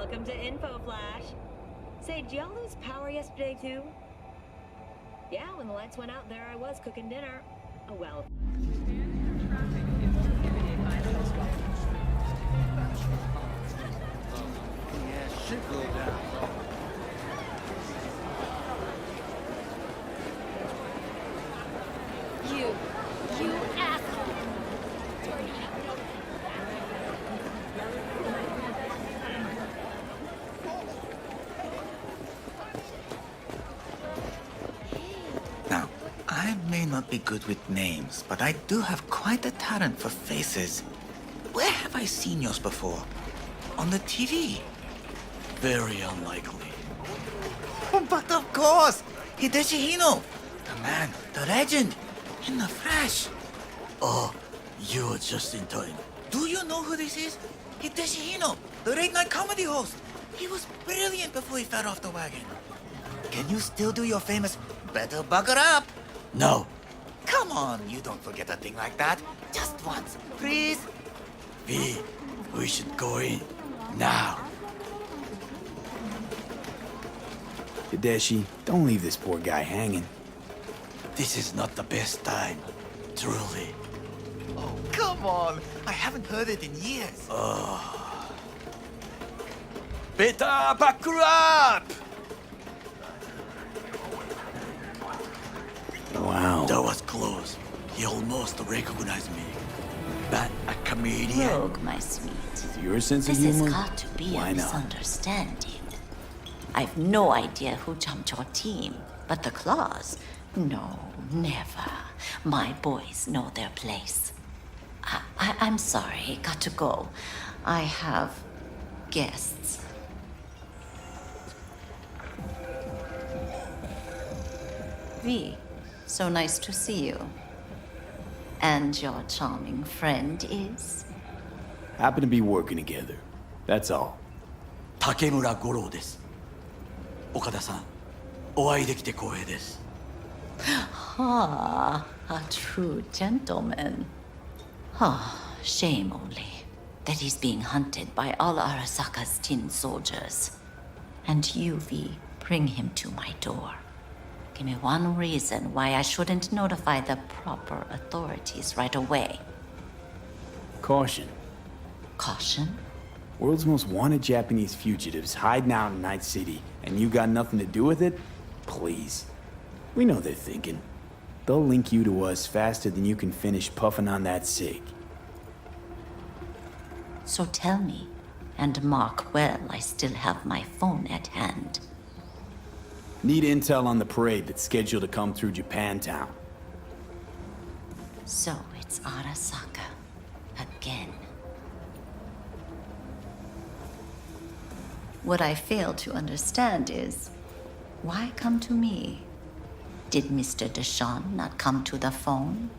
Welcome to Info Flash. Say, did y'all lose power yesterday too? Yeah, when the lights went out, there I was cooking dinner. Oh well. Yeah, should go down. You asshole! Now, I may not be good with names, but I do have quite a talent for faces. Where have I seen yours before? On the TV? Very unlikely. Oh, but of course! Hideshi Hino! The man, the legend, in the flesh. Oh, you're just in time. Do you know who this is? Hideshi Hino, the late-night comedy host. He was brilliant before he fell off the wagon. Can you still do your famous "better buckle up"? No. Come on, you don't forget a thing like that. Just once, please. V, we should go in now. Hideshi, don't leave this poor guy hanging. This is not the best time, truly. Oh, come on. I haven't heard it in years. Better buckle up! Wow. That was close. He almost recognized me. But a comedian? Rogue, my sweet. Your sense of This has humor? got to be Why a not? misunderstanding. I've no idea who jumped your team, but the claws? No, never. My boys know their place. I'm sorry, got to go. I have guests. V, so nice to see you. And your charming friend is? Happen to be working together. That's all. 竹村五郎です。岡田さん、お会いできて光栄です。 Ah, a true gentleman. Ah, shame only that he's being hunted by all Arasaka's tin soldiers. And you, V, bring him to my door. Give me one reason why I shouldn't notify the proper authorities right away. Caution. Caution? World's most wanted Japanese fugitives hiding out in Night City, and you got nothing to do with it? Please. We know they're thinking. They'll link you to us faster than you can finish puffing on that cig. So tell me, and mark well I still have my phone at hand. Need intel on the parade that's scheduled to come through Japantown. So it's Arasaka. Again. What I fail to understand is, why come to me? Did Mr. Deshawn not come to the phone?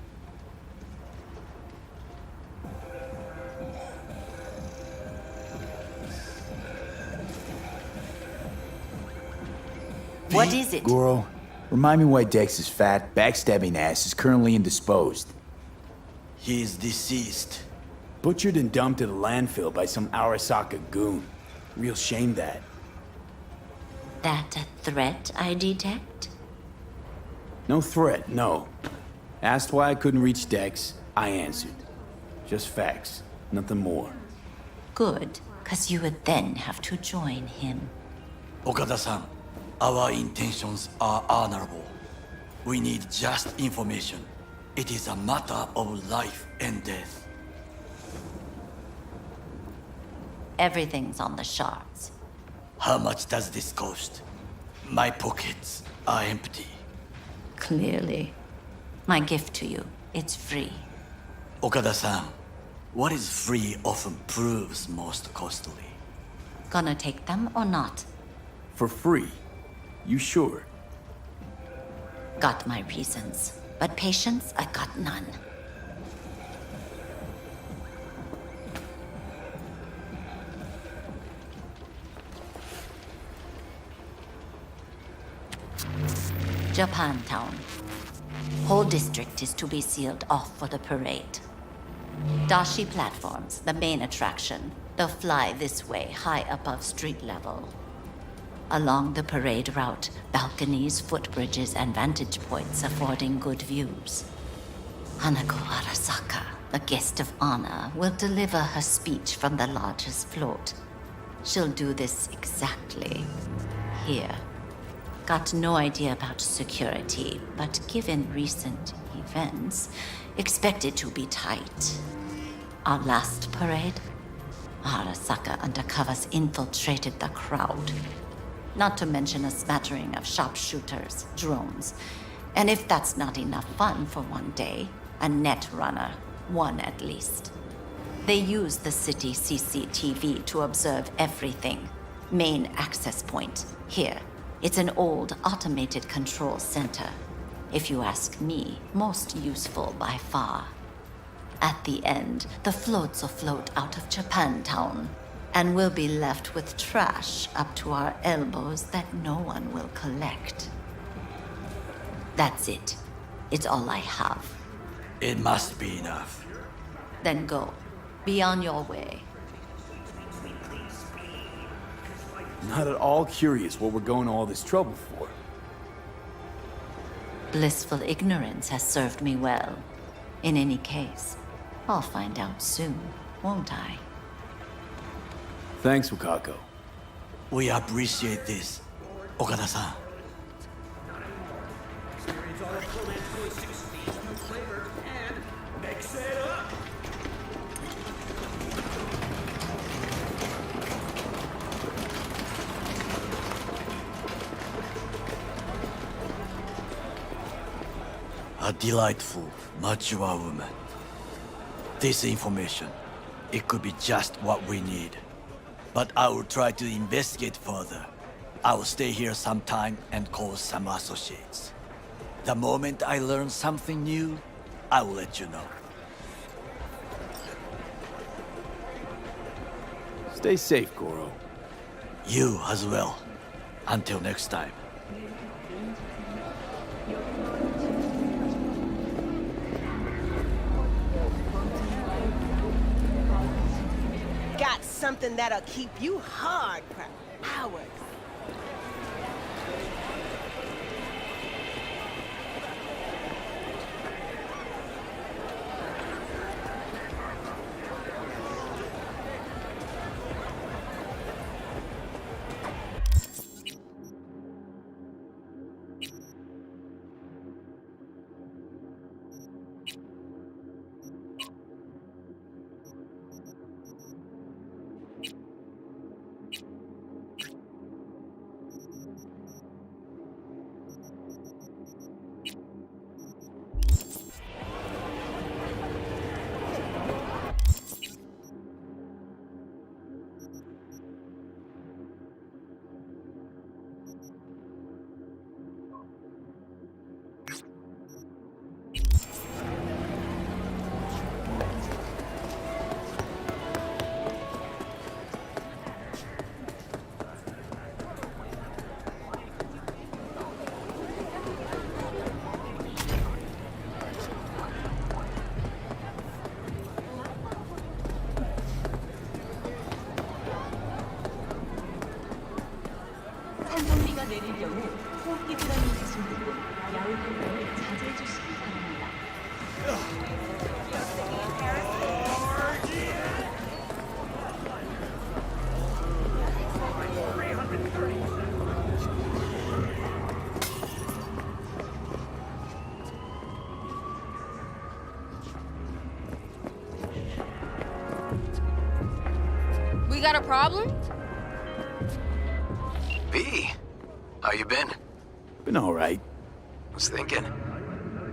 What is it? Goro, remind me why Dex's fat, backstabbing ass is currently indisposed. He is deceased. Butchered and dumped at a landfill by some Arasaka goon. Real shame that. That a threat I detect? No threat, no. Asked why I couldn't reach Dex, I answered. Just facts, nothing more. Good, 'cause you would then have to join him. Okada-san, our intentions are honorable. We need just information. It is a matter of life and death. Everything's on the shards. How much does this cost? My pockets are empty. Clearly. My gift to you, it's free. Okada-san, what is free often proves most costly. Gonna take them or not? For free? You sure? Got my reasons, but patience, I got none. Japantown. Whole district is to be sealed off for the parade. Dashi platforms, the main attraction. They'll fly this way, high above street level. Along the parade route, balconies, footbridges, and vantage points affording good views. Hanako Arasaka, the guest of honor, will deliver her speech from the largest float. She'll do this exactly here. Got no idea about security, but given recent events, expect it to be tight. Our last parade, Arasaka undercovers infiltrated the crowd. Not to mention a smattering of sharpshooters, drones, and if that's not enough fun for one day, a net runner, one at least. They use the city CCTV to observe everything. Main access point, here. It's an old automated control center. If you ask me, most useful by far. At the end, the floats will float out of Japantown, and we'll be left with trash up to our elbows that no one will collect. That's it. It's all I have. It must be enough. Then go. Be on your way. Not at all curious what we're going to all this trouble for. Blissful ignorance has served me well. In any case, I'll find out soon, won't I? Thanks, Wakako. We appreciate this, Okada-san. A delightful, mature woman. This information, it could be just what we need. But I will try to investigate further. I will stay here some time and call some associates. The moment I learn something new, I will let you know. Stay safe, Goro. You as well. Until next time. Got something that'll keep you hard for hours. 산성비가 내릴 경우 호흡기 질환이 있으신 분은 야외 활동을 자제해 주시기 바랍니다. We got a problem? B, how you been? Been all right. Was thinking,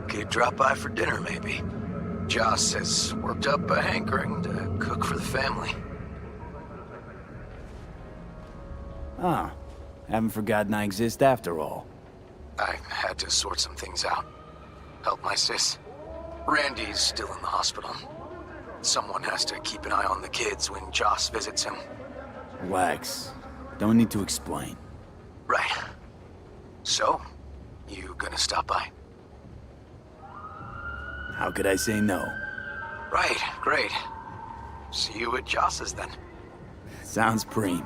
could drop by for dinner maybe. Joss has worked up a hankering to cook for the family. Ah, haven't forgotten I exist after all. I had to sort some things out. Help my sis. Randy's still in the hospital. Someone has to keep an eye on the kids when Joss visits him. Relax. Don't need to explain. Right. So, you gonna stop by? How could I say no? Right, great. See you at Joss's then. Sounds preem.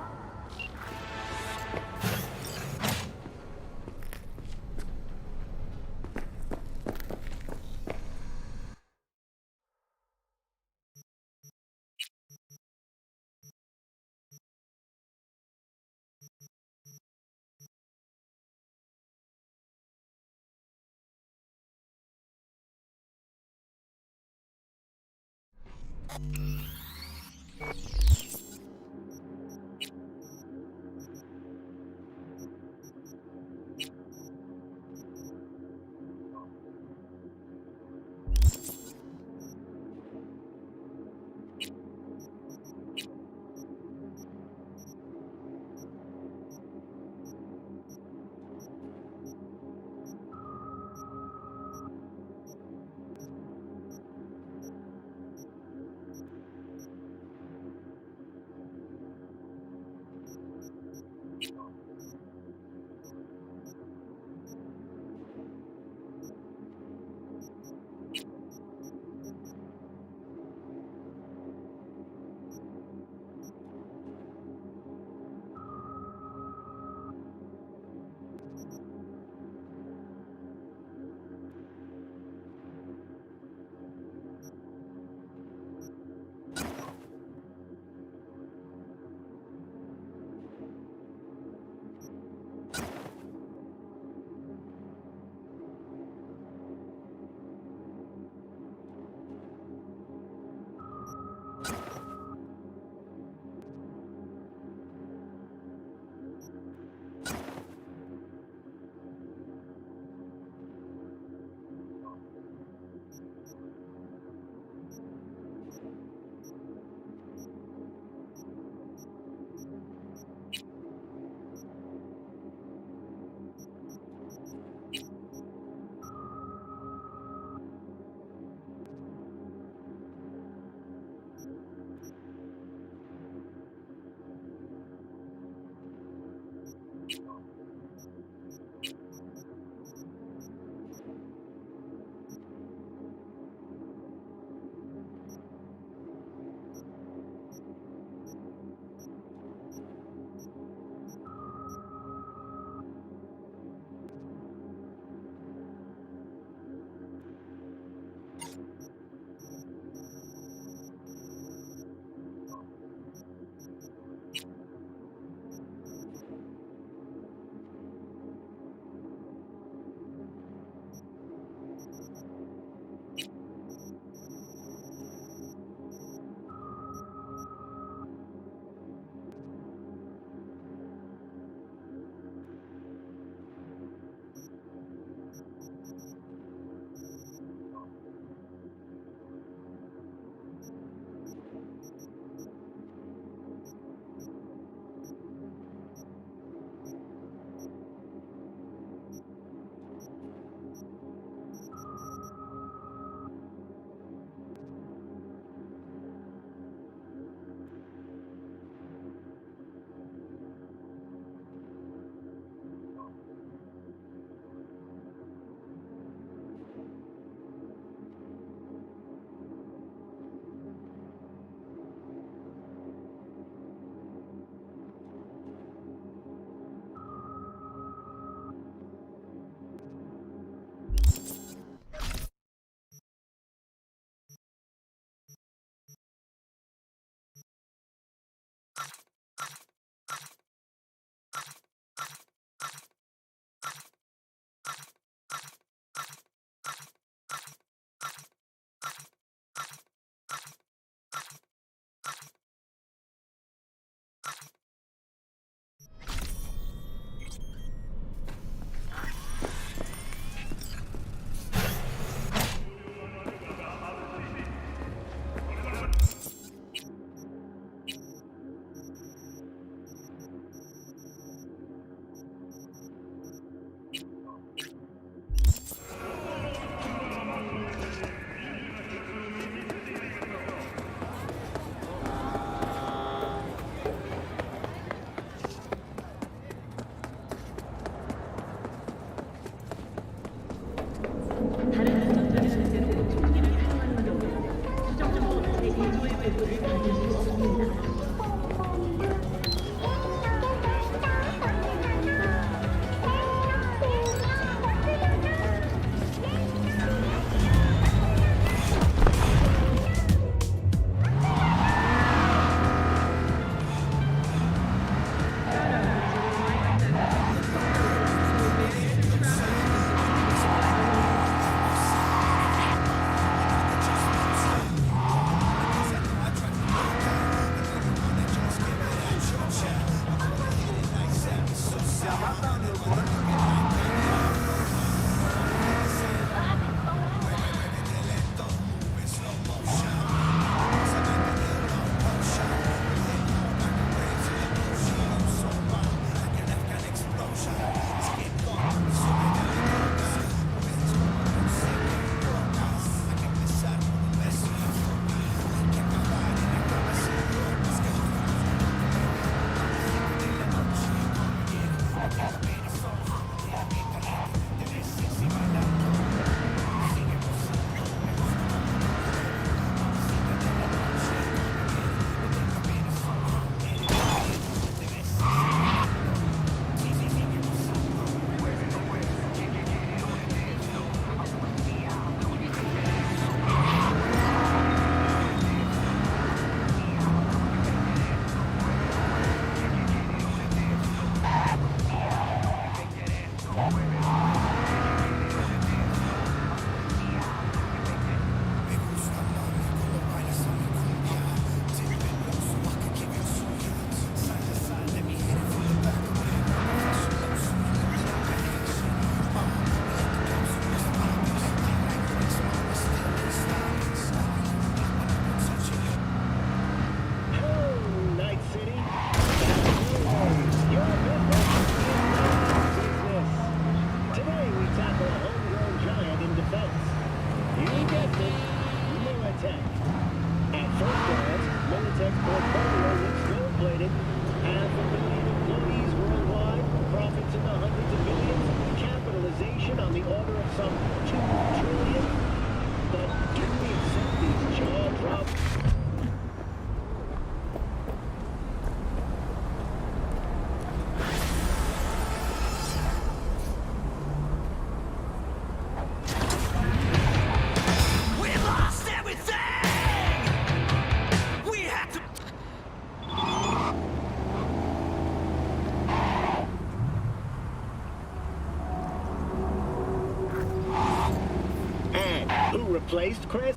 Who replaced Chris?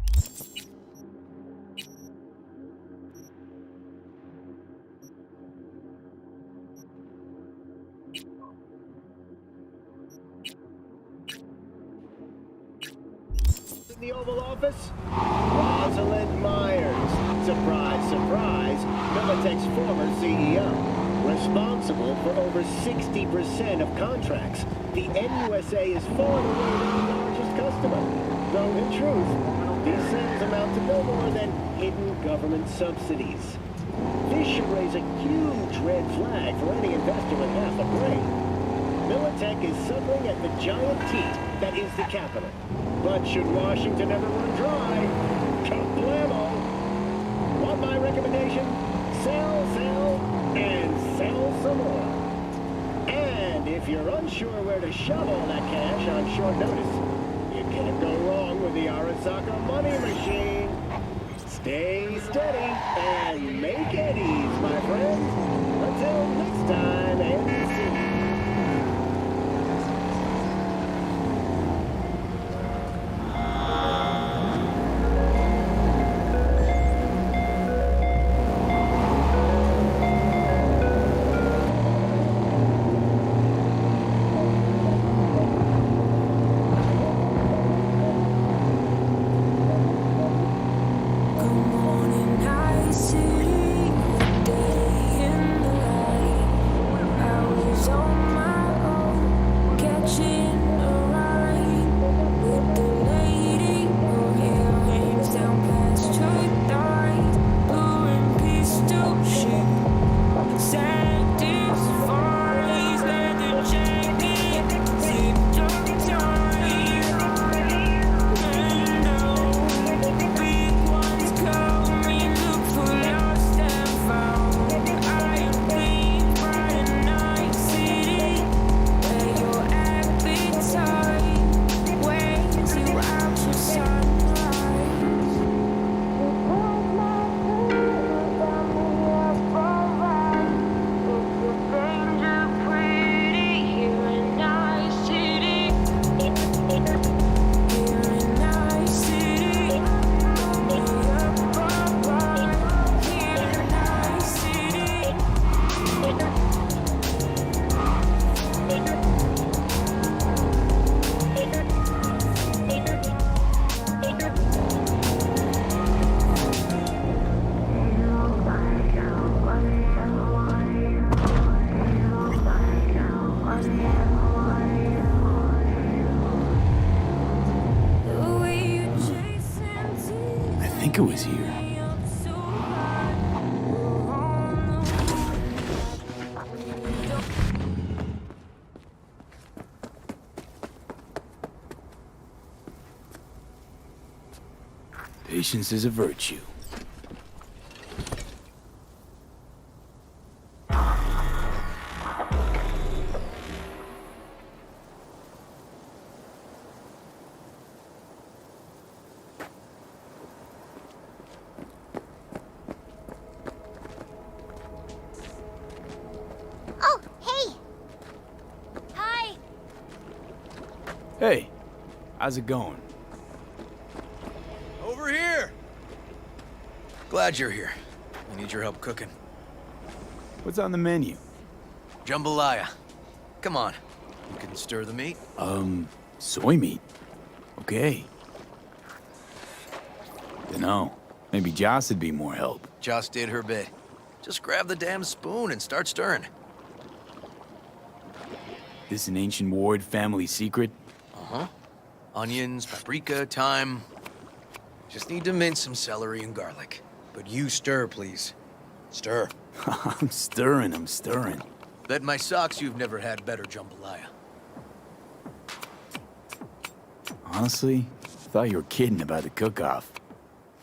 In the Oval Office? Rosalind Myers. Surprise, surprise, Militech's former CEO. Responsible for over 60% of contracts. The NUSA is far and away their largest customer. Though in truth, these sales amount to no more than hidden government subsidies. This should raise a huge red flag for any investor with half a brain. Militech is suffering at the giant teat that is the capital. But should Washington ever run dry, kablamo! Want my recommendation? Sell, sell, and sell some more. And if you're unsure where to shove all that cash on short notice, you can't go wrong with the Arasaka money machine. Stay steady and make eddies, my friends. Until next time, and see you. It was here. Patience is a virtue. Hey, how's it going? Over here! Glad you're here. I need your help cooking. What's on the menu? Jambalaya. Come on. You can stir the meat? Soy meat. Okay. Dunno. Maybe Joss would be more help. Joss did her bit. Just grab the damn spoon and start stirring. This an ancient Ward family secret? Uh-huh. Onions, paprika, thyme. Just need to mince some celery and garlic. But you stir, please. Stir. I'm stirring. Bet my socks you've never had better jambalaya. Honestly, thought you were kidding about the cook-off.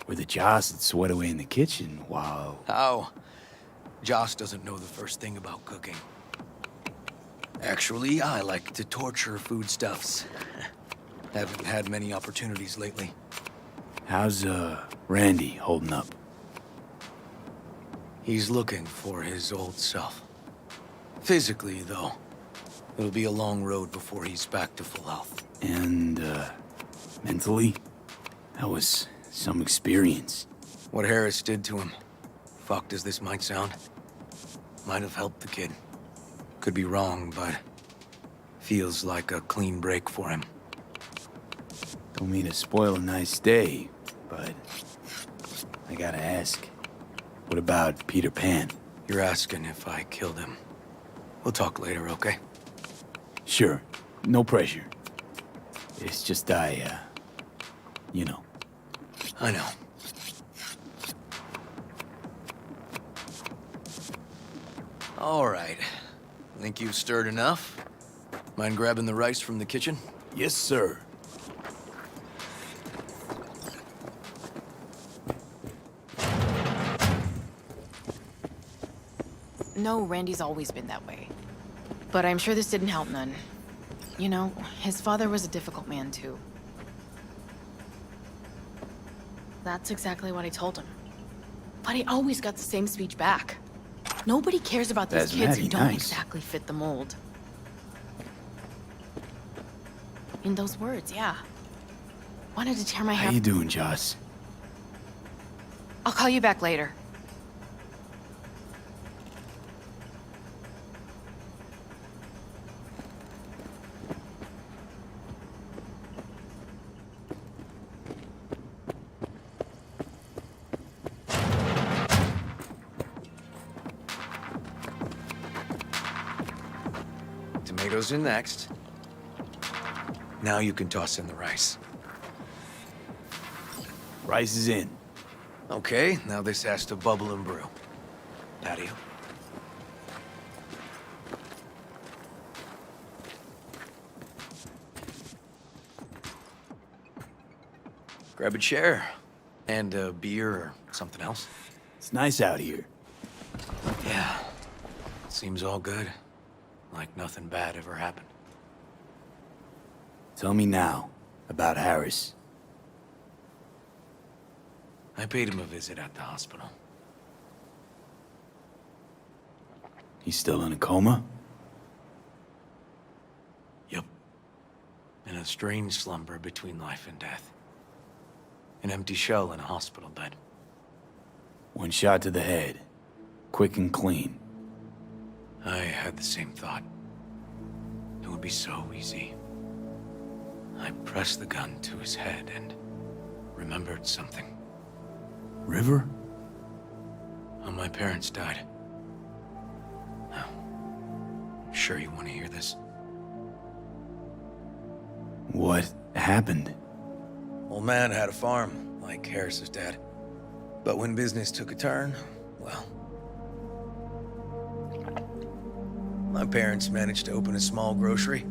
Where the Joss would sweat away in the kitchen while... How? Joss doesn't know the first thing about cooking. Actually, I like to torture foodstuffs. Haven't had many opportunities lately. How's, Randy holding up? He's looking for his old self. Physically, though. It'll be a long road before he's back to full health. And, mentally? That was some experience. What Harris did to him, fucked as this might sound, might have helped the kid. Could be wrong, but feels like a clean break for him. Don't mean to spoil a nice day, but I gotta ask. What about Peter Pan? You're asking if I killed him. We'll talk later, okay? Sure, no pressure. It's just you know. I know. All right. Think you've stirred enough? Mind grabbing the rice from the kitchen? Yes, sir. No, Randy's always been that way. But I'm sure this didn't help none. You know, his father was a difficult man, too. That's exactly what I told him. But he always got the same speech back. Nobody cares about these That's kids who mighty don't nice. exactly fit the mold. In those words, yeah. Wanted to tear my hair. How you doing, Joss? I'll call you back later. Tomatoes in next. Now you can toss in the rice. Rice is in. Okay, now this has to bubble and brew. Patio. Grab a chair. And a beer or something else. It's nice out here. Yeah. Seems all good. Like nothing bad ever happened. Tell me now about Harris. I paid him a visit at the hospital. He's still in a coma? Yep. In a strange slumber between life and death. An empty shell in a hospital bed. One shot to the head. Quick and clean. I had the same thought. It would be so easy. I pressed the gun to his head and remembered something. River? How my parents died. Now, sure you want to hear this? What happened? Old man had a farm, like Harris's dad. But when business took a turn, well... my parents managed to open a small grocery.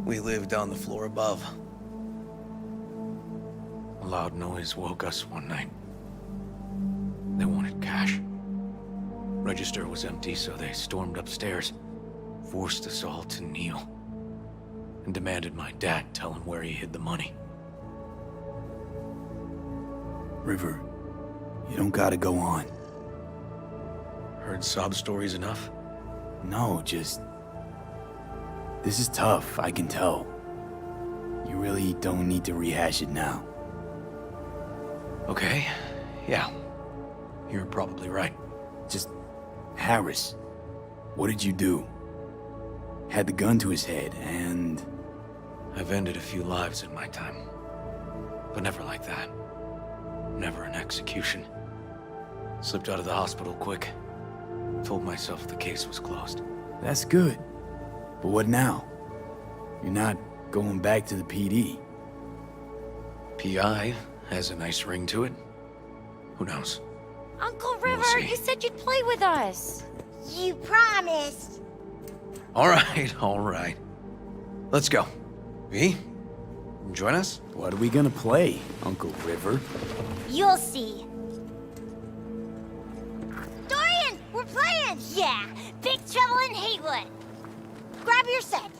We lived on the floor above. A loud noise woke us one night. They wanted cash. Register was empty, so they stormed upstairs, forced us all to kneel, and demanded my dad tell him where he hid the money. River, you don't gotta go on. Heard sob stories enough? No, just... This is tough, I can tell. You really don't need to rehash it now. Okay, yeah. You're probably right. Just... Harris. What did you do? Had the gun to his head, and... I've ended a few lives in my time. But never like that. Never an execution. Slipped out of the hospital quick. Told myself the case was closed. That's good. But what now? You're not going back to the PD. PI has a nice ring to it. Who knows? Uncle We'll River, see. you said you'd play with us. You promised. All right, all right. Let's go. V, join us? What are we gonna play, Uncle River? You'll see. Dorian, we're playing! Yeah, Big Trouble in Haywood. Grab your set.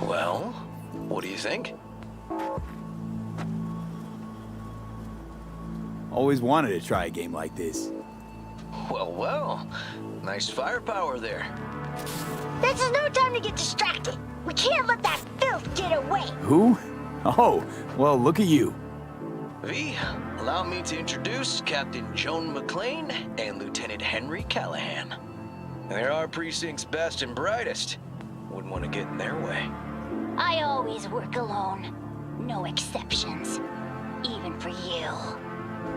Well, what do you think? Always wanted to try a game like this. Well, well. Nice firepower there. This is no time to get distracted. We can't let that filth get away. Who? Oh, well, look at you. V, allow me to introduce Captain Joan McClane and Lieutenant Henry Callahan. They're our precinct's best and brightest. Wouldn't want to get in their way. I always work alone. No exceptions. Even for you.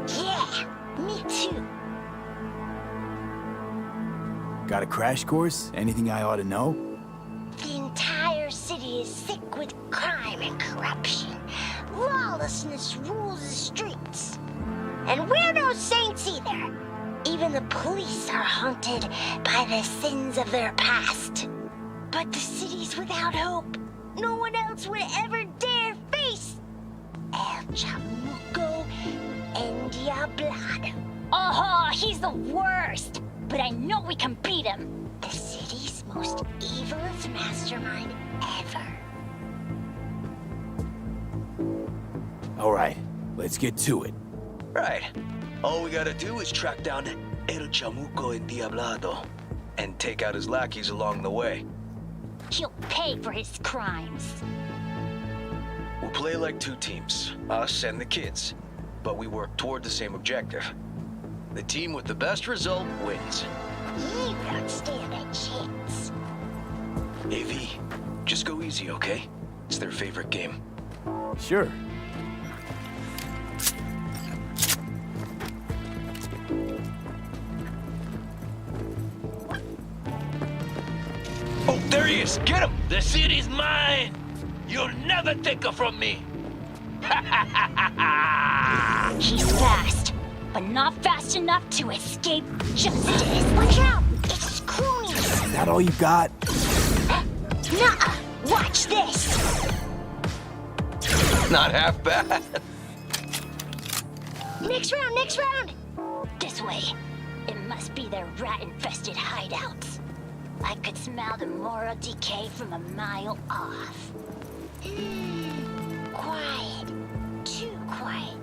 Yeah, me too. Got a crash course? Anything I ought to know? The entire city is sick with crime and corruption. Lawlessness rules the streets. And we're no saints either. Even the police are haunted by the sins of their past. But the city's without hope. No one else would ever dare face El Chamuco Endiablado. Oh, he's the worst. But I know we can beat him. The city's most evilest mastermind ever. All right, let's get to it. Right. All we gotta do is track down El Chamuco Endiablado and take out his lackeys along the way. He'll pay for his crimes. We'll play like two teams, us and the kids, but we work toward the same objective. The team with the best result wins. You don't stand a chance. AV, just go easy, okay? It's their favorite game. Sure. Oh, there he is! Get him! The city's mine! You'll never take her from me! He's fast, but not fast enough to escape justice. Watch out! It's cronies! Is that all you got? Nuh-uh! Watch this! Not half bad. Next round, next round! This way. It must be their rat-infested hideouts. I could smell the moral decay from a mile off. Quiet. Too quiet.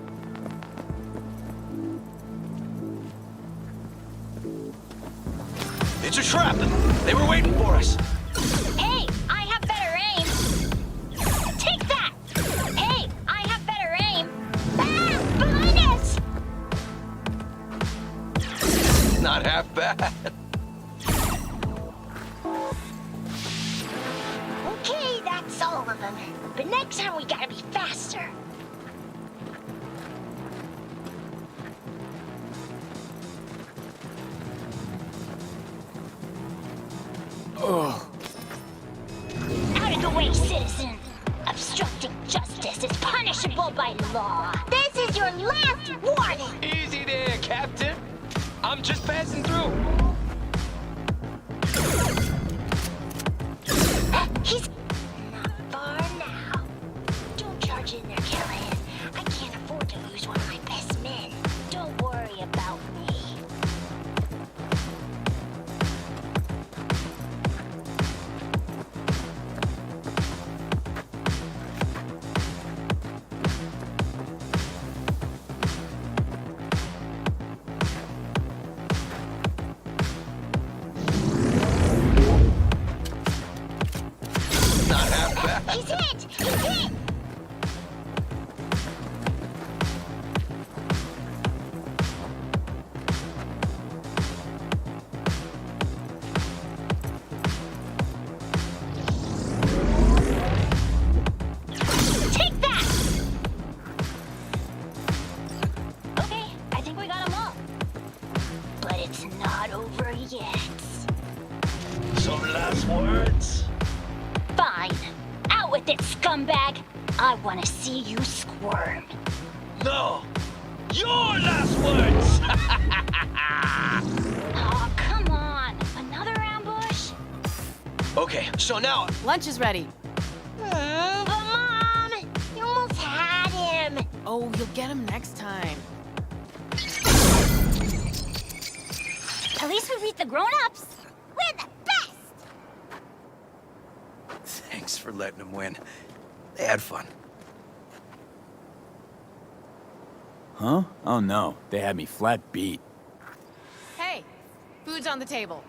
It's a trap! They were waiting for us! Hey, I have better aim! Take that! Hey, I have better aim! Ah! Behind us! Not half bad. Okay, that's all of them. But next time we gotta be faster. Ugh. Out of the way, citizen! Obstructing justice is punishable by law. This is your last warning! Easy there, Captain. I'm just passing through. He's not far now. Don't charge in there, Callahan. I can't afford to lose one of my best men. Don't worry about me. Not half bad. He's hit! He's hit! Take that! Okay, I think we got them all. But it's not over yet. Some last words? Fine. Out with it, scumbag! I want to see you squirm. No! Your last words! Oh, come on. Another ambush? Okay, so now... Lunch is ready. But Mom, you almost had him. Oh, you'll get him next time. At least we beat the grown-ups. We're the best. Thanks for letting them win. They had fun. Huh? Oh no, they had me flat beat. Hey, food's on the table.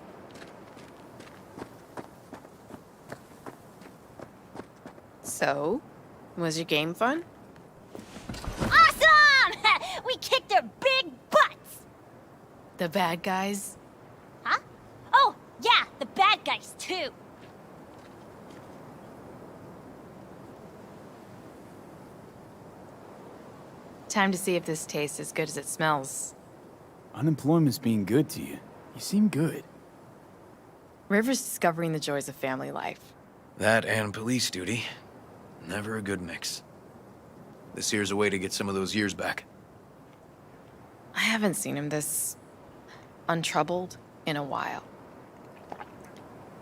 So, was your game fun? Awesome! We kicked their big butts! The bad guys? Huh? Oh, yeah, the bad guys, too. Time to see if this tastes as good as it smells. Unemployment's being good to you. You seem good. River's discovering the joys of family life. That and police duty. Never a good mix. This here's a way to get some of those years back. I haven't seen him this untroubled in a while.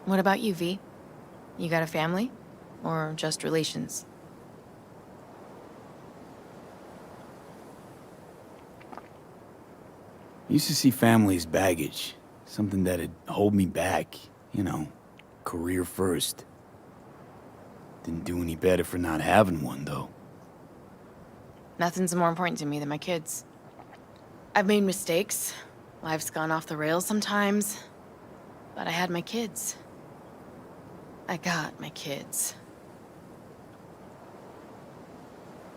What about you, V? You got a family? Or just relations? Used to see family as baggage. Something that'd hold me back. You know, career first. Didn't do any better for not having one, though. Nothing's more important to me than my kids. I've made mistakes. Life's gone off the rails sometimes. But I had my kids. I got my kids.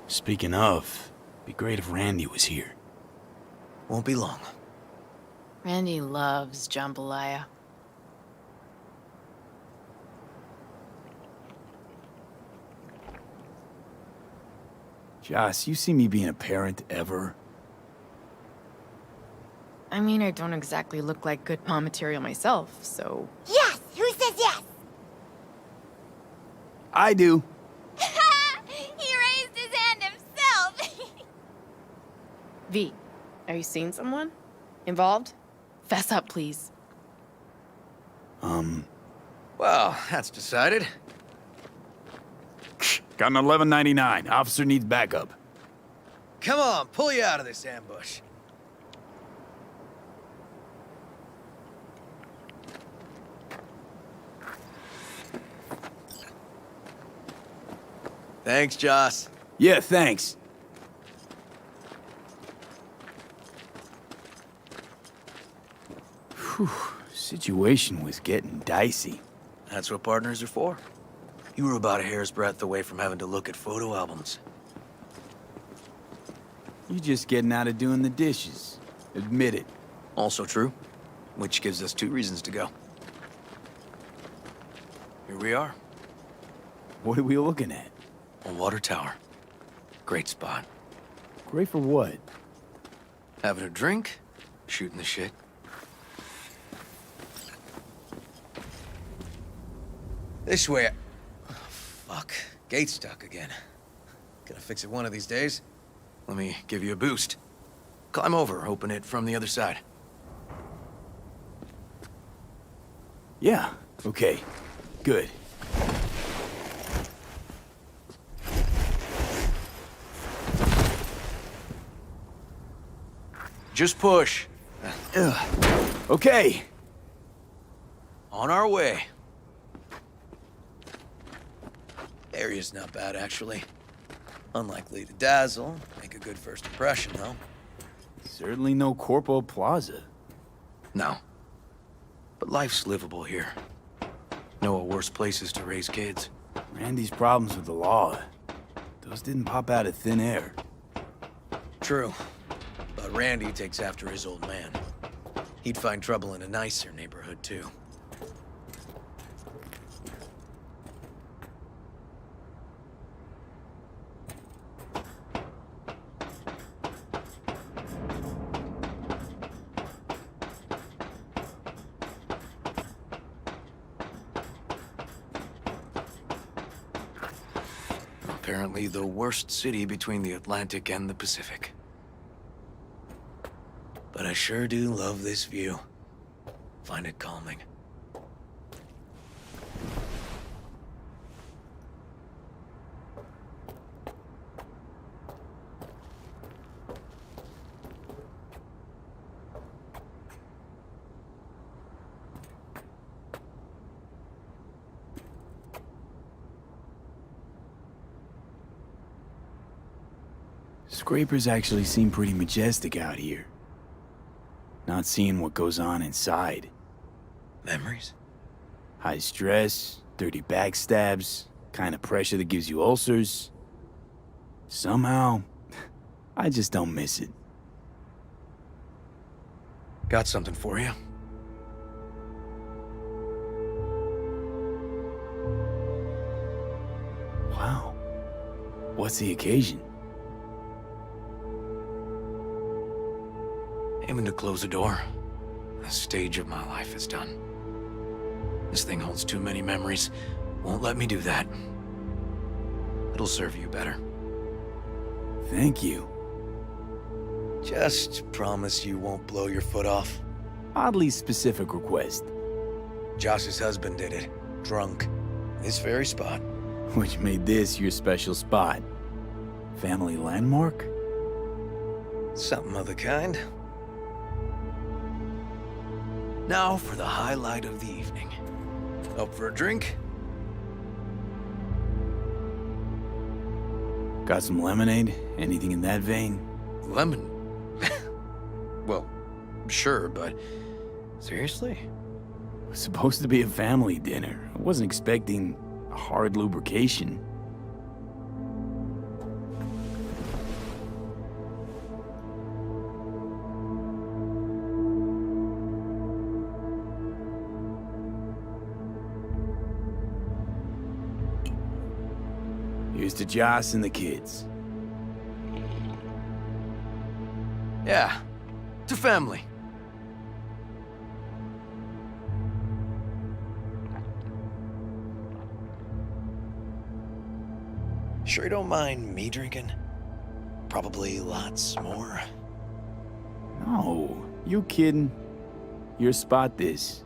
Speaking of, be great if Randy was here. Won't be long. Randy loves jambalaya. Joss, you see me being a parent ever? I mean, I don't exactly look like good mom material myself, so... Yes! Who says yes? I do. He raised his hand himself! V, are you seeing someone? Involved? Fess up, please. Well, that's decided. Got an 11.99. Officer needs backup. Come on, pull you out of this ambush. Thanks, Joss. Yeah, thanks. Whew, situation was getting dicey. That's what partners are for. You were about a hair's breadth away from having to look at photo albums. You just getting out of doing the dishes. Admit it. Also true, which gives us 2 reasons to go. Here we are, What are we looking at? a water tower. Great spot. Great for what? Having a drink, shooting the shit. This way. Oh, fuck. Gate's stuck again. Gonna fix it one of these days. Let me give you a boost. Climb over, open it from the other side. Yeah, okay. Good. Just push. Okay. On our way. Area's not bad, actually. Unlikely to dazzle. Make a good first impression, though. Certainly no Corpo Plaza. No. But life's livable here. Know of worse places to raise kids. Randy's problems with the law. Those didn't pop out of thin air. True. But Randy takes after his old man. He'd find trouble in a nicer neighborhood, too. Apparently the worst city between the Atlantic and the Pacific. But I sure do love this view. Find it calming. Scrapers actually seem pretty majestic out here. Not seeing what goes on inside. Memories? High stress, dirty backstabs, kind of pressure that gives you ulcers. Somehow, I just don't miss it. Got something for you. Wow. What's the occasion? Aiming to close the door. The stage of my life is done. This thing holds too many memories. Won't let me do that. It'll serve you better. Thank you. Just promise you won't blow your foot off. Oddly specific request. Josh's husband did it. Drunk. This very spot. Which made this your special spot. Family landmark? Something of the kind. Now for the highlight of the evening. Up for a drink? Got some lemonade? Anything in that vein? Lemon? Well, sure, but seriously? It was supposed to be a family dinner. I wasn't expecting a hard lubrication. Here's to Joss and the kids. Yeah, to family. Sure you don't mind me drinking? Probably lots more. No, you kidding? Your spot this.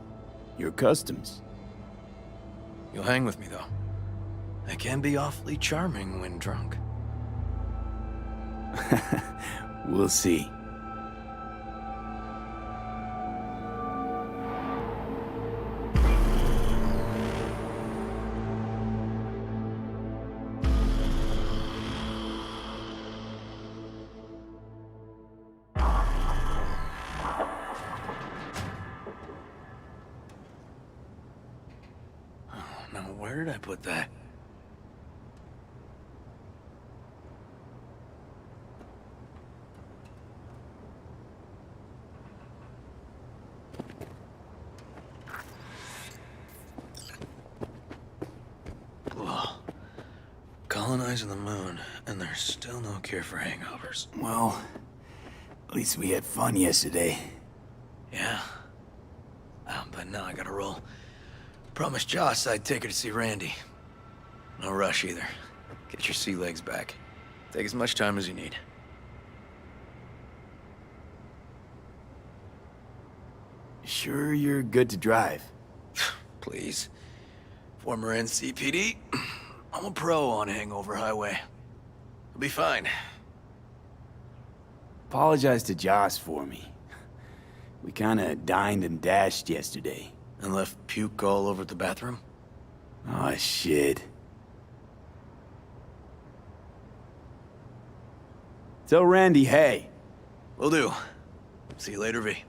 Your customs. You'll hang with me, though. I can be awfully charming when drunk. We'll see. Now, where did I put that? Colonizing the moon, and there's still no cure for hangovers. Well, at least we had fun yesterday. Yeah. But now I gotta roll. Promised Joss I'd take her to see Randy. No rush either. Get your sea legs back. Take as much time as you need. Sure you're good to drive? Please. Former NCPD. I'm a pro on Hangover Highway. I'll be fine. Apologize to Joss for me. We kinda dined and dashed yesterday. And left puke all over the bathroom? Oh, shit. Tell Randy, hey. Will do. See you later, V.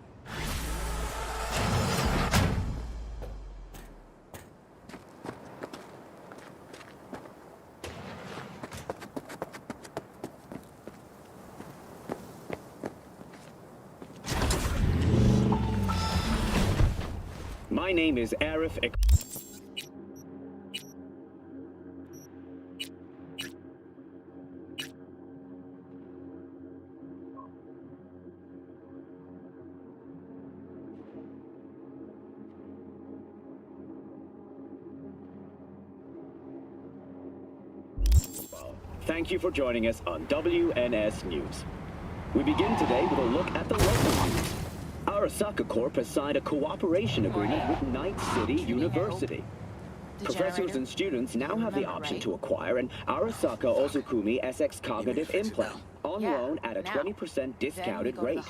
My name is Arif. Thank you for joining us on WNS News. We begin today with a look at the local news. Arasaka Corp has signed a cooperation agreement with Night City University. Professors and students now have the option to acquire an Arasaka Ozukumi SX cognitive implant on loan at a 20% discounted rate.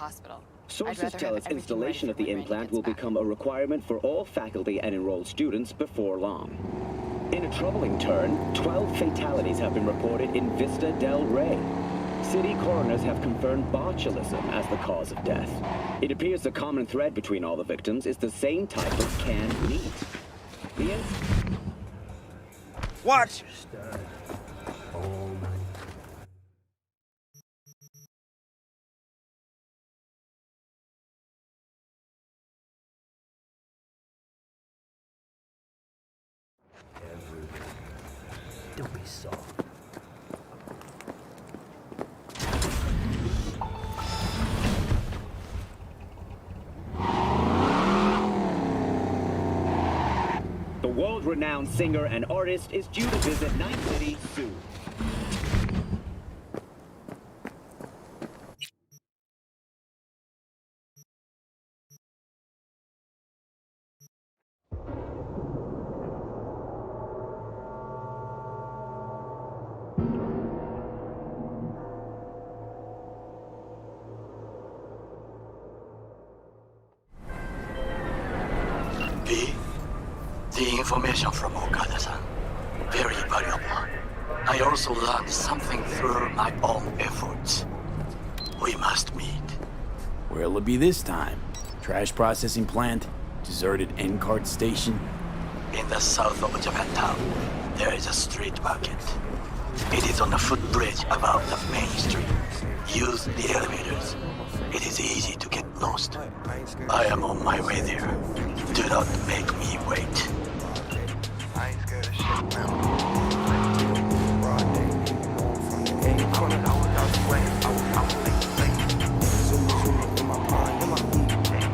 Sources tell us installation of the implant will become a requirement for all faculty and enrolled students before long. In a troubling turn, 12 fatalities have been reported in Vista del Rey. city coroners have confirmed botulism as the cause of death. It appears the common thread between all the victims is the same type of canned meat. Watch! Don't be soft. The world-renowned singer and artist is due to visit Night City soon. The information from Okada-san, very valuable. I also learned something through my own efforts. We must meet. Where'll it be this time? Trash processing plant? Deserted N-cart station? In the south of Japantown, there is a street market. It is on the footbridge above the main street. Use the elevators. It is easy to get lost. I am on my way there. Do not make me wait. I ain't scared of shit, man. Broad day, from the A corner, I was out the way. I was late. Zoom in my prime, in my heat.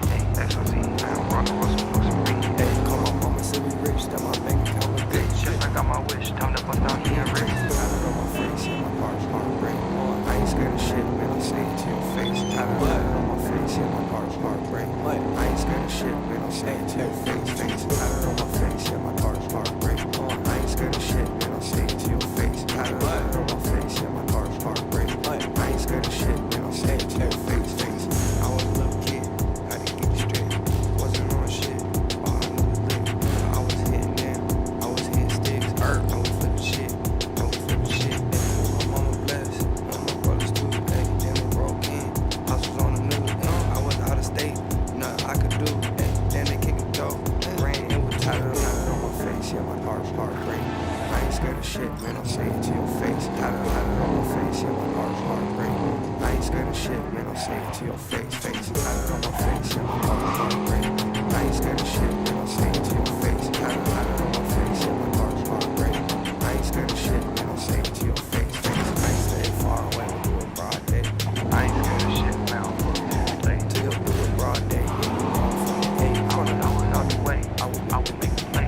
Hey, XOZ, man, rock for some beat. Hey, call my mama, said we rich, that my bank account was big. Shit, I got my wish, time to bust out here and rich. Tatted on my face, yeah, my parts, heartbreak. I ain't scared of shit, man, I'll say it to your face. Tatted on my face, yeah, my parts, heartbreak. I ain't scared of shit, man, I'll say it to your face. Tatted on my face, yeah, my parts, heartbreak. I ain't scared of shit, man, I'll say it to your face. Tatted on my face, yeah, my parts, heartbreak. I ain't scared of shit, man, I'll say it to your face. I was a little kid, had to get it straight. Wasn't on shit, all I knew was lit. I was hitting them, I was hitting sticks. I was flipping shit, My mama blessed, and my brothers too. Hey, then they broke in. I was on the news, I was out of state. Nothing I could do, then they kicked the door. Ran in with tatted on my face, yeah, my heart's heartbreak. I ain't scared of shit, man, I'll say it to your face. Tatted on my face, yeah, my heart's heartbreak. I ain't scared of shit, man, I'll say it to your face. Tatted on my face, yeah, my heart's heartbreak. I ain't scared of shit, man, I'll say it to your face. Tatted on my face, yeah, my heart's heartbreak. I ain't scared of shit, man, I'll say it to your face. I ain't stay far away, we'll do it broad day. I ain't scared of shit, man, I'll put it play. Till do it broad day, yeah, you know I'm from the A corner, I was out the way, I would make the play.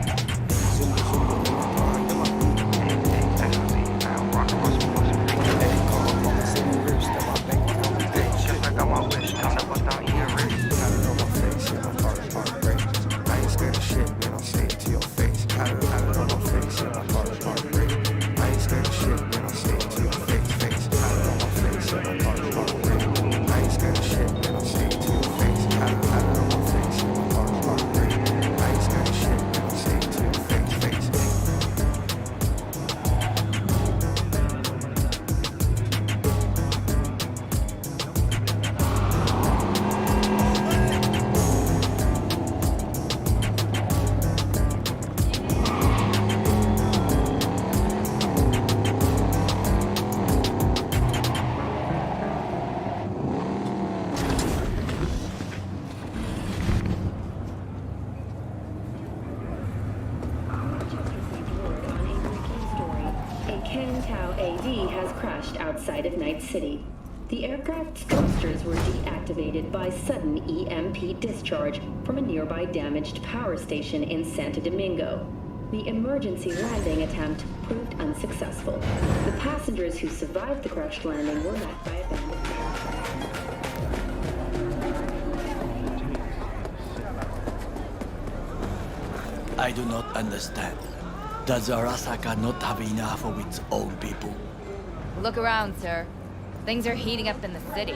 Zoom in my prime, in my heat. Hey, XOZ, man, rock for some beat. Hey, call my mama, say we rich, that my bank account was big. Shit, I got my wish, time to bust out here rich. Tatted on my face, yeah, my heart's heartbreak. I ain't scared of shit, man, I'll say it to your face. Tatted on my face, yeah, my heart's heartbreak. I ain't scared of shit, man, I'll say it to your face. Tatted on my face, yeah, my heart's heartbreak. I ain't scared of shit, man, I'll say it to your face. Tatted on my face, yeah, my heart's heartbreak. I ain't scared of shit, man, I'll say it to your face. AD has crashed outside of Night City. The aircraft's thrusters were deactivated by sudden EMP discharge from a nearby damaged power station in Santo Domingo. The emergency landing attempt proved unsuccessful. The passengers who survived the crash landing were met by a band of I do not understand. Does Arasaka not have enough of its own people? Look around, sir. Things are heating up in the city.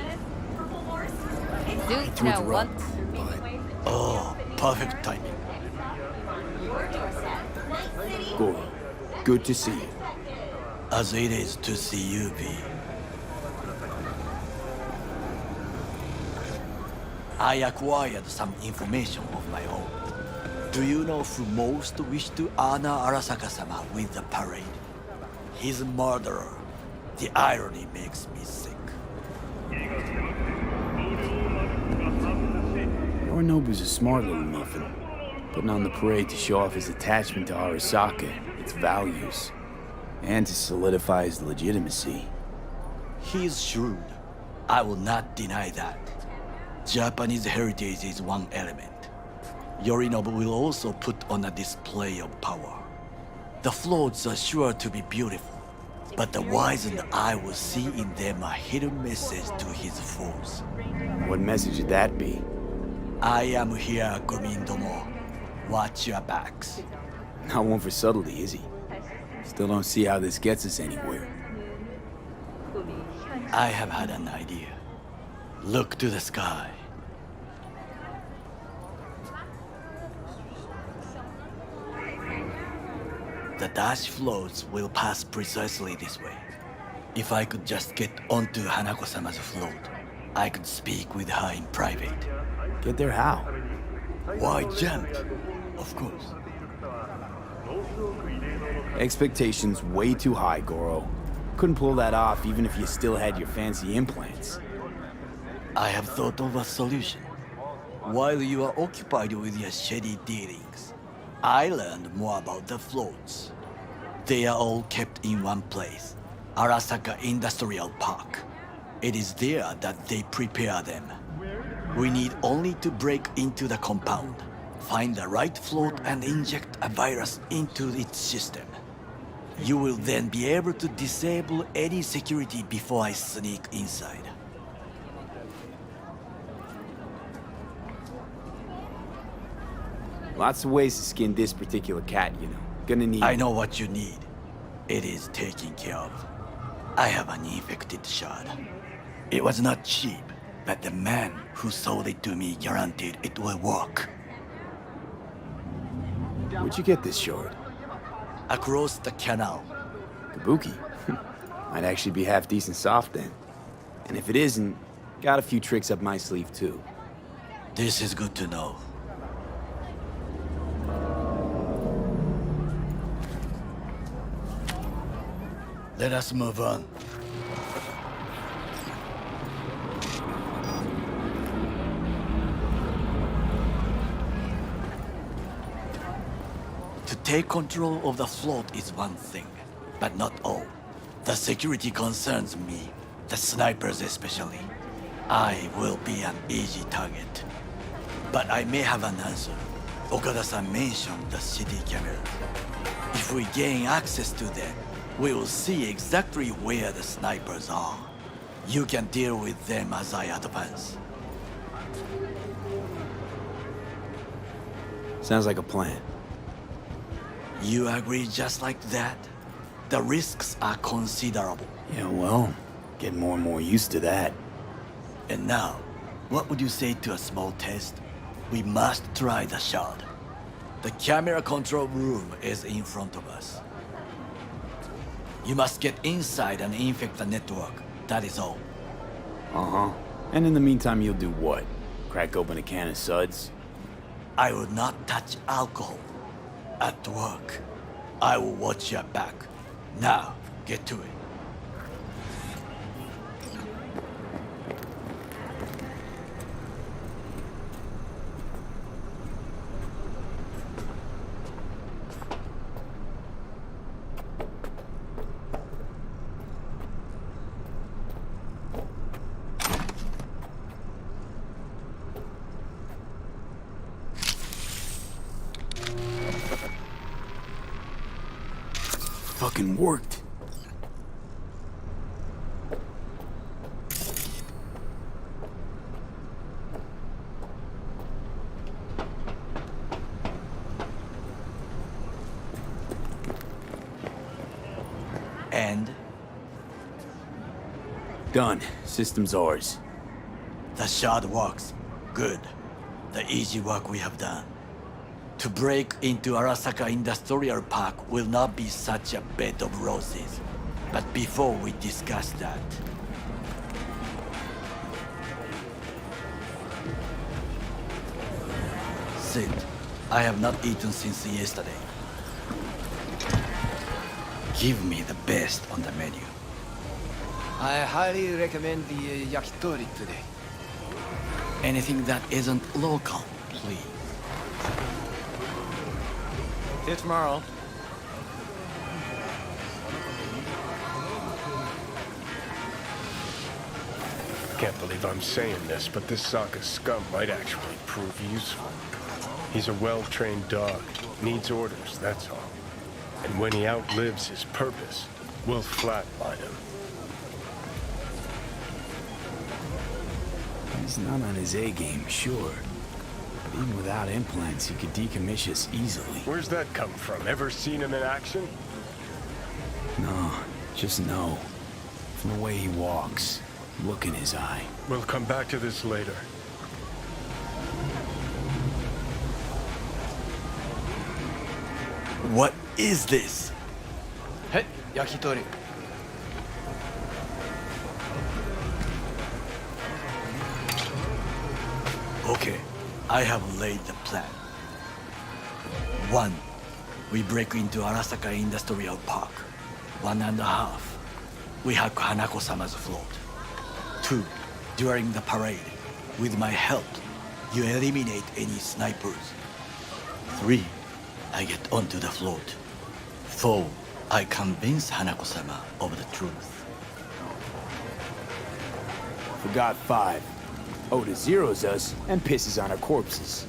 Zeus now wants... Oh, perfect timing. Goro, good to see you. As it is to see you, V. I acquired some information of my own. Do you know who most wished to honor Arasaka-sama with the parade? His murderer. The irony makes me sick. Yorinobu's a smart little muffin, putting on the parade to show off his attachment to Arasaka, its values, and to solidify his legitimacy. He's shrewd. I will not deny that. Japanese heritage is one element. Yorinobu will also put on a display of power. The floats are sure to be beautiful, but the wizened eye will see in them a hidden message to his foes. What message would that be? I am here, Gumindomo. Watch your backs. Not one for subtlety, is he? Still don't see how this gets us anywhere. I have had an idea. Look to the sky. The dash floats will pass precisely this way. If I could just get onto Hanako-sama's float, I could speak with her in private. Get there how? Why jump? Of course. Expectations way too high, Goro. Couldn't pull that off even if you still had your fancy implants. I have thought of a solution. While you are occupied with your shady dealings, I learned more about the floats. They are all kept in one place, Arasaka Industrial Park. It is there that they prepare them. We need only to break into the compound, find the right float and inject a virus into its system. You will then be able to disable any security before I sneak inside. Lots of ways to skin this particular cat, you know. Gonna need... I know what you need. It is taken care of. I have an infected shard. It was not cheap, but the man who sold it to me guaranteed it will work. Where'd you get this shard? Across the canal. Kabuki? Might actually be half decent soft then. And if it isn't, got a few tricks up my sleeve too. This is good to know. Let us move on. To take control of the float is one thing, but not all. The security concerns me, the snipers especially. I will be an easy target. But I may have an answer. Okada-san mentioned the city cameras. If we gain access to them, we will see exactly where the snipers are. You can deal with them as I advance. Sounds like a plan. You agree just like that? The risks are considerable. Yeah, well, get more and more used to that. And now, what would you say to a small test? We must try the shard. The camera control room is in front of us. You must get inside and infect the network. That is all. Uh-huh. And in the meantime, you'll do what? Crack open a can of suds? I will not touch alcohol. At work, I will watch your back. Now, get to it. Fucking worked. And? Done. System's ours. The shard works. Good. The easy work we have done. To break into Arasaka Industrial Park will not be such a bed of roses. But before we discuss that... That's it. I have not eaten since yesterday. Give me the best on the menu. I highly recommend the yakitori today. Anything that isn't local, please. See you tomorrow. Can't believe I'm saying this, but this Sokka scum might actually prove useful. He's a well-trained dog. Needs orders, that's all. And when he outlives his purpose, we'll flatline him. He's not on his A game, sure. But even without implants, he could decommission us easily. Where's that come from? Ever seen him in action? No, just no. From the way he walks, look in his eye. We'll come back to this later. What is this? Hey, yakitori. Okay, I have laid the plan. 1. We break into Arasaka Industrial Park. 1.5. We hack Hanako-sama's float. 2. During the parade, with my help, you eliminate any snipers. 3. I get onto the float. 4. I convince Hanako-sama of the truth. Forgot 5. Oda zeroes us and pisses on our corpses.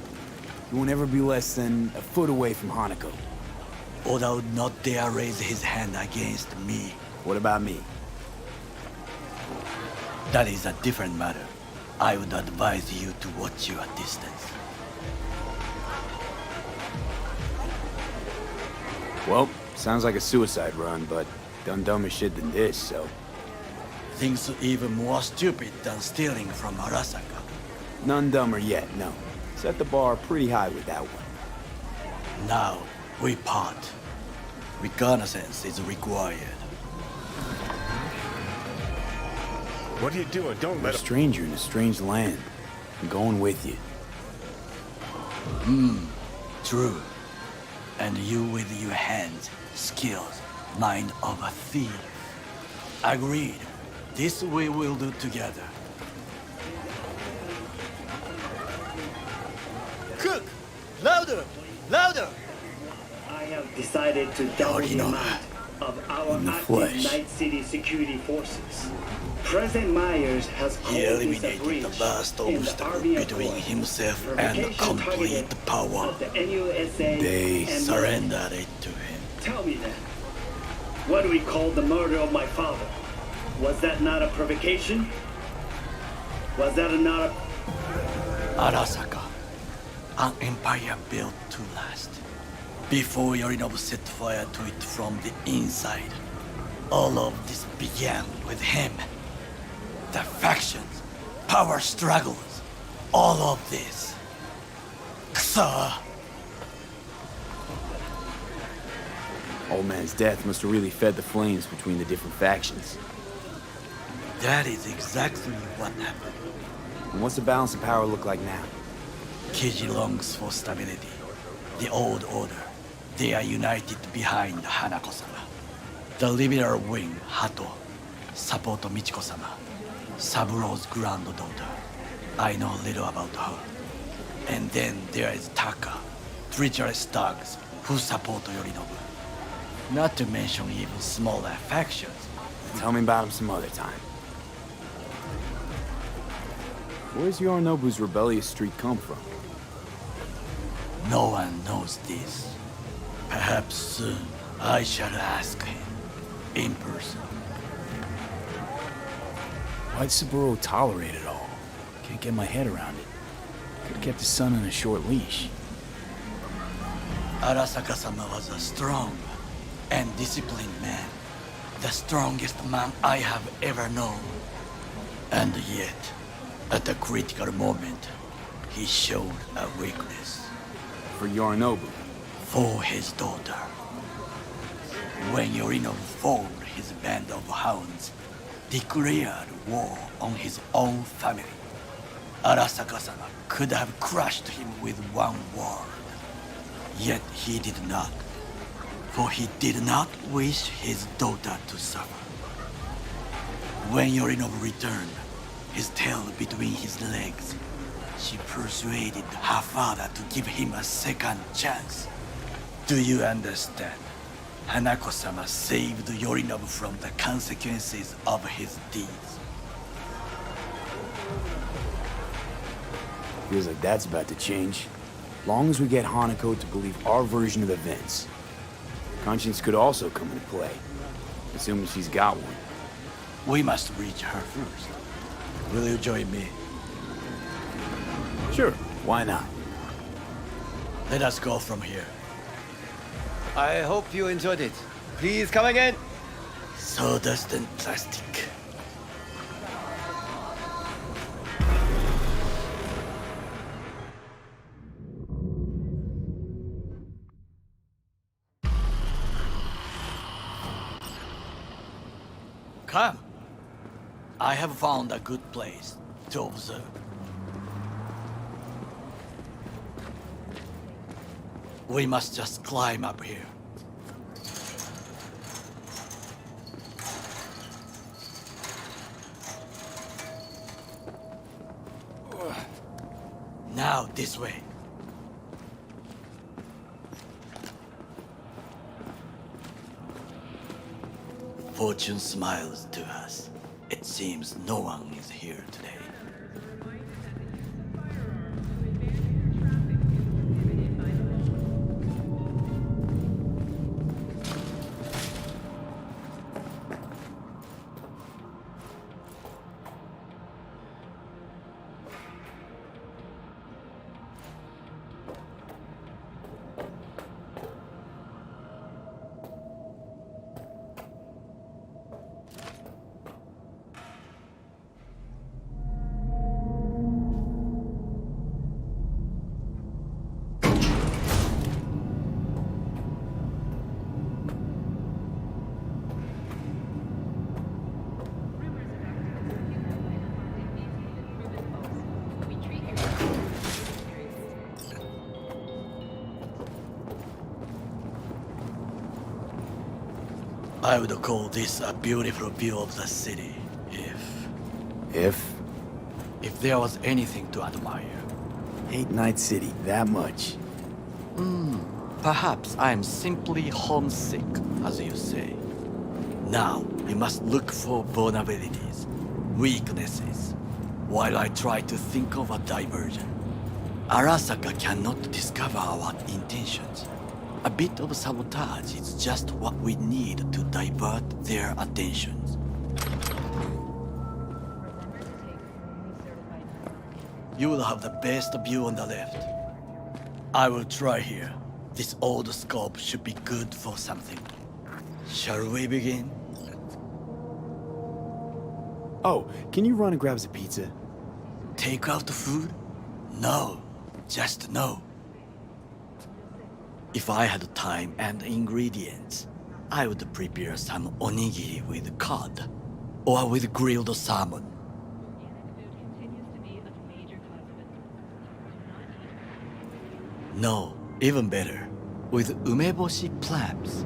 He won't ever be less than a foot away from Hanako. Oda would not dare raise his hand against me. What about me? That is a different matter. I would advise you to watch your distance. Well, sounds like a suicide run, but done dumber shit than this, so... Things even more stupid than stealing from Arasaka. None dumber yet, no. Set the bar pretty high with that one. Now, we part. Reconnaissance is required. What are you doing? Don't You're let a him... stranger in a strange land. I'm going with you. True. And you with your hands, skills, mind of a thief. Agreed. This we will do together. Cook! Louder! Louder! I have decided to double the amount of our In the active flesh. Night City security forces. President Myers has He called this a eliminated breach the last in the obstacle Army between Accord. himself and Provocation complete targeted power. of the NUSA They and surrendered it to him. Tell me then, what do we call the murder of my father? Was that not a provocation? Was that not a... Arasaka, an empire built to last. Before Yorinobu set fire to it from the inside, all of this began with him. The factions, power struggles, all of this. Ksa! Old man's death must have really fed the flames between the different factions. That is exactly what happened. And what's the balance of power look like now? Kiji longs for stability. The old order. They are united behind Hanako-sama. The liberal wing, Hato, support Michiko-sama, Saburo's granddaughter. I know little about her. And then there is Taka, treacherous thugs who support Yorinobu. Not to mention even smaller factions. Tell me about him some other time. Where's Yorinobu's rebellious streak come from? No one knows this. Perhaps soon I shall ask him in person. Why'd Saburo tolerate it all? Can't get my head around it. Could've kept his son on a short leash. Arasaka-sama was a strong and disciplined man. The strongest man I have ever known. And yet, at a critical moment, he showed a weakness. For Yorinobu? For his daughter. When Yorinobu formed his band of hounds, declared war on his own family. Arasaka-sama could have crushed him with one word. Yet he did not. For he did not wish his daughter to suffer. When Yorinobu returned, his tail between his legs, she persuaded her father to give him a second chance. Do you understand? Hanako-sama saved Yorinobu from the consequences of his deeds. Feels like that's about to change. Long as we get Hanako to believe our version of events. Conscience could also come into play, assuming she's got one. We must reach her first. Will you join me? Sure, why not? Let us go from here. I hope you enjoyed it. Please come again. Sawdust and plastic. Come. I have found a good place to observe. We must just climb up here. Now this way. Fortune smiles to us. It seems no one is here today. I would call this a beautiful view of the city, if there was anything to admire. Hate Night City that much. Perhaps I'm simply homesick, as you say. Now, we must look for vulnerabilities, weaknesses, while I try to think of a diversion. Arasaka cannot discover our intentions. A bit of sabotage is just what we need to divert their attentions. You will have the best view on the left. I will try here. This old scope should be good for something. Shall we begin? Oh, can you run and grab us a pizza? Take out the food? No, just no. If I had time and ingredients, I would prepare some onigiri with cod, or with grilled salmon. No, even better, with umeboshi clams.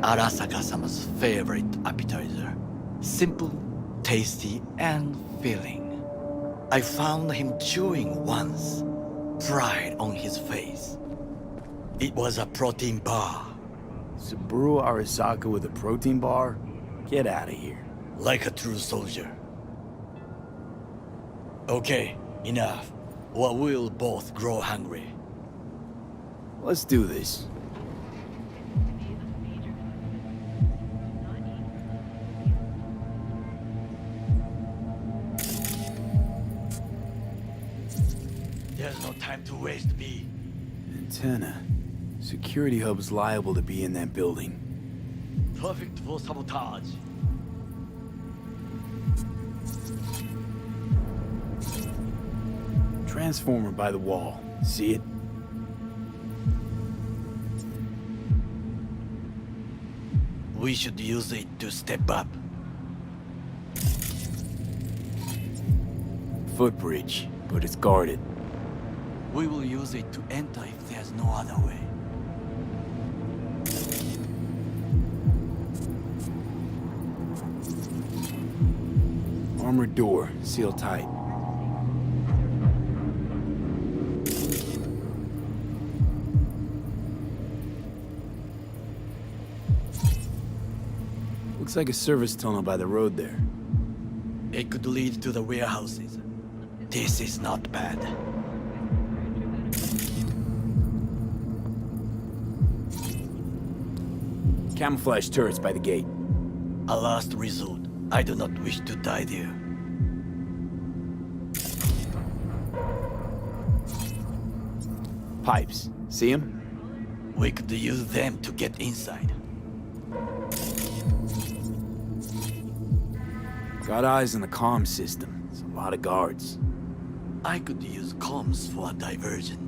Arasaka-sama's favorite appetizer. Simple, tasty, and filling. I found him chewing once, pride on his face. It was a protein bar. Saburo Arasaka with a protein bar? Get out of here. Like a true soldier. Okay, enough. Or we'll both grow hungry. Let's do this. There's no time to waste, B. Antenna. Security hub's liable to be in that building. Perfect for sabotage. Transformer by the wall. See it? We should use it to step up. footbridge, but it's guarded. We will use it to enter if there's no other way. Armored door, sealed tight. Looks like a service tunnel by the road there. It could lead to the warehouses. This is not bad. Camouflage turrets by the gate. A last resort. I do not wish to die there. Pipes. See them? We could use them to get inside. Got eyes on the comm system. It's a lot of guards. I could use comms for a diversion.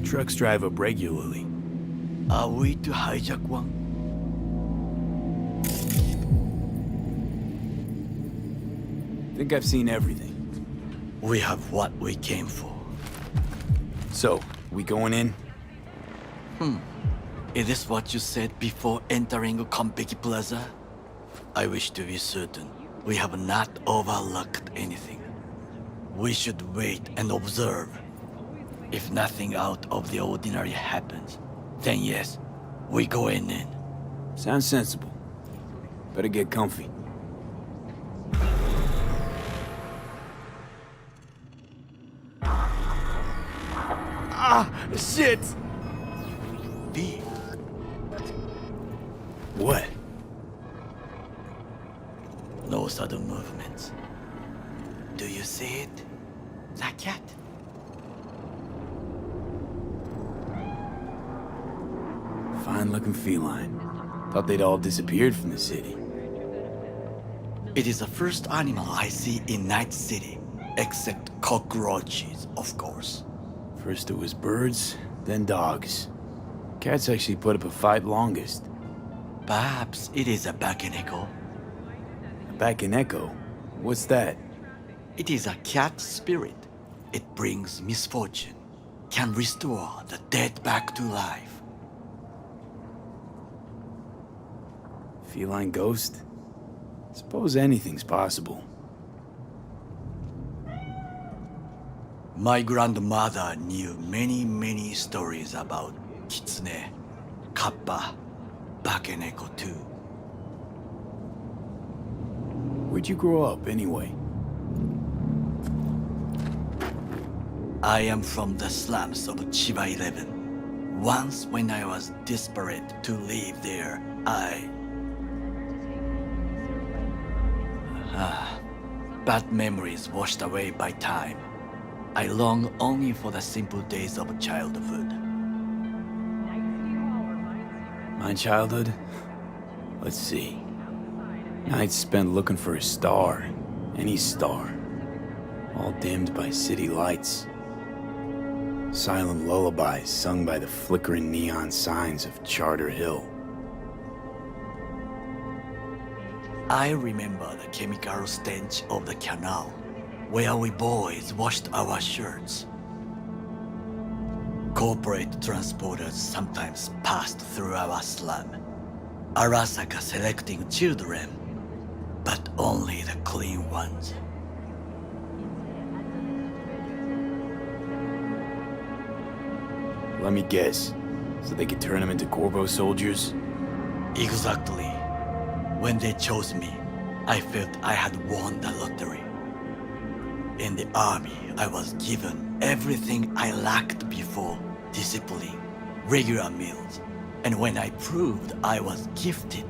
Trucks drive up regularly. Are we to hijack one? Think I've seen everything. We have what we came for. So, we going in? Is this what you said before entering Konpeki Plaza? I wish to be certain we have not overlooked anything. We should wait and observe. If nothing out of the ordinary happens, then yes, we go in. Sounds sensible. Better get comfy. Ah! Shit! V. What? No sudden movements. Do you see it? The cat? Fine-looking feline. Thought they'd all disappeared from the city. It is the first animal I see in Night City, except cockroaches, of course. First it was birds, then dogs. Cats actually put up a fight longest. Perhaps it is a Bakeneko. A Bakeneko? What's that? It is a cat spirit. It brings misfortune, can restore the dead back to life. Feline ghost? Suppose anything's possible. My grandmother knew many stories about Kitsune, Kappa, Bakeneko too. Where'd you grow up, anyway? I am from the slums of Chiba 11. Once when I was desperate to live there, bad memories washed away by time. I long only for the simple days of childhood. My childhood? Let's see. Nights spent looking for a star. Any star. All dimmed by city lights. Silent lullabies sung by the flickering neon signs of Charter Hill. I remember the chemical stench of the canal, where we boys washed our shirts. Corporate transporters sometimes passed through our slum. Arasaka selecting children, but only the clean ones. Let me guess. So they could turn them into Corvo soldiers? Exactly. When they chose me, I felt I had won the lottery. In the army, I was given everything I lacked before: discipline, regular meals, and when I proved I was gifted,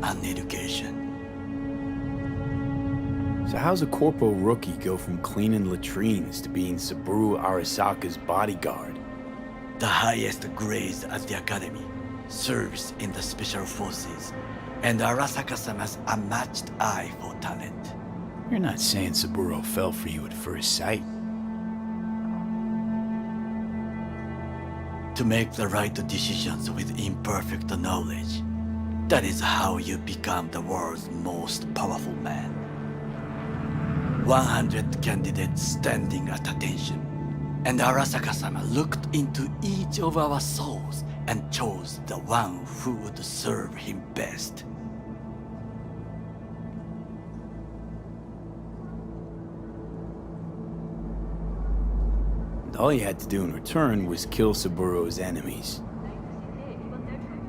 an education. So how's a corpo rookie go from cleaning latrines to being Saburo Arasaka's bodyguard? The highest grades at the academy, service in the special forces, and Arasaka-sama's unmatched eye for talent. You're not saying Saburo fell for you at first sight. To make the right decisions with imperfect knowledge. That is how you become the world's most powerful man. 100 candidates standing at attention. And Arasaka-sama looked into each of our souls and chose the one who would serve him best. All you had to do in return was kill Saburo's enemies.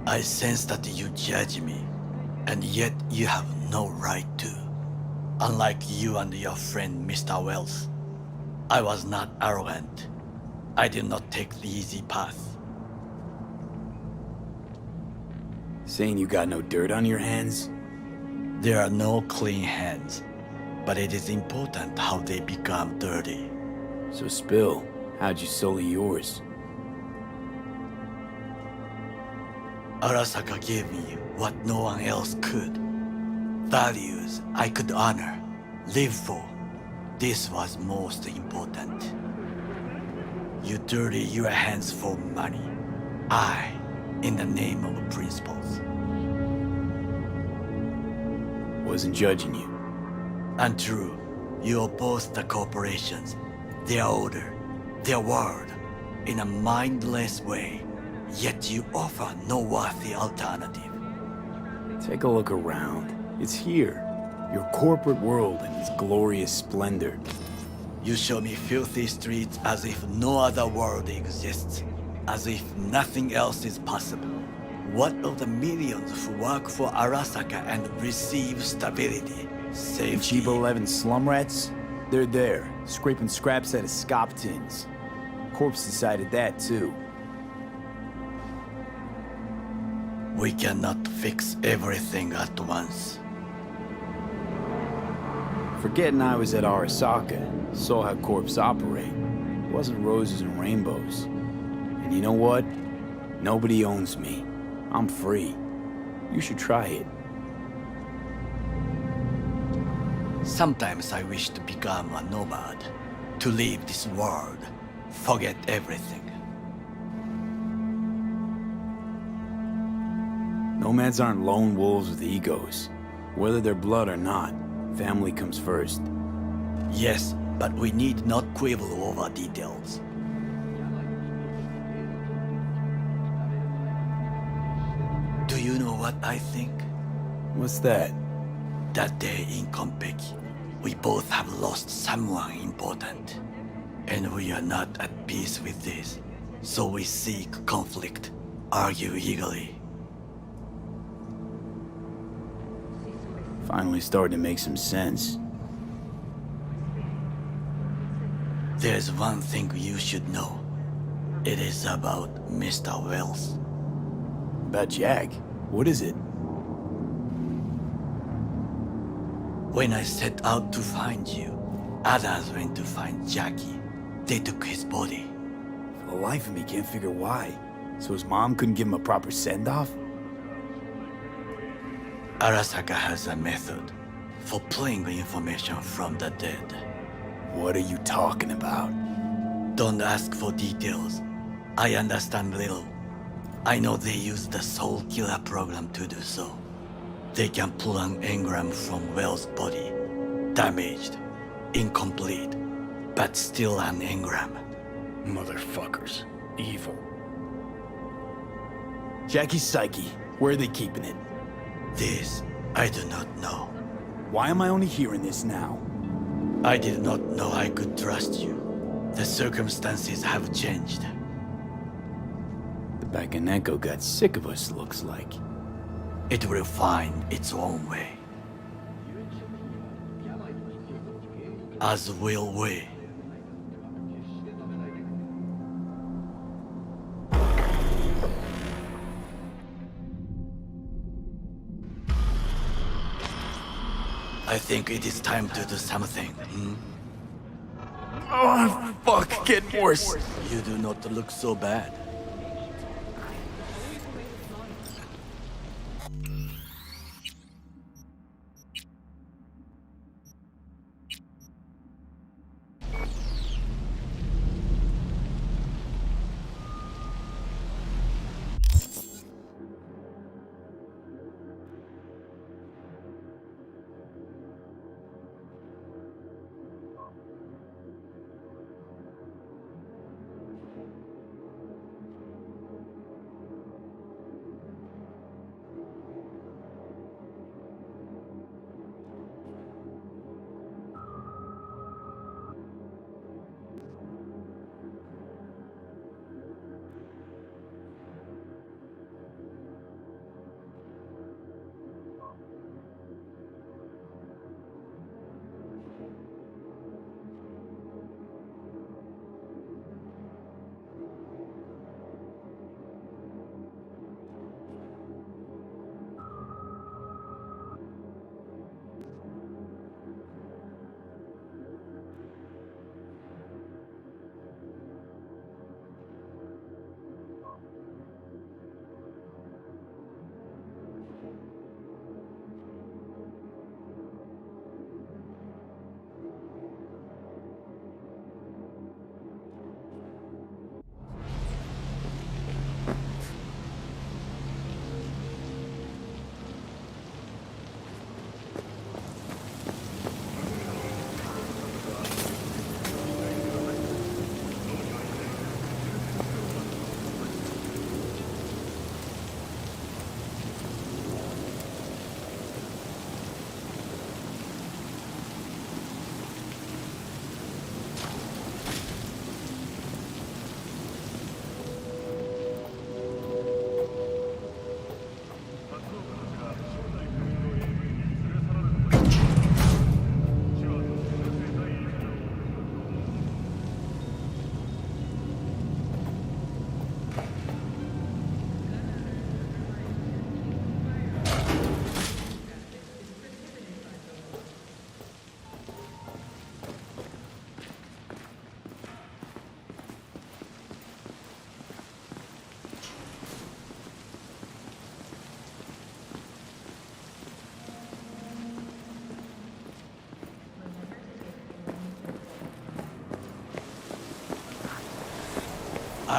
I sense that you judge me, and yet you have no right to. Unlike you and your friend Mr. Wells, I was not arrogant. I did not take the easy path. Saying you got no dirt on your hands? There are no clean hands, but it is important how they become dirty. So spill. How'd you sully yours? Arasaka gave me what no one else could. Values I could honor, live for. This was most important. You dirty your hands for money. I, in the name of principles. Wasn't judging you. Untrue. You oppose the corporations, their order, their word, in a mindless way. Yet you offer no worthy alternative. Take a look around. It's here. Your corporate world in its glorious splendor. You show me filthy streets as if no other world exists. As if nothing else is possible. What of the millions who work for Arasaka and receive stability, safety? Chiba 11 slum rats? They're there, scraping scraps out of scop tins. Corpse decided that too. We cannot fix everything at once. Forgetting I was at Arasaka, saw how corps operate. It wasn't roses and rainbows. And you know what? Nobody owns me. I'm free. You should try it. Sometimes I wish to become a nomad, to leave this world, forget everything. Nomads aren't lone wolves with egos. Whether they're blood or not, family comes first. Yes, but we need not quibble over details. Do you know what I think? What's that? That day in Konpeki, we both have lost someone important. And we are not at peace with this. So we seek conflict, argue eagerly. Finally starting to make some sense. There's one thing you should know. It is about Mr. Wells. About Jack? What is it? When I set out to find you, others went to find Jackie. They took his body. For the life of me, can't figure why. So his mom couldn't give him a proper send-off? Arasaka has a method for pulling information from the dead. What are you talking about? Don't ask for details. I understand little. I know they use the Soul Killer program to do so. They can pull an engram from Wells' body. Damaged, incomplete, but still an engram. Motherfuckers. Evil. Jackie's psyche. Where are they keeping it? This, I do not know. Why am I only hearing this now? I did not know I could trust you. The circumstances have changed. The Bakaneko got sick of us, looks like. It will find its own way. As will we. I think it is time to do something. Oh, fuck, getting worse. You do not look so bad.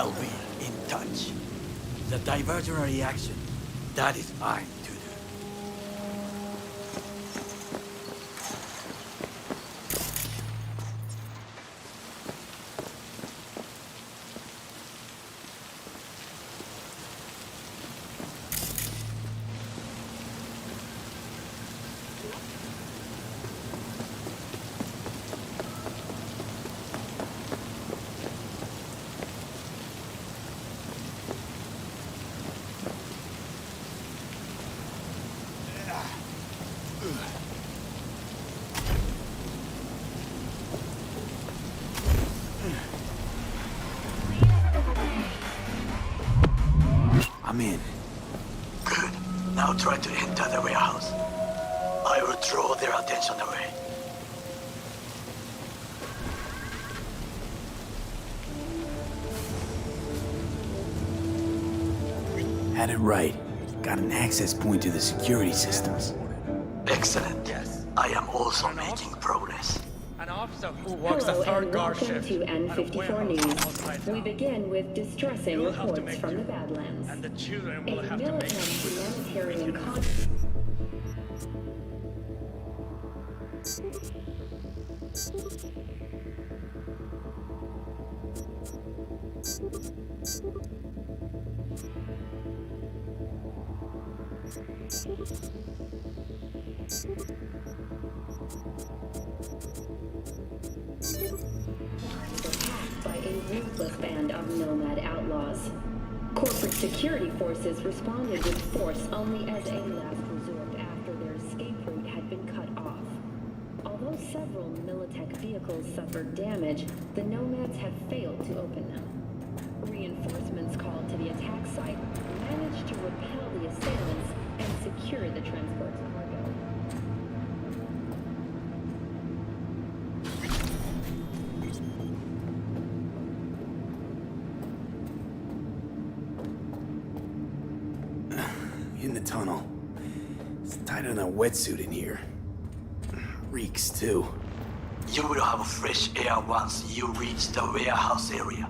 I'll be in touch. The diversionary action, that is mine to do. I'm in. Good. Now try to enter the warehouse. I will draw their attention away. Had it right. Got an access point to the security systems. Excellent. Yes. I am also making progress. Hello and welcome to N54 News. We begin with distressing reports from the Badlands. A militant humanitarian conflict. By a ruthless band of nomad outlaws. Corporate security forces responded with force only as a last resort after their escape route had been cut off. Although several Militech vehicles suffered damage, the nomads have failed to open them. Reinforcements called to the attack site managed to repel the assailants and secure the transport's cargo. In the tunnel. It's tighter than a wetsuit in here. Reeks, too. You will have fresh air once you reach the warehouse area.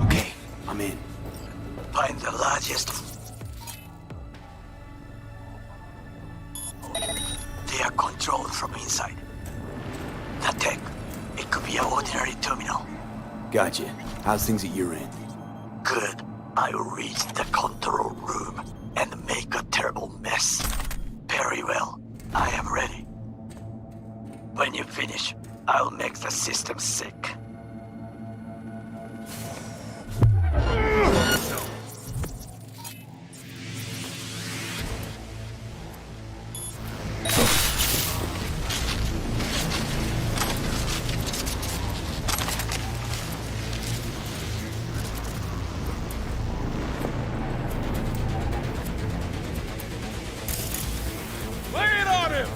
Okay, I'm in. Find the largest. They are controlled from inside. The tech, it could be an ordinary terminal. Gotcha. How's things at your end? Good. I will reach the control room and make a terrible mess. Very well. I am ready. When you finish, I'll make the system sick. Lay it on him!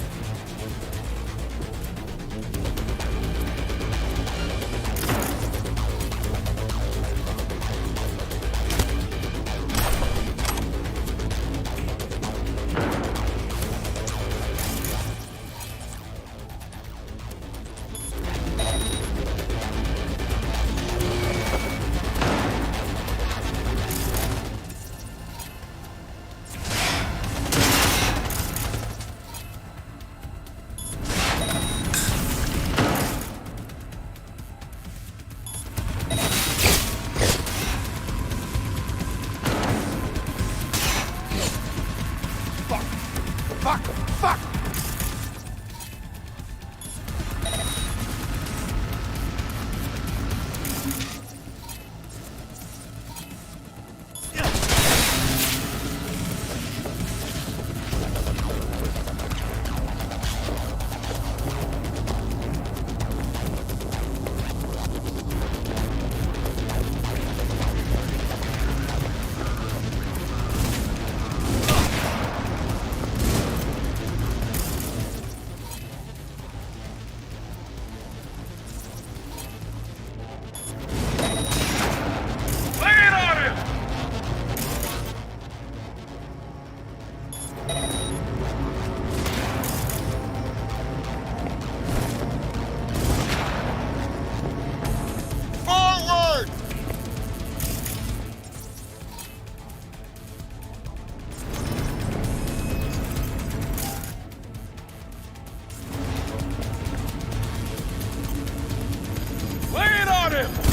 in on him!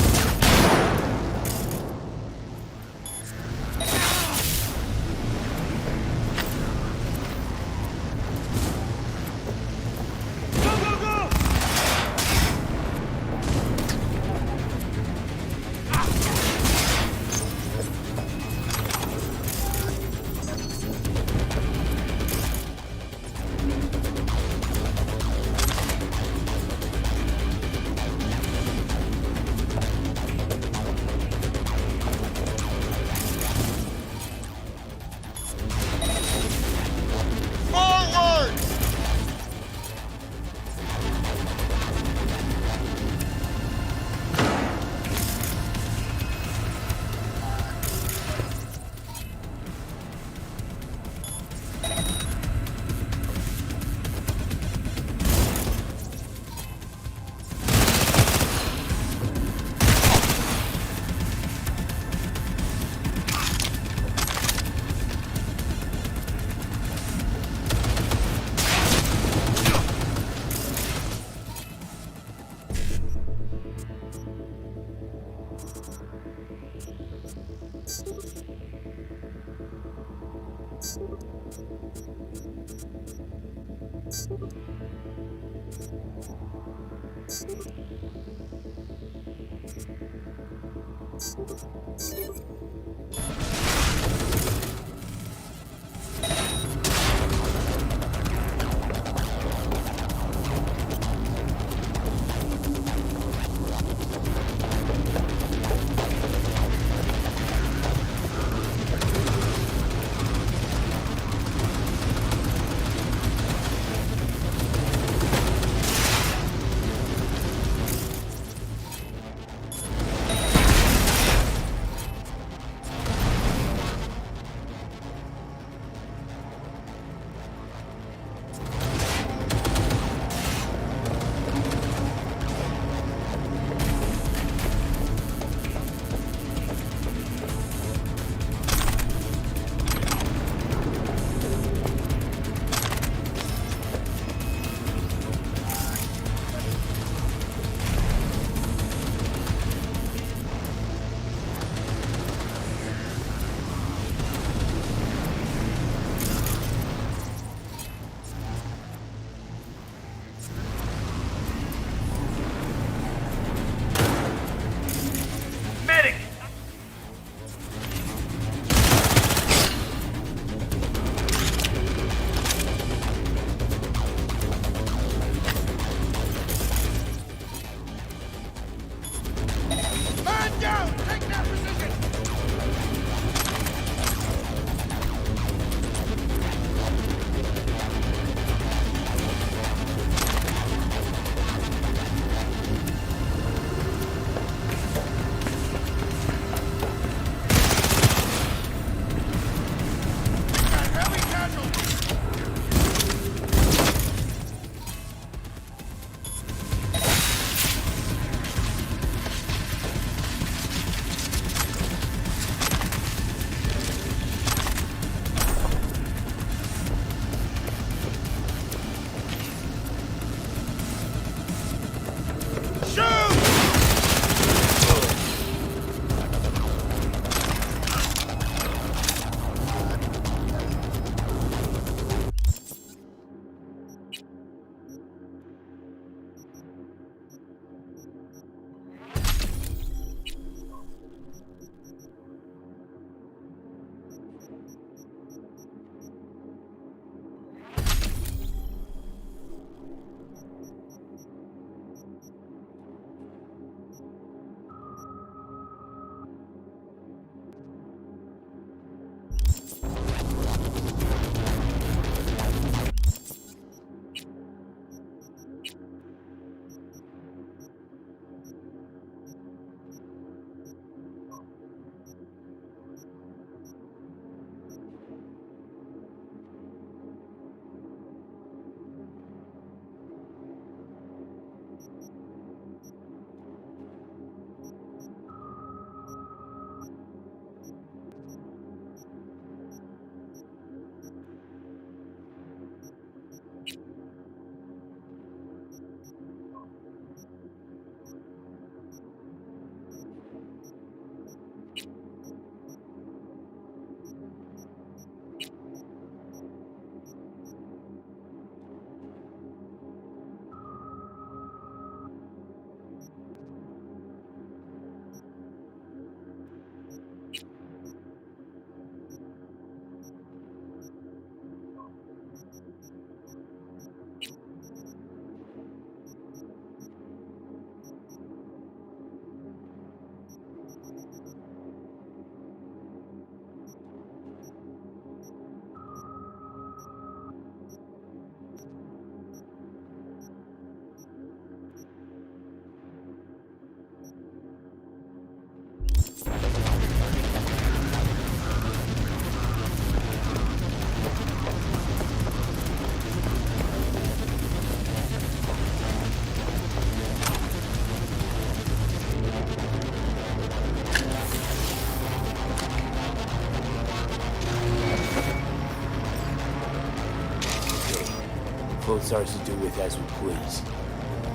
What's ours to do with as we please?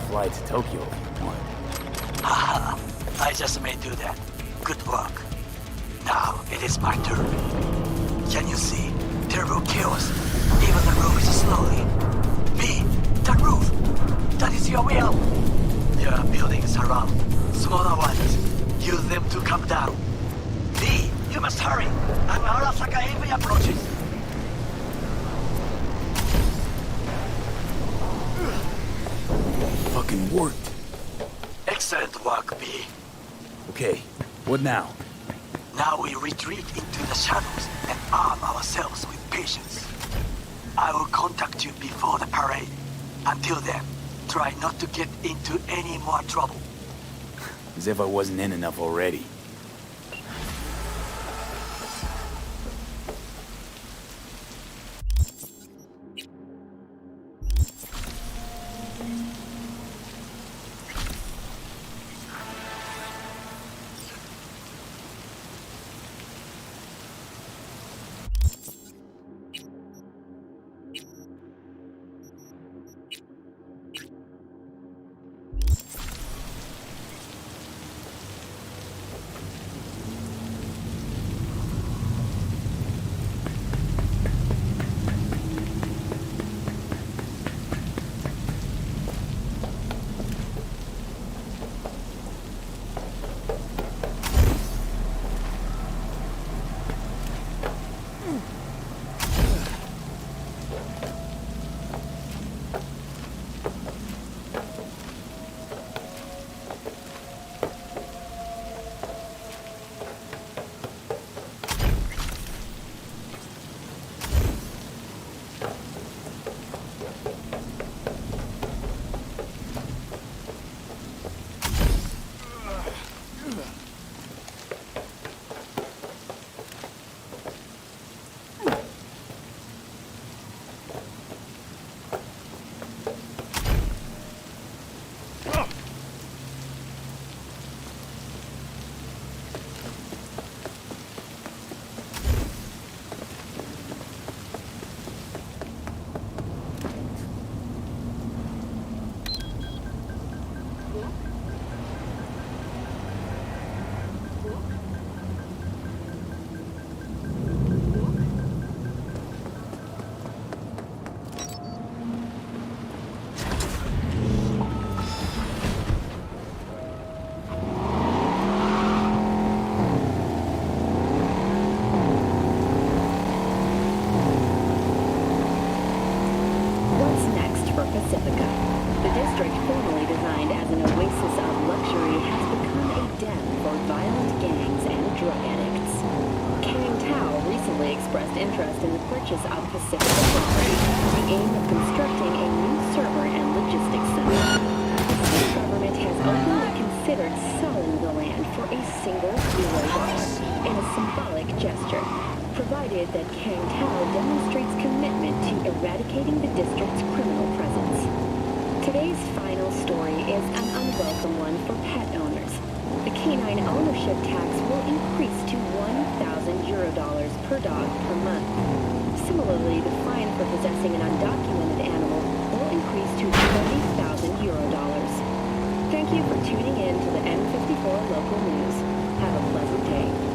Fly to Tokyo if you want. Haha, I just may do that. Good work. Now it is my turn. Can you see? Terrible chaos. Even the roof is slowly. B, that roof! That is your will! There are buildings around. Smaller ones. Use them to come down. B, you must hurry. An Arasaka enemy approaches. Fucking worked. Excellent work, B. Okay, what now? Now we retreat into the shadows and arm ourselves with patience. I will contact you before the parade. Until then, try not to get into any more trouble. As if I wasn't in enough already. Thank you for tuning in to the N54 Local News. Have a pleasant day.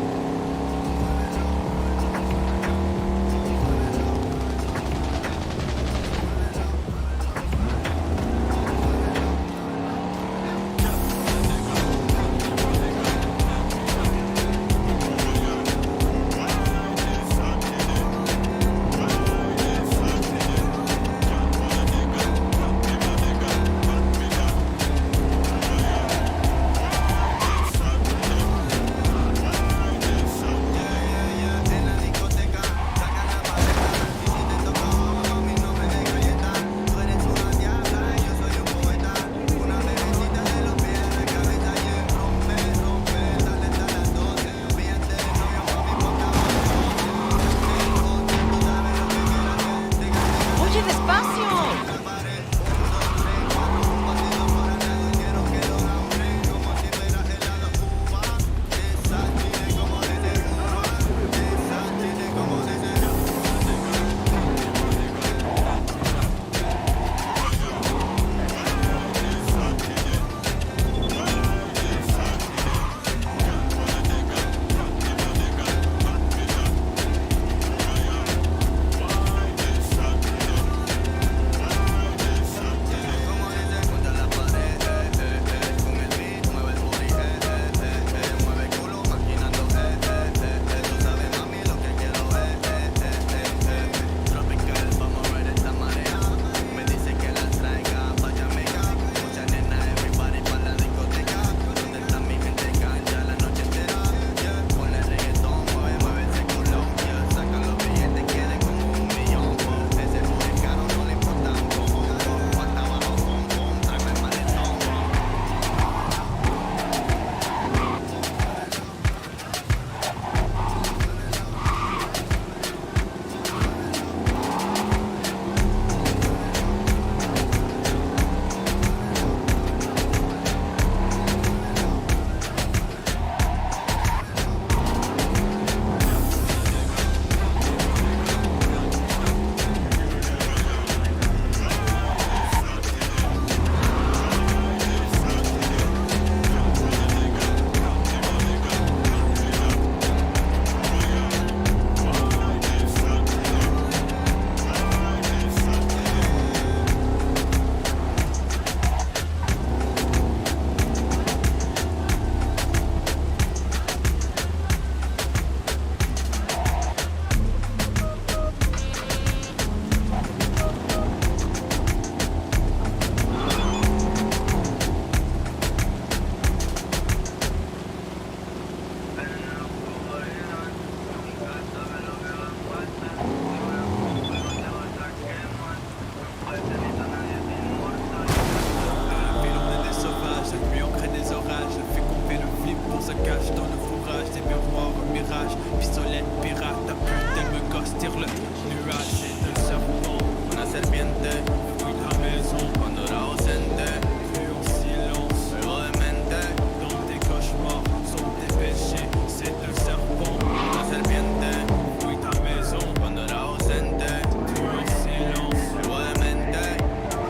mirage. Pistolet pirate, ta putain me gosse, tire le nuage, c'est un serpent. Una serpiente, fui ta maison cuando era ausente. Fui en silence, luego de mente. Dans tes cauchemars, sont tes péchés, c'est un serpent. Una serpiente, fui ta maison cuando era ausente. Fui en silence, luego de mente.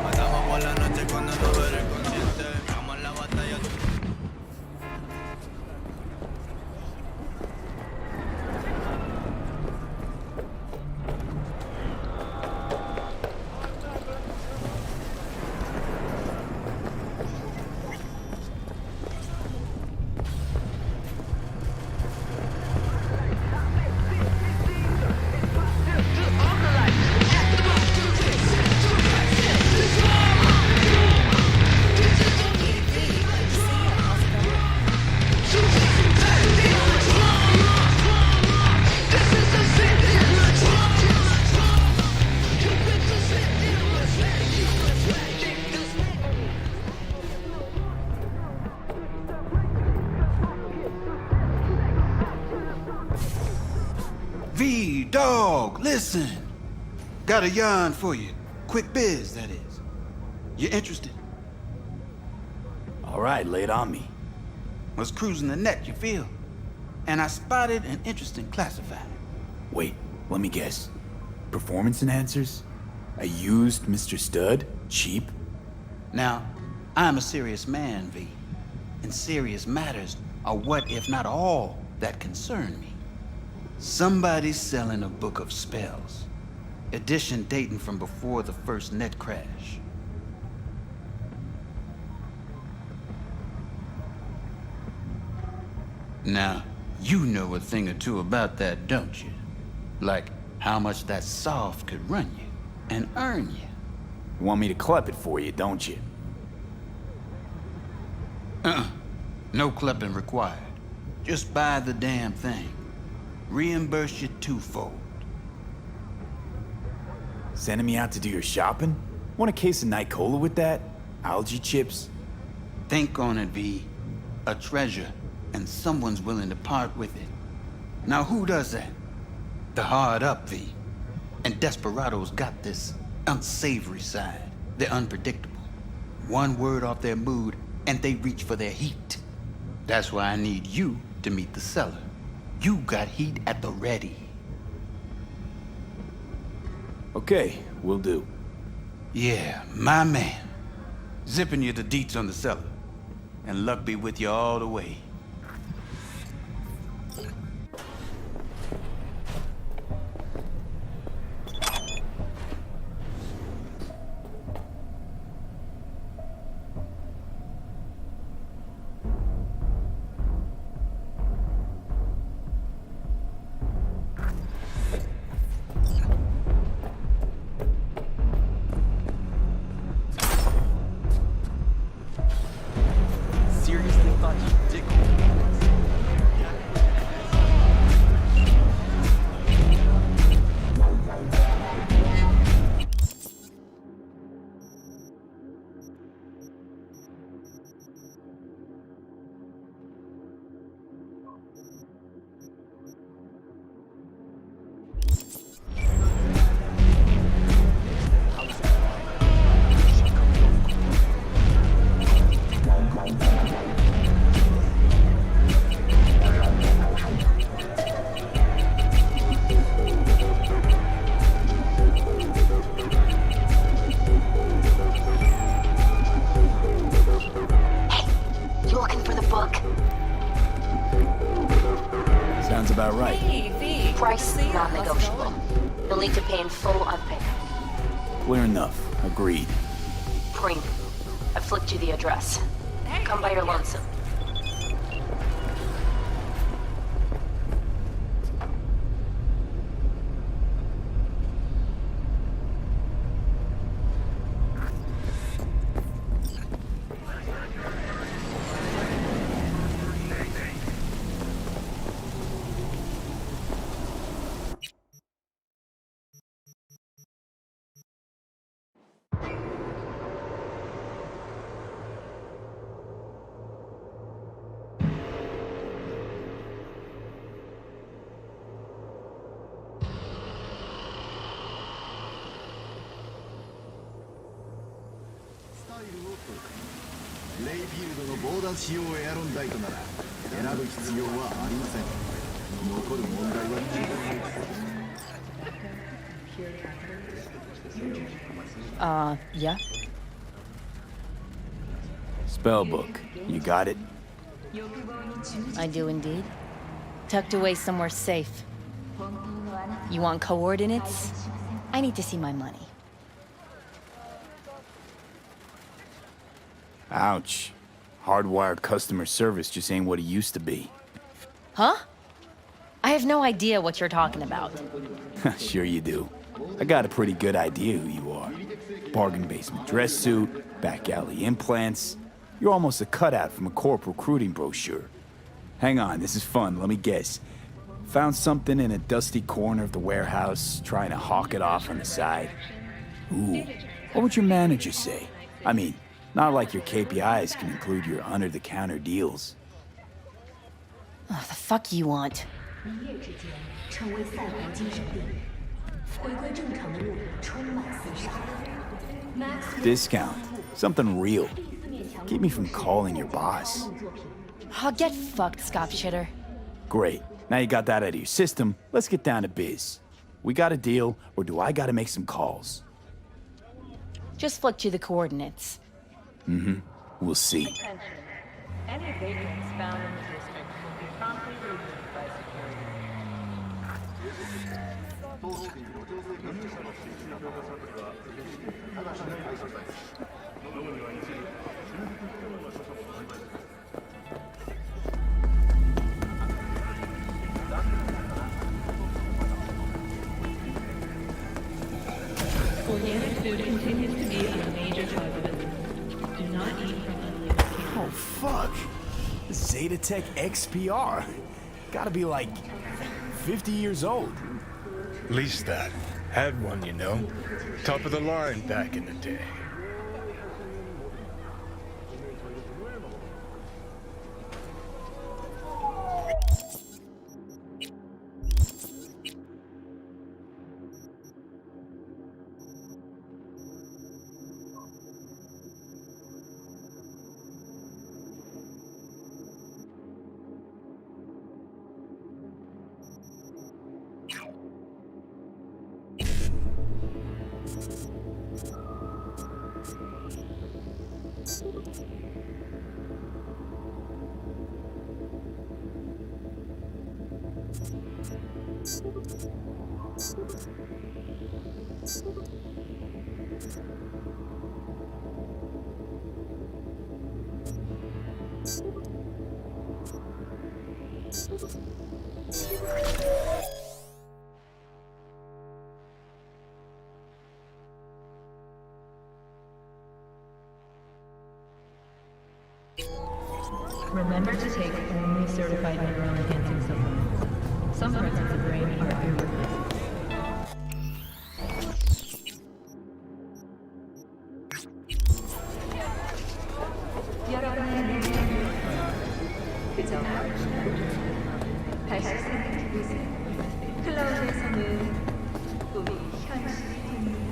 Matamos por la noche cuando no eres consciente. Vamos a la batalla. Dog, listen. Got a yarn for you. Quick biz, that is. You interested? All right, lay it on me. Was cruising the net, you feel? And I spotted an interesting classified. Wait, let me guess. Performance enhancers? A used Mr. Stud? Cheap? Now, I'm a serious man, V. And serious matters are what, if not all, that concern me. Somebody's selling a book of spells. Edition dating from before the first net crash. Now, you know a thing or two about that, don't you? Like how much that soft could run you and earn you. You want me to clep it for you, don't you? No clepping required. Just buy the damn thing. Reimburse you twofold. Sending me out to do your shopping? Want a case of Night Cola with that? Algae chips? Think on it, V. A treasure, and someone's willing to part with it. Now who does that? The hard up, V. And desperados got this unsavory side. They're unpredictable. One word off their mood, and they reach for their heat. That's why I need you to meet the seller. You got heat at the ready. Okay, will do. Yeah, my man. Zipping you the deets on the seller. And luck be with you all the way. Sounds about right. Price not negotiable. You'll need to pay in full on payment. Clear enough. Agreed. Premium. I flicked you the address. Come by your lonesome. レイフィールドのボーダー仕様エアロンダイトなら選ぶ必要はありません。残る問題はYeah? Spellbook. You got it? I do indeed. Tucked away somewhere safe. You want coordinates? I need to see my money. Ouch. Hardwired customer service just ain't what it used to be. Huh? I have no idea what you're talking about. Sure you do. I got a pretty good idea who you are. Bargain basement dress suit, back alley implants. You're almost a cutout from a corp recruiting brochure. Hang on, this is fun, let me guess. Found something in a dusty corner of the warehouse, trying to hawk it off on the side. Ooh, what would your manager say? I mean, not like your KPIs can include your under-the-counter deals. Oh, the fuck you want? Discount. Something real. Keep me from calling your boss. Oh, get fucked, scop shitter. Great. Now you got that out of your system, let's get down to biz. We got a deal, or do I gotta make some calls? Just flicked you the coordinates. Mm-hmm. We'll see. Any vagrants found in the district will be promptly removed by security. Organic food continues to be a major target. Do not eat from unlabeled cans. Oh, fuck. Zetatech XPR. Gotta be like 50 years old. At least that. Had one, you know. Top of the line back in the day. Remember to take only certified neural-enhancing supplements. Some parts of the brain are irreplaceable. 여러분의 능력을 그저 다시 생각해보세요. 클라우드에서는 꿈이 현실이 됩니다.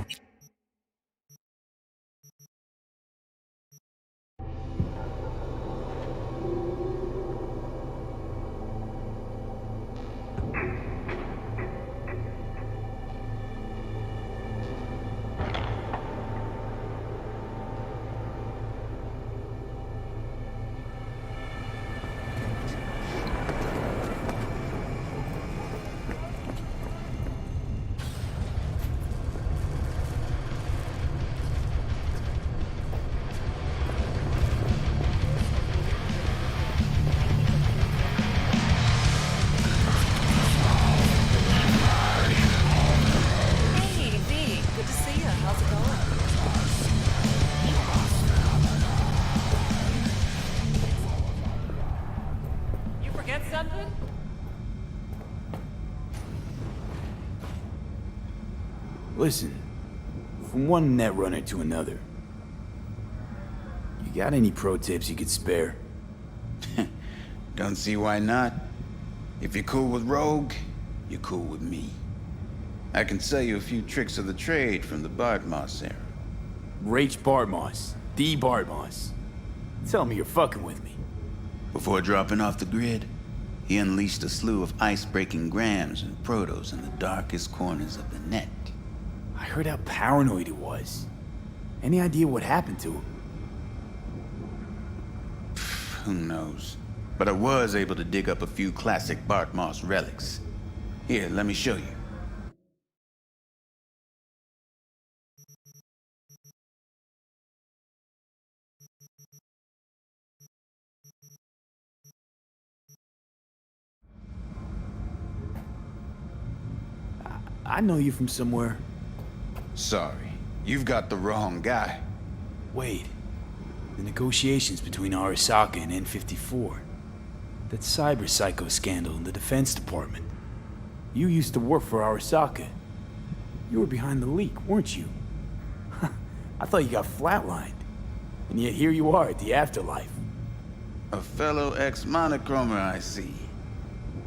Listen, from one netrunner to another, you got any pro tips you could spare? Don't see why not. If you're cool with Rogue, you're cool with me. I can sell you a few tricks of the trade from the Bartmoss era. Rach Bartmoss. The Bartmoss. Tell me you're fucking with me. Before dropping off the grid, he unleashed a slew of ice-breaking grams and protos in the darkest corners of the net. I heard how paranoid he was. Any idea what happened to him? Who knows? But I was able to dig up a few classic Bartmoss relics. Here, let me show you. I know you from somewhere. Sorry, you've got the wrong guy. Wait. The negotiations between Arasaka and N54. That cyber psycho scandal in the Defense Department. You used to work for Arasaka. You were behind the leak, weren't you? I thought you got flatlined. And yet here you are at the afterlife. A fellow ex-monochromer, I see.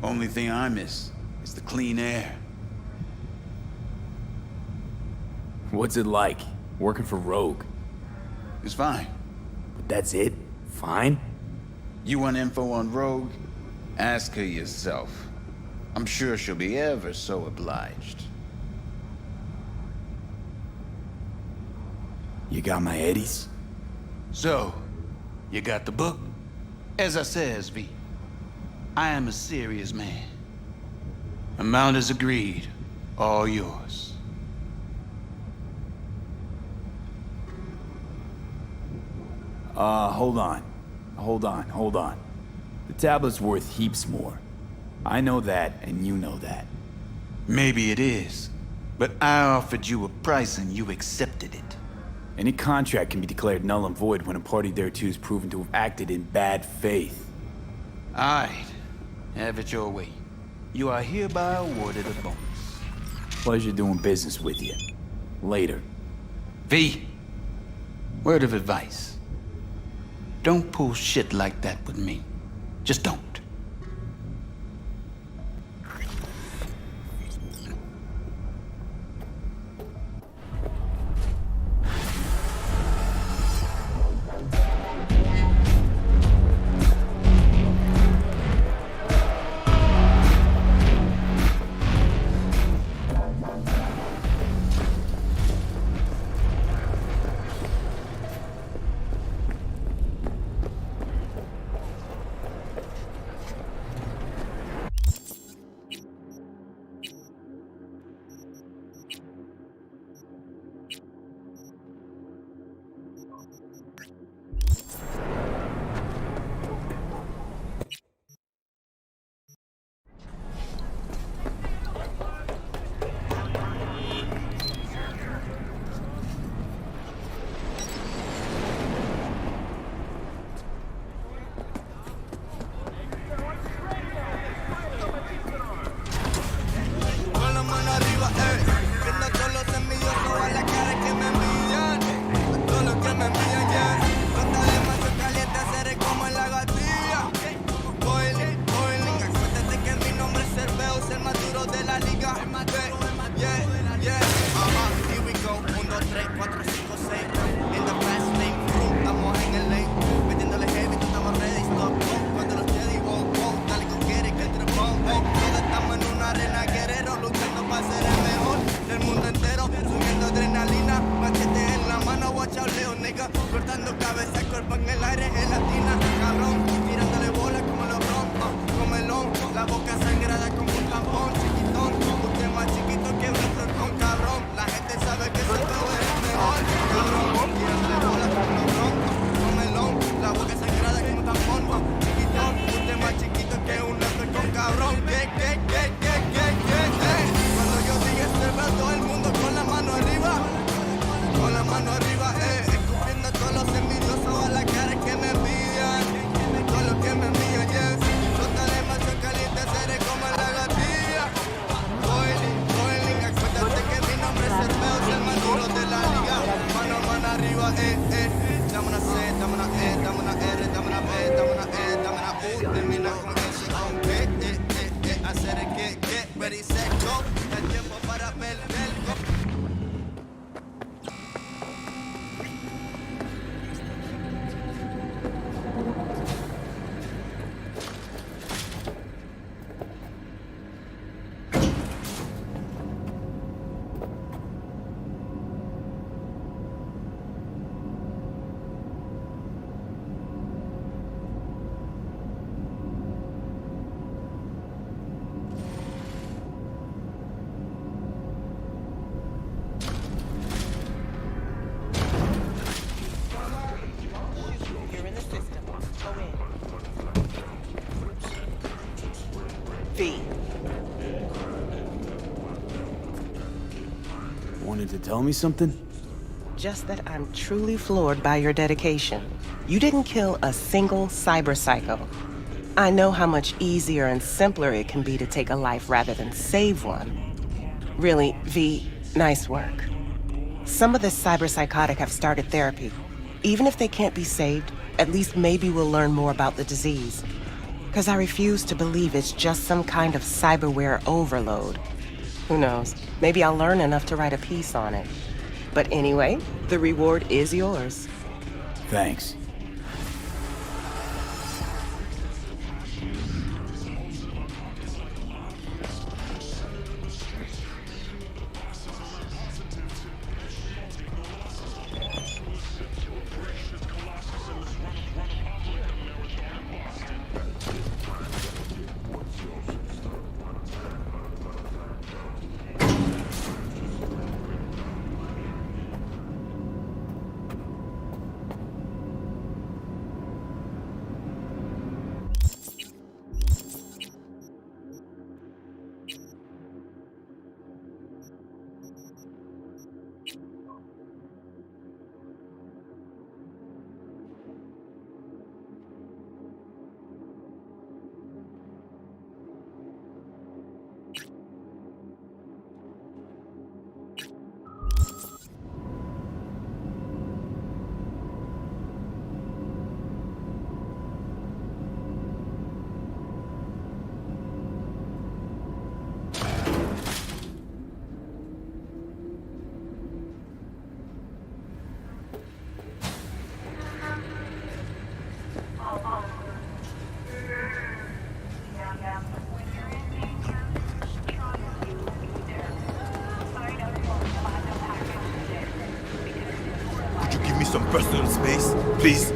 Only thing I miss is the clean air. What's it like, working for Rogue? It's fine. But that's it? Fine? You want info on Rogue? Ask her yourself. I'm sure she'll be ever so obliged. You got my eddies? So, you got the book? As I says, V, I am a serious man. Amount is agreed. All yours. Hold on. The tablet's worth heaps more. I know that, and you know that. Maybe it is, but I offered you a price and you accepted it. Any contract can be declared null and void when a party thereto is proven to have acted in bad faith. Alright, have it your way. You are hereby awarded a bonus. Pleasure doing business with you. Later. V, word of advice. Don't pull shit like that with me. Just don't. V. Wanted to tell me something? Just that I'm truly floored by your dedication. You didn't kill a single cyber psycho. I know how much easier and simpler it can be to take a life rather than save one. Really, V, nice work. Some of the cyberpsychotic have started therapy. Even if they can't be saved, at least maybe we'll learn more about the disease. Because I refuse to believe it's just some kind of cyberware overload. Who knows? Maybe I'll learn enough to write a piece on it. But anyway, the reward is yours. Thanks. Could you give me some personal space, please?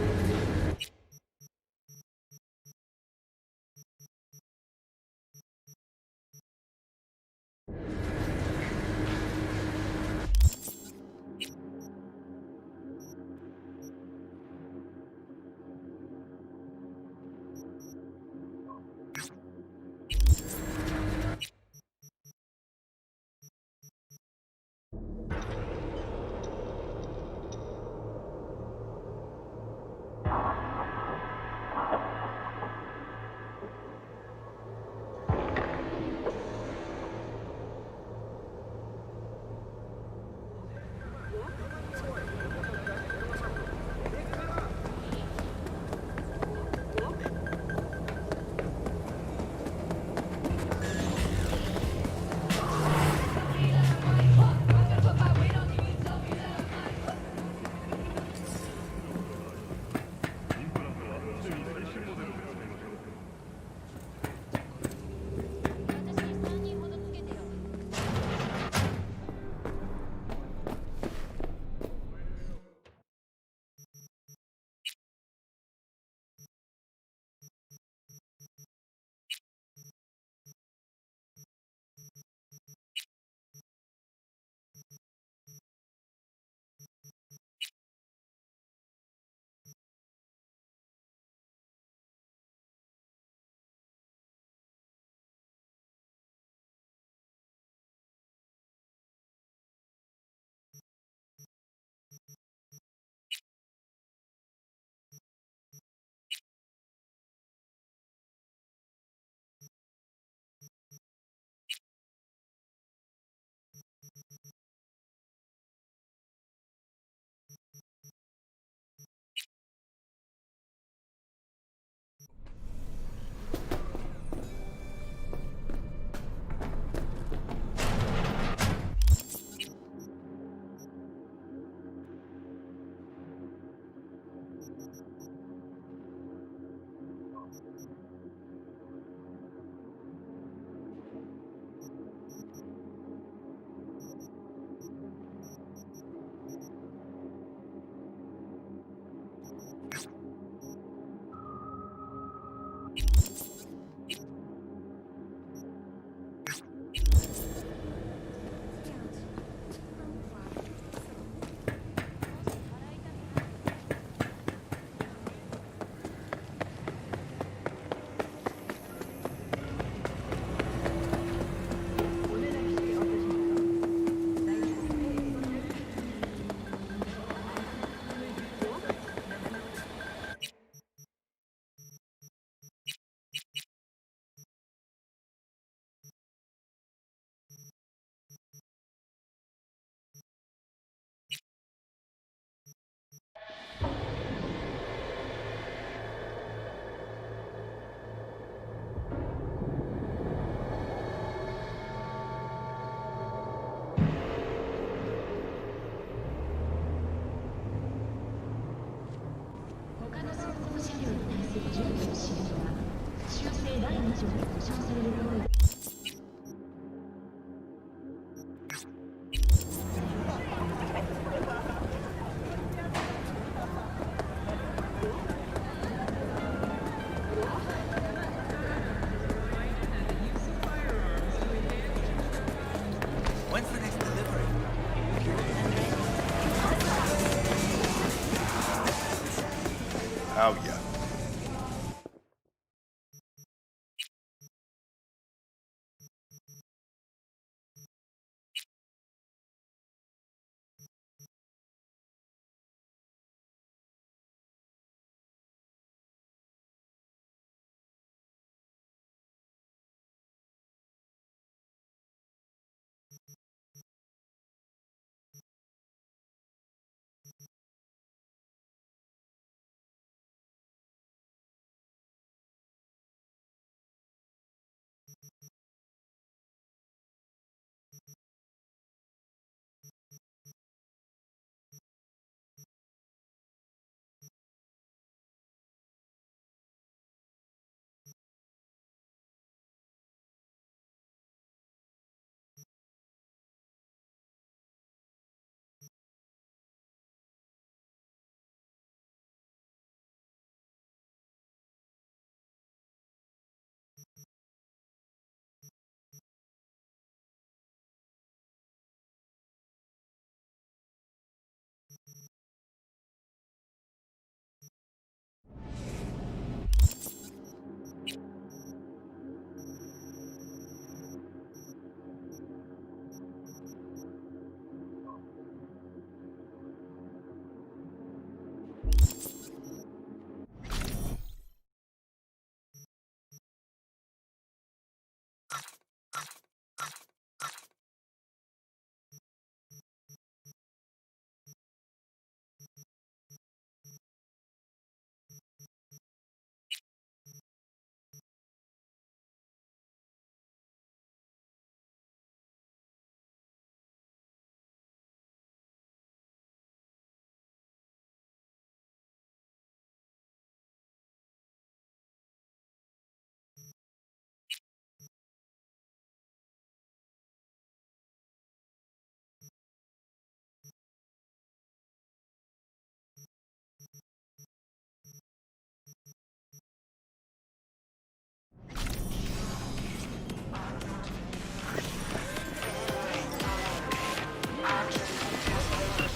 When's the next delivery? Oh, yeah.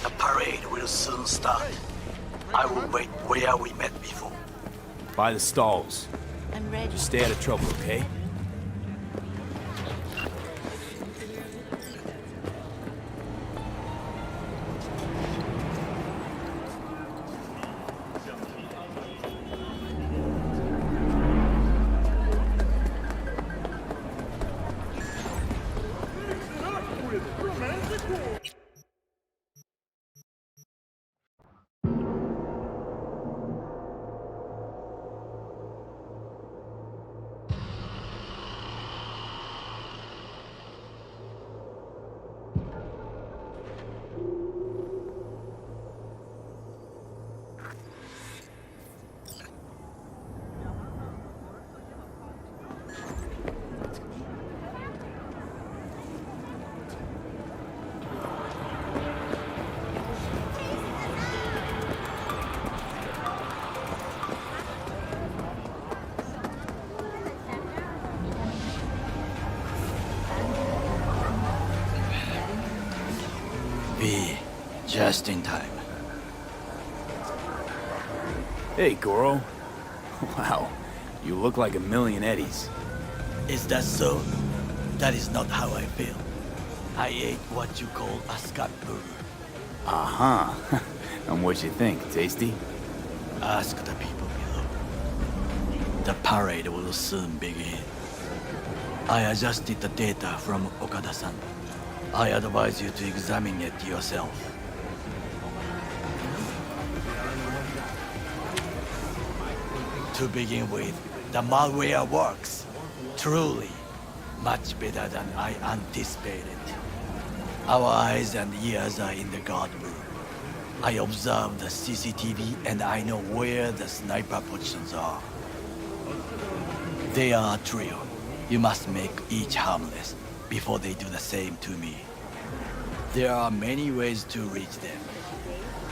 The parade will soon start. I will wait where we met before. By the stalls. I'm ready. Just stay out of trouble, okay? Be just in time. Hey, Goro. Wow, you look like a million eddies. Is that so? That is not how I feel. I ate what you call a scat burger. Uh-huh. And what you think, tasty? Ask the people below. The parade will soon begin. I adjusted the data from Okada-san. I advise you to examine it yourself. To begin with, the malware works. Truly, much better than I anticipated. Our eyes and ears are in the guard room. I observe the CCTV and I know where the sniper positions are. They are a trio. You must make each harmless before they do the same to me. There are many ways to reach them.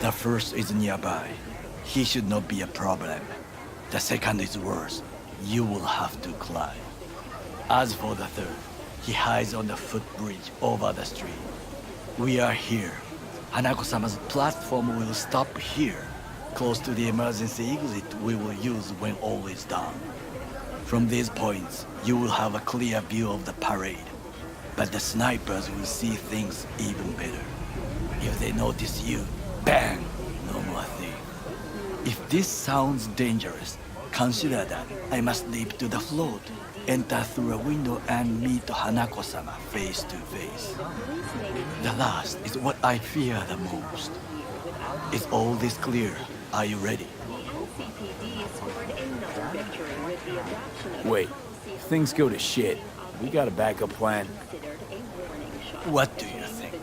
The first is nearby. He should not be a problem. The second is worse. You will have to climb. As for the third, he hides on the footbridge over the street. We are here. Hanako-sama's platform will stop here, close to the emergency exit we will use when all is done. From these points, you will have a clear view of the parade. But the snipers will see things even better. If they notice you, bang! No more thing. If this sounds dangerous, consider that I must leap to the float, enter through a window and meet Hanako-sama face to face. The last is what I fear the most. Is all this clear? Are you ready? Wait, if things go to shit, we got a backup plan. What do you think?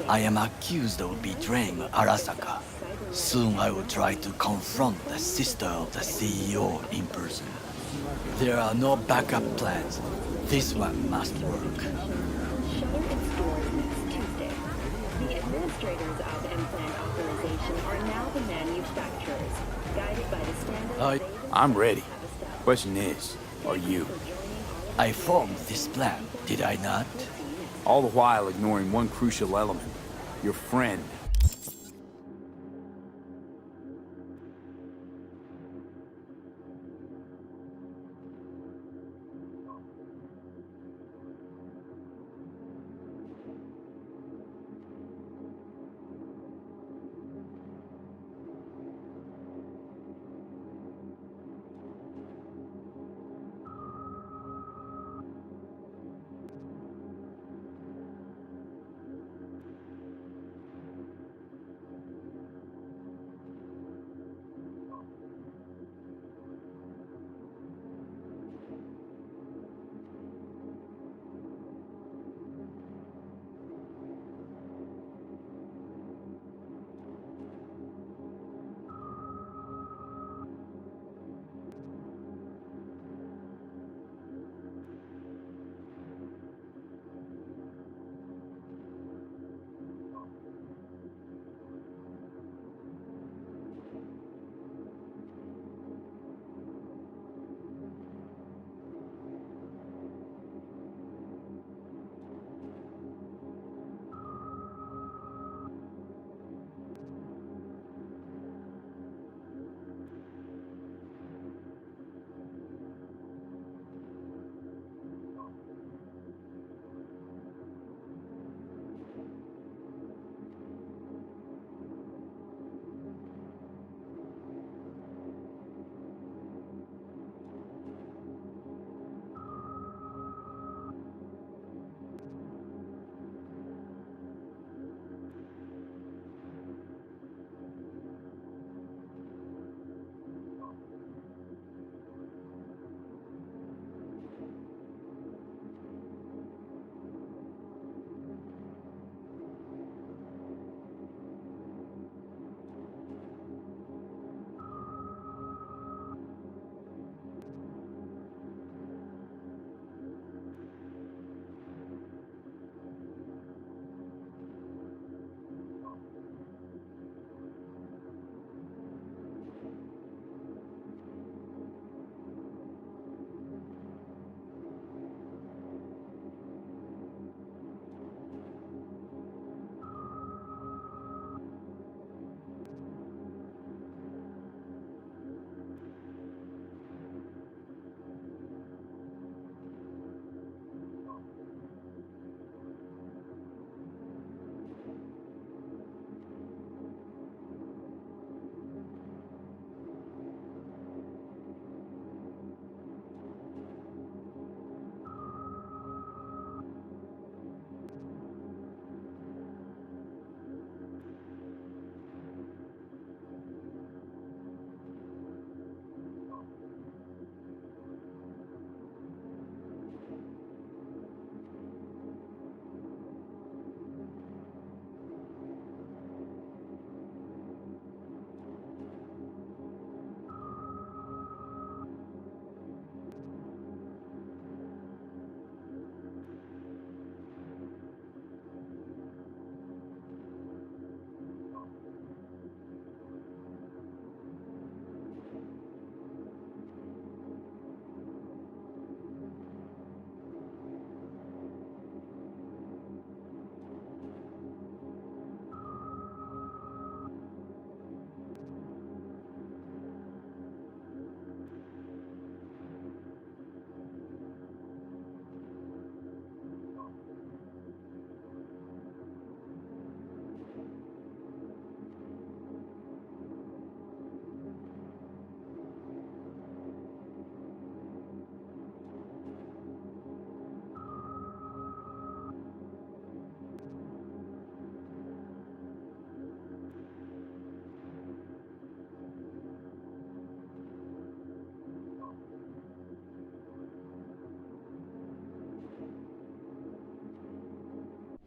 I am accused of betraying Arasaka. Soon I will try to confront the sister of the CEO in person. There are no backup plans. This one must work. The administrators of implant authorization are now the manufacturers, guided by the standards. I'm ready. Question is, are you? I formed this plan, did I not? All the while ignoring one crucial element. Your friend.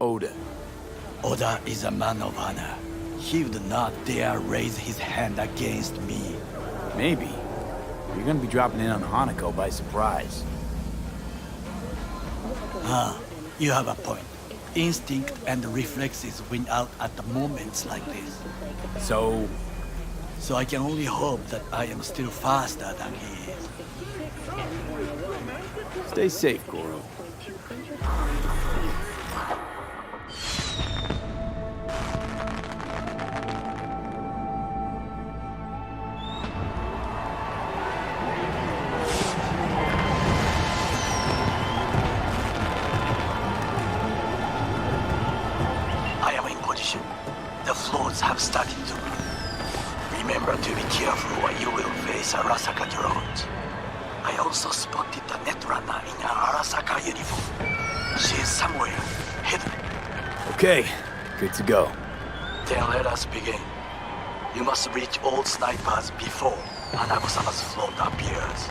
Oda. Oda is a man of honor. He would not dare raise his hand against me. Maybe. You're gonna be dropping in on Hanako by surprise. You have a point. Instinct and reflexes win out at the moments like this. So I can only hope that I am still faster than he is. stay safe, Goro. I am in position. The floats have started to move. Remember to be careful or you will face Arasaka drones. I also spotted the Netrunner in an Arasaka uniform. She is somewhere, hidden. Okay, good to go. Then let us begin. You must reach all snipers before Hanako-sama's float appears.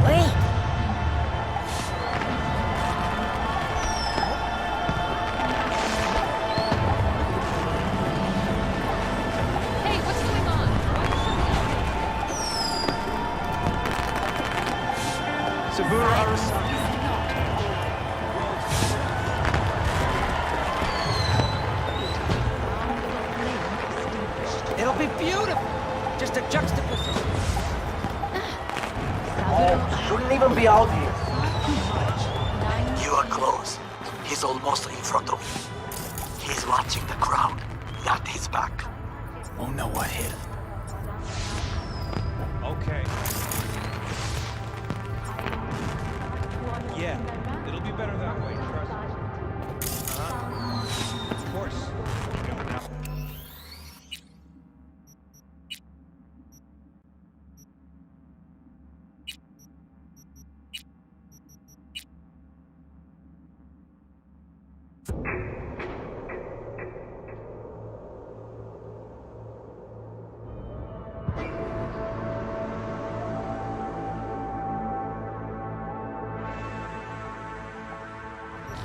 Wait! It'll be beautiful. Just a juxtaposition. Shouldn't even be out here. You are close. He's almost in front of you. He's watching the crowd, not his back. Oh no, what hit him? Okay. Yeah, it'll be better that way, trust me. Of course.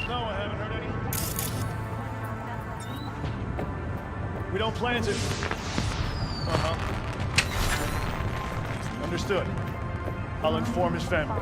No, I haven't heard any. We don't plan to. Uh-huh. Understood. I'll inform his family.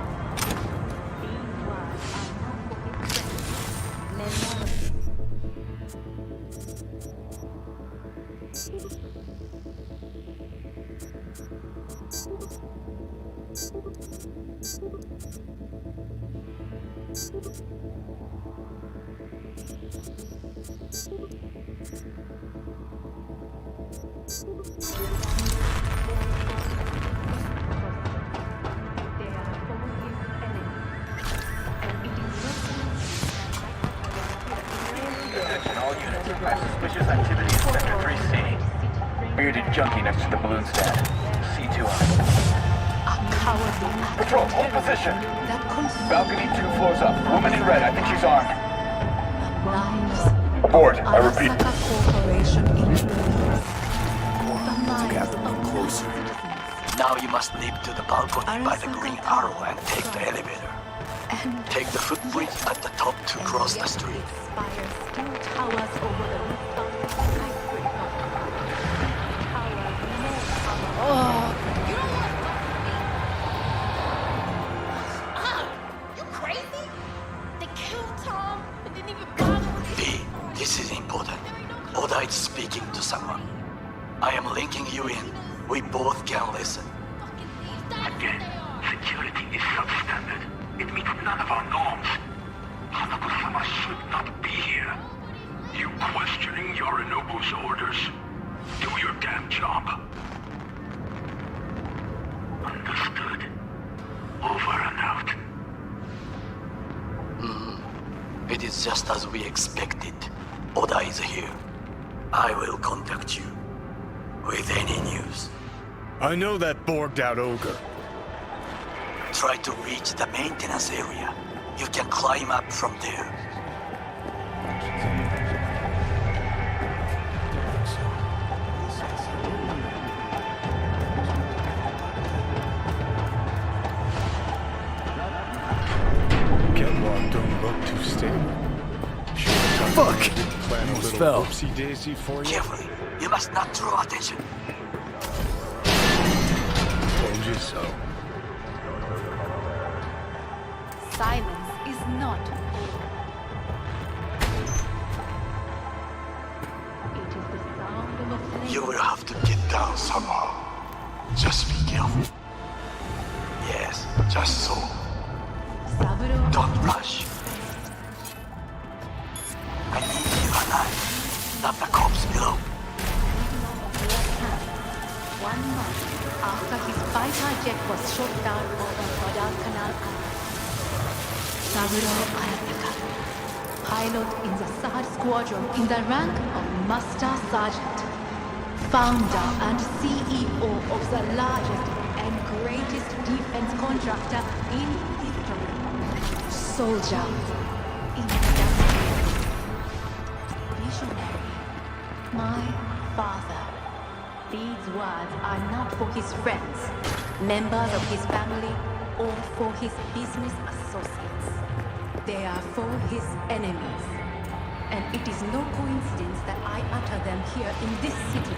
Attention all units. Suspicious activity in Sector 3C. Bearded junkie next to the balloon stand. C2I. Patrol, hold position. Balcony 2 floors up. Woman in red, I think she's armed. Abort, I repeat. Closer. Now you must leap to the balcony by the green arrow and take the elevator. Take the footbridge at the top to cross the street. You crazy? They killed Tom and didn't even bother with it. V, this is important. Oda is speaking to someone. I am linking you in. We both can listen. Again, security is substandard. It meets none of our norms. Hanako-sama should not be here. You questioning Yorinobu's orders? Do your damn job. Understood. Over and out. It is just as we expected. Oda is here. I will contact you with any news. I know that borged-out ogre. Try to reach the maintenance area. You can climb up from there. Get locked on understand. Fuck! Plan a Almost little fell. whoopsie daisy for you. Careful. You must not draw attention. Told you so. Silence is not. It is the sound of a flame. You will have to get down somehow. Just be careful. Yes, just so. Don't rush. I need you alive, not the corpse below. 1 month after his fighter jet was shot down over Guadalcanal. Saburo Arasaka, pilot in the 3rd Squadron in the rank of Master Sergeant, founder and CEO of the largest and greatest defense contractor in history. Soldier, industrialist, visionary, my father. These words are not for his friends, members of his family, or for his business associates. They are for his enemies. And it is no coincidence that I utter them here in this city.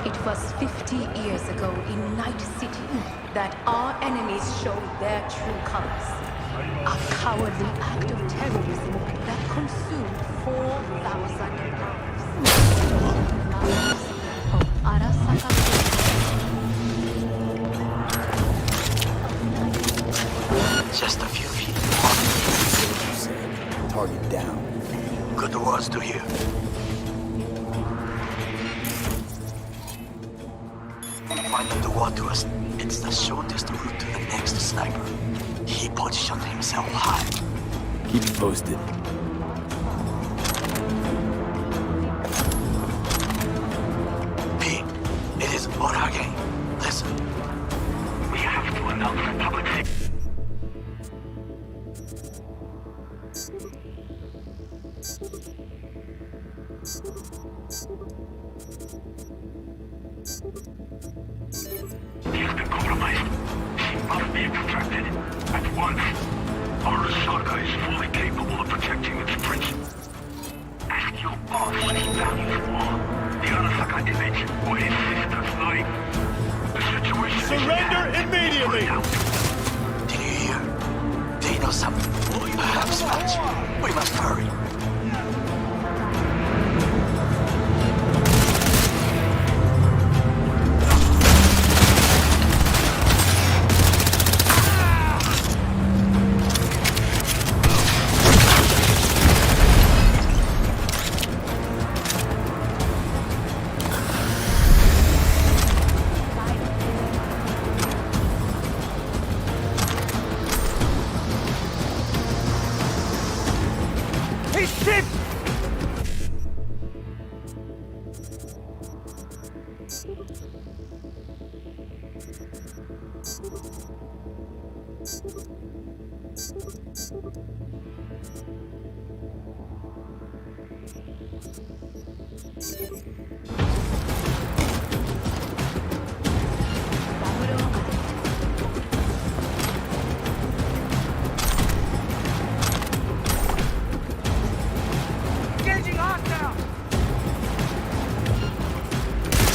It was 50 years ago in Night City that our enemies showed their true colors. A cowardly act of terrorism that consumed 4,000 lives. Arasaka. Just a few feet. Target down. Good words to hear. Find the door to us. It's the shortest route to the next sniper. He positioned himself high. Keep you posted. P, it is Ora again. Listen. We have to announce the public safety. He has been compromised. He must be extracted. At once. Arasaka is fully capable of protecting its prince. Ask your boss what he values more. The Arasaka image or his sister's life. The situation Surrender immediately! Did you hear? They know something. Perhaps much. We must hurry.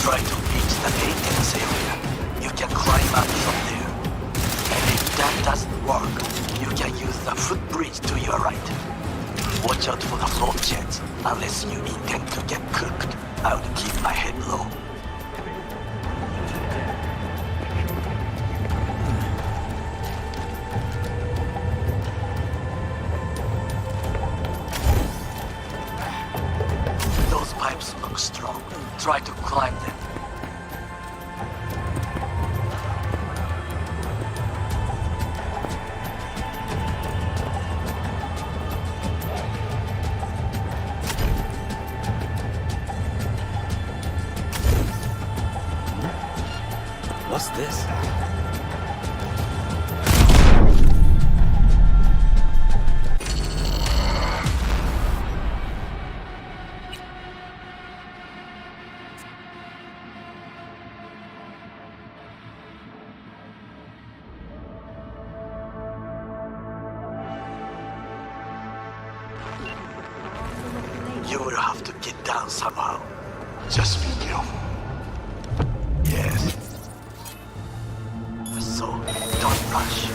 Try to reach the maintenance area. You can climb up from there. And if that doesn't work, you can use the footbridge to your right. Watch out for the floor jets. Unless you intend to get cooked, I would keep my head low. Those pipes look strong. Try to climb them. What's this? You will have to get down somehow. Just be careful. Yes. So, don't rush.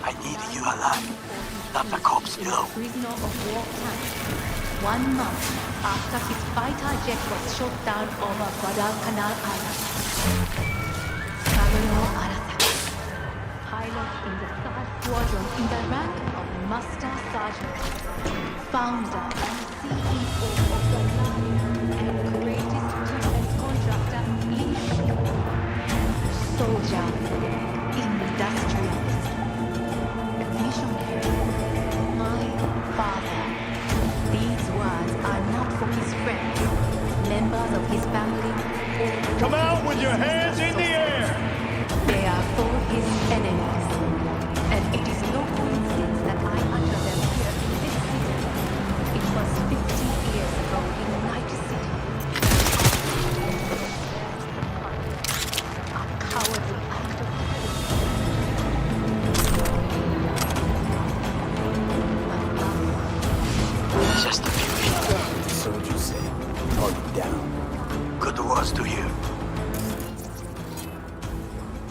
I need you alive, not the corpse below. Prisoner of war camp. 1 month after his fighter jet was shot down over Guadalcanal Island. Saburo Arasaka, pilot in the 3rd Squadron in the rank of Master Sergeant, founder and CEO of the largest and greatest defense contractor in soldier, industrialist, missionary, my father. These words are not for his friends, members of his family, or Come out with your hands in the air! they are for his enemies. And it is no coincidence that I utter them here in this city. It was 50 years ago in Night City. A cowardly act of Just a few minutes. So would you say? Target down. Good words to hear.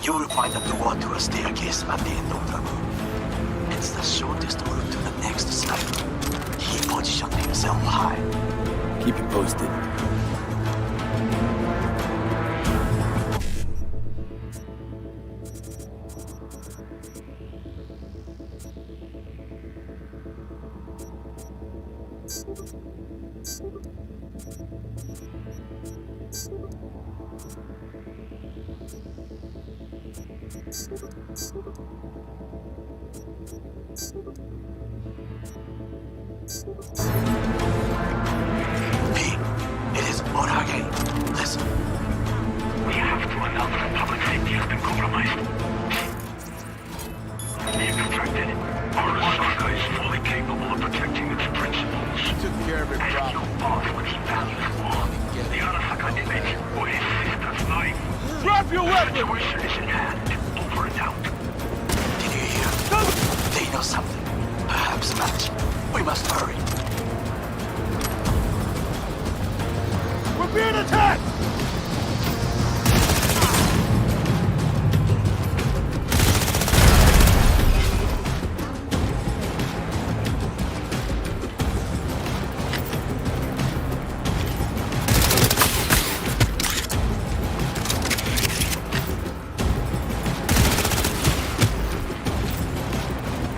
You will find a door to a staircase at the end of the room. It's the shortest route to the next site. He positioned himself high. Keep it posted. It is Orage. Listen. We have to announce that public safety has been compromised. Be instructed. Arasaka is fully capable of protecting its principles. Took care of it And properly. your boss with his values war. The Arasaka image or his sister's life. Drop your The weapon! situation is in hand. Over and out. Did you hear? They know something. Perhaps much. We must hurry. We're being attacked!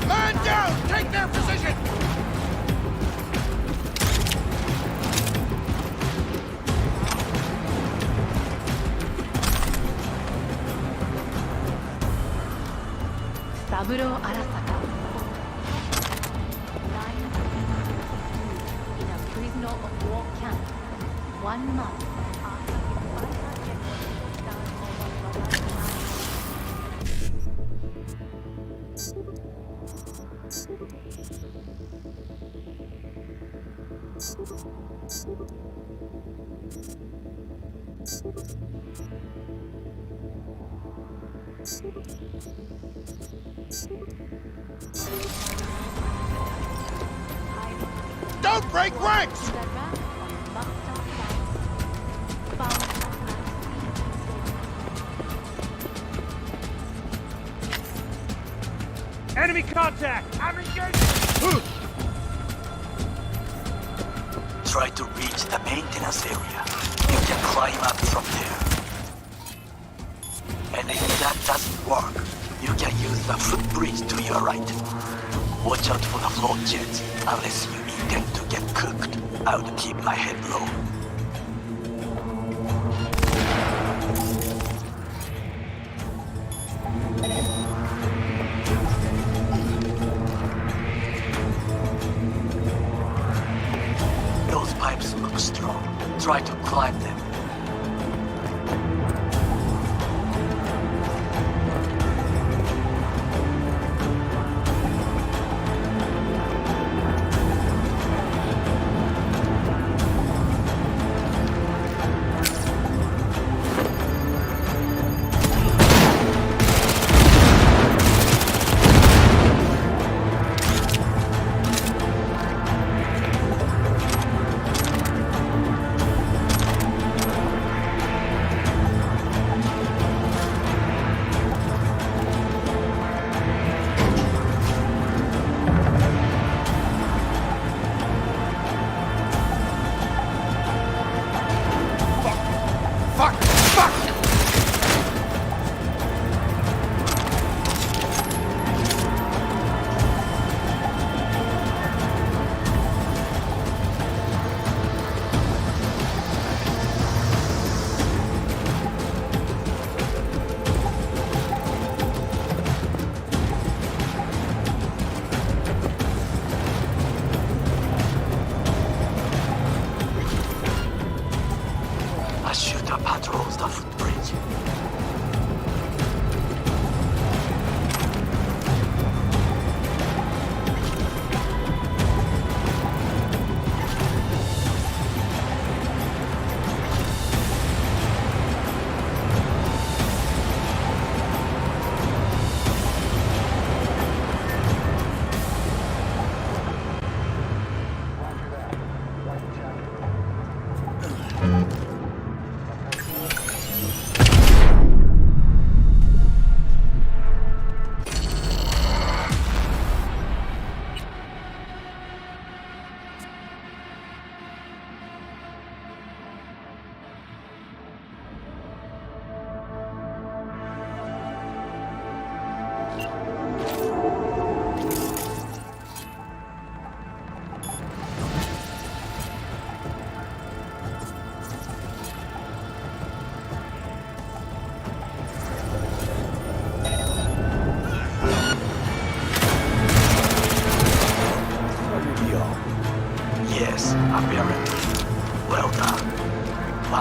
Man down! Take their position! Saburo Arasaka. In a prisoner of war camp. 1 month after his fighter jet was shot down over Guadalcanal Island. Don't break ranks! The rank of Master Sergeant, founder and Enemy contact! I'm engaged! Try to reach the maintenance area. You can climb up from there. And if that doesn't work, you can use the footbridge to your right. Watch out for the float jets, unless you intend to get cooked. I would keep my head low. Those pipes look strong. Try to climb them.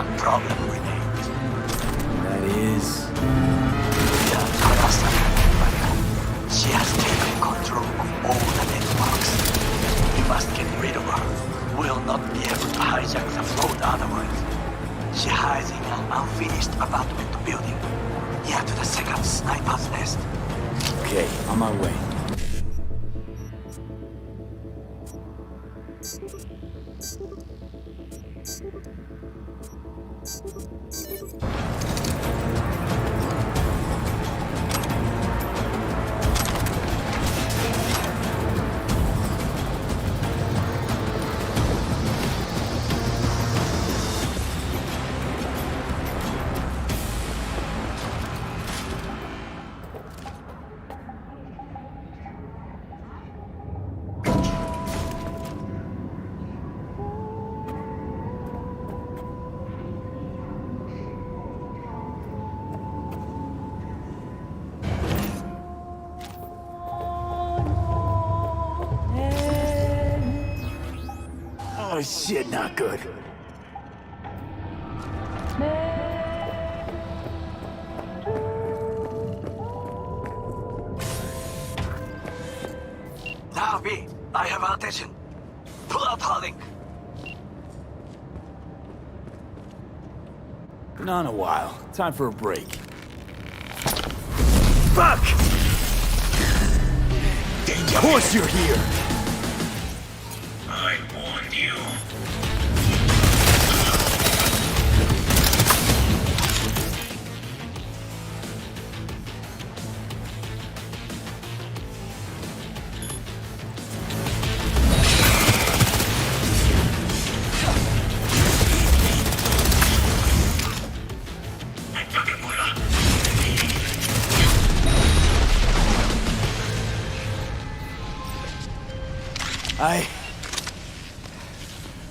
one problem remains. That is... The Arasaka Empire. She has taken control of all the networks. We must get rid of her. We'll not be able to hijack the float otherwise. She hides in an unfinished apartment building, near to the second sniper's nest. Okay, on my way. Oh shit, not good. Now, V, I have our attention. Pull out our link. Been on a while. Time for a break. Fuck! Of course you're here! I warned you.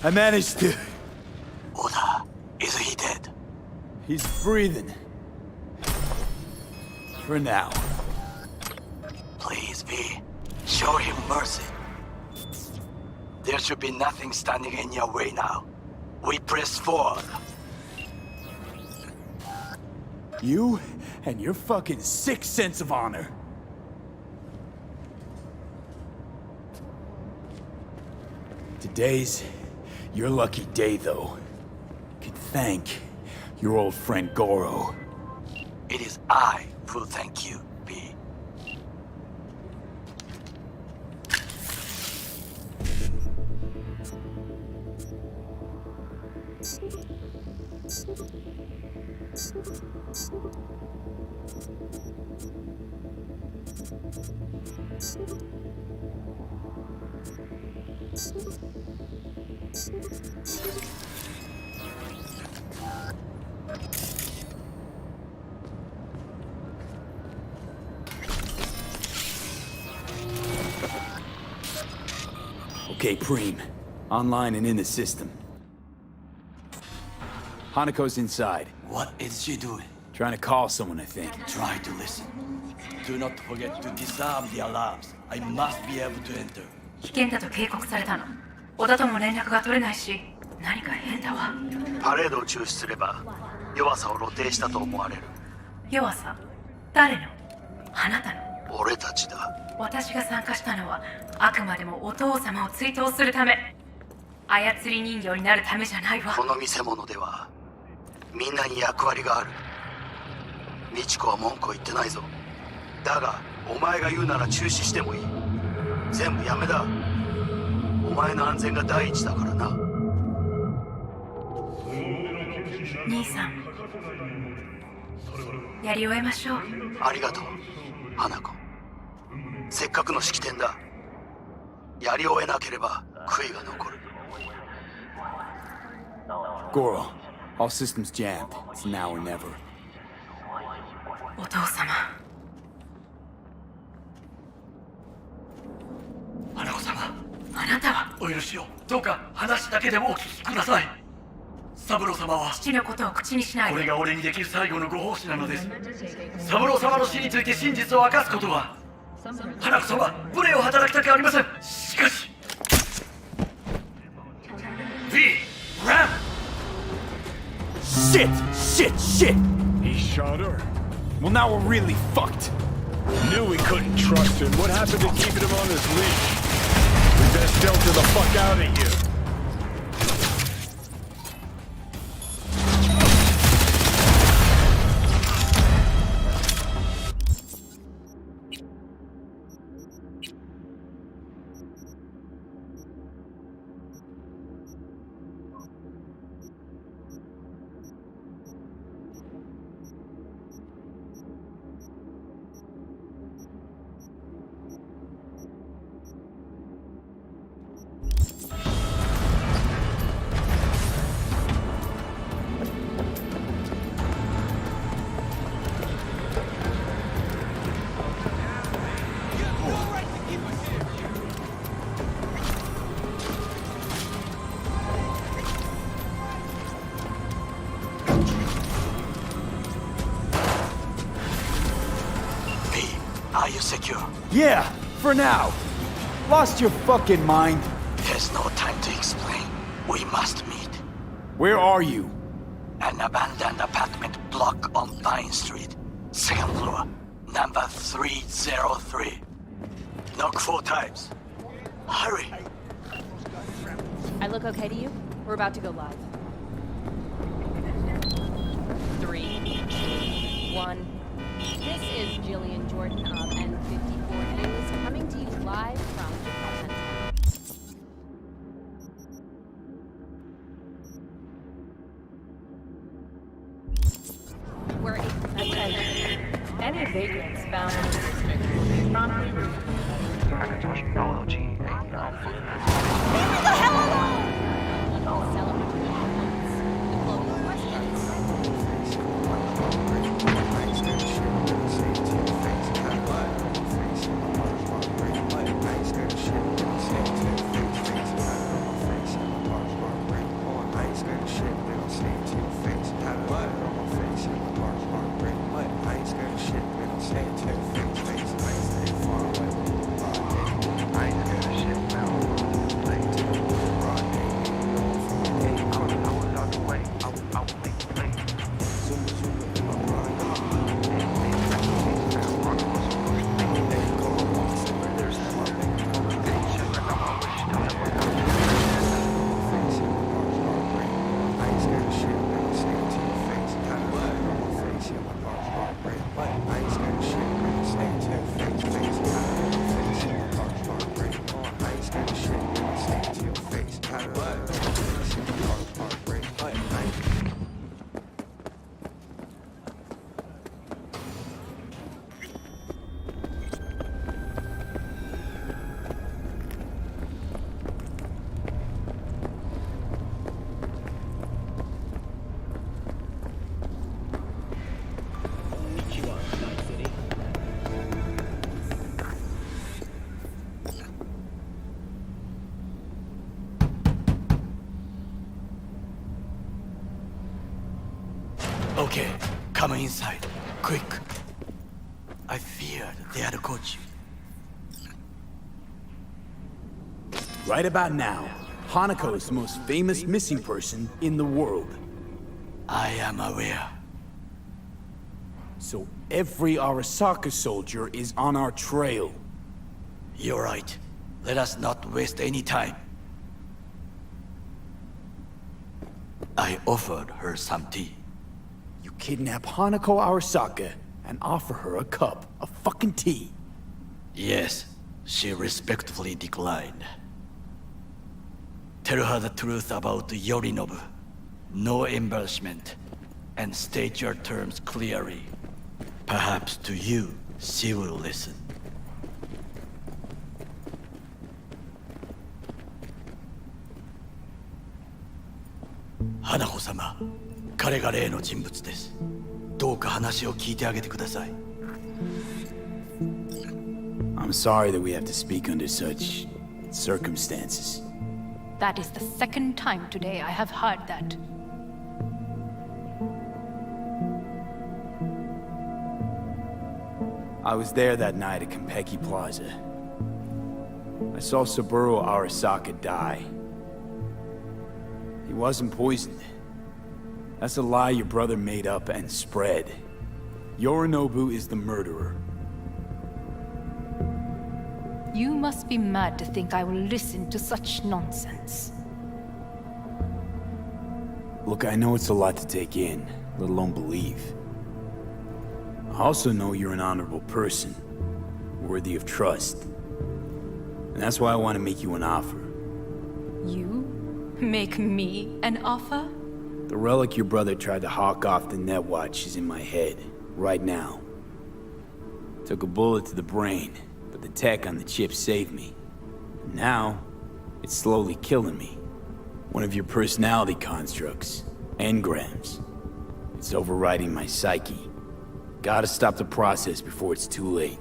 I managed to... Oda, is he dead? He's breathing. For now. Please, V, show him mercy. There should be nothing standing in your way now. We press forward. You and your fucking sick sense of honor. Today's your lucky day, though. You can thank your old friend Goro. It is I who thank you, V. Okay, Preem. Online and in the system. Hanako's inside. What is she doing? Trying to call someone, I think. Try to listen. Do not forget to disarm the alarms. I must be able to enter. 危険だと警告されたの。小田とも連絡が取れないし、何か変だわ。パレードを中止すれば、弱さを露呈したと思われる。弱さ？誰の？あなたの？俺たちだ。私が参加したのは、あくまでもお父様を追悼するため。操り人形になるためじゃないわ。この見せ物では、みんなに役割がある。美智子は文句を言ってないぞ。だが、お前が言うなら中止してもいい。全部やめだ。お前の安全が第一だからな。兄さん、やり終えましょう。ありがとう、花子。せっかくの式典だ。やり終えなければ悔いが残る。Goro, all systems jammed. It's now or never. お父様。花子様。あなたは。お許しを。どうか話だけでもお聞きください。三郎様は父のことを口にしないで。これが俺にできる最後のご奉仕なのです。三郎様の死について真実を明かすことは花子様無礼を働きたくありません。しかし V ラン Shit! He shot her. Well, now we're really fucked. Knew we couldn't trust him. What happened to keeping him on his leash? We best delta the fuck out of here. Are you secure? Yeah, for now. Lost your fucking mind? There's no time to explain. We must meet. Where are you? An abandoned apartment block on Pine Street. Second floor. Number 303. Knock 4 times. Hurry. I look okay to you? We're about to go live. 3, 2, 1. This is Jillian Jordan of N54 News, coming to you live from Department Town. We're any vagrants found in the district will be promptly removed. Leave me the hell alone! Okay, come inside. Quick. I feared they had caught you. Right about now, Hanako is the most famous missing person in the world. I am aware. So every Arasaka soldier is on our trail. You're right. Let us not waste any time. I offered her some tea. You kidnap Hanako Arasaka and offer her a cup of fucking tea. Yes, she respectfully declined. Tell her the truth about Yorinobu. No embellishment. And state your terms clearly. Perhaps to you, she will listen. Hanako-sama, 彼が例の人物です。どうか話を聞いてあげてください。I'm sorry that we have to speak under such circumstances. That is the second time today I have heard that. I was there that night at Konpeki Plaza. I saw Saburo Arasaka die. He wasn't poisoned. That's a lie your brother made up and spread. Yorinobu is the murderer. You must be mad to think I will listen to such nonsense. Look, I know it's a lot to take in, let alone believe. I also know you're an honorable person, worthy of trust. And that's why I want to make you an offer. You make me an offer? The relic your brother tried to hawk off the Netwatch is in my head, right now. Took a bullet to the brain, but the tech on the chip saved me. And now, it's slowly killing me. One of your personality constructs, engrams. It's overriding my psyche. Gotta stop the process before it's too late.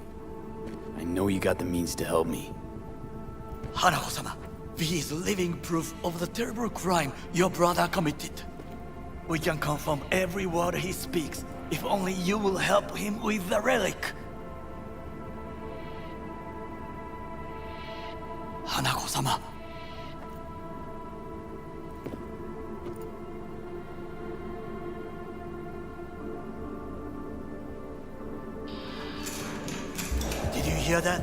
I know you got the means to help me. Hanako-sama, V is living proof of the terrible crime your brother committed. We can confirm every word he speaks, if only you will help him with the relic. Hanako-sama. Did you hear that?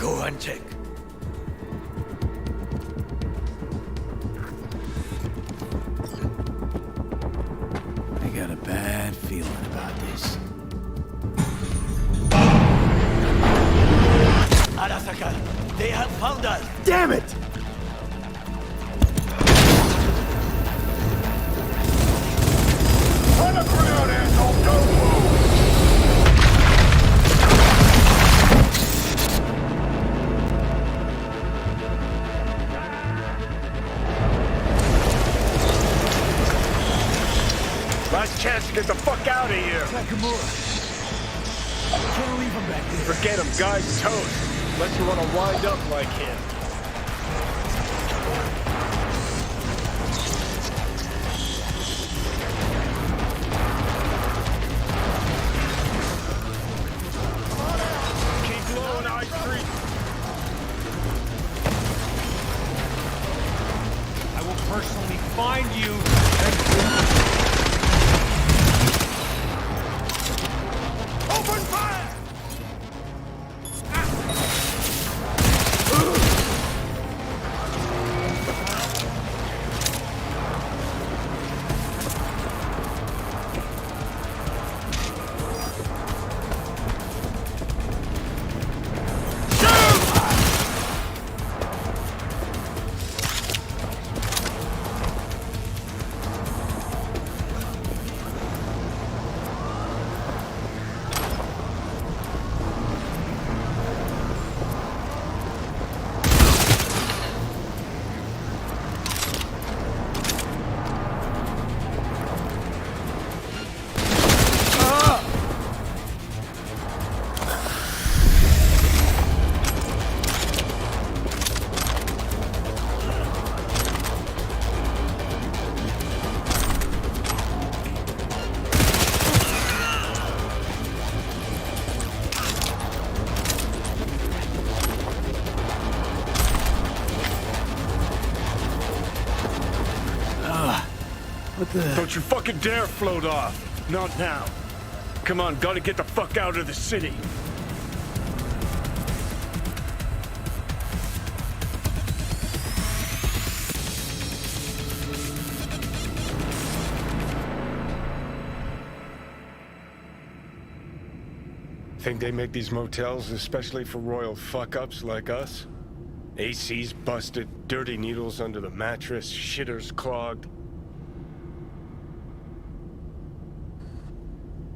Go and check. I got a bad feeling about this. Arasaka, they have found us! Damn it! Run a grenade, asshole! Don't move! Last chance to get the fuck out of here! Nakamura. Can't leave him back there. Forget him, guy's toast. Unless you want to wind up like him. Keep low and I-3. I will personally find you and... Open fire! Don't you fucking dare float off. Not now. Come on, gotta get the fuck out of the city. Think they make these motels especially for royal fuck-ups like us? AC's busted, dirty needles under the mattress, shitters clogged.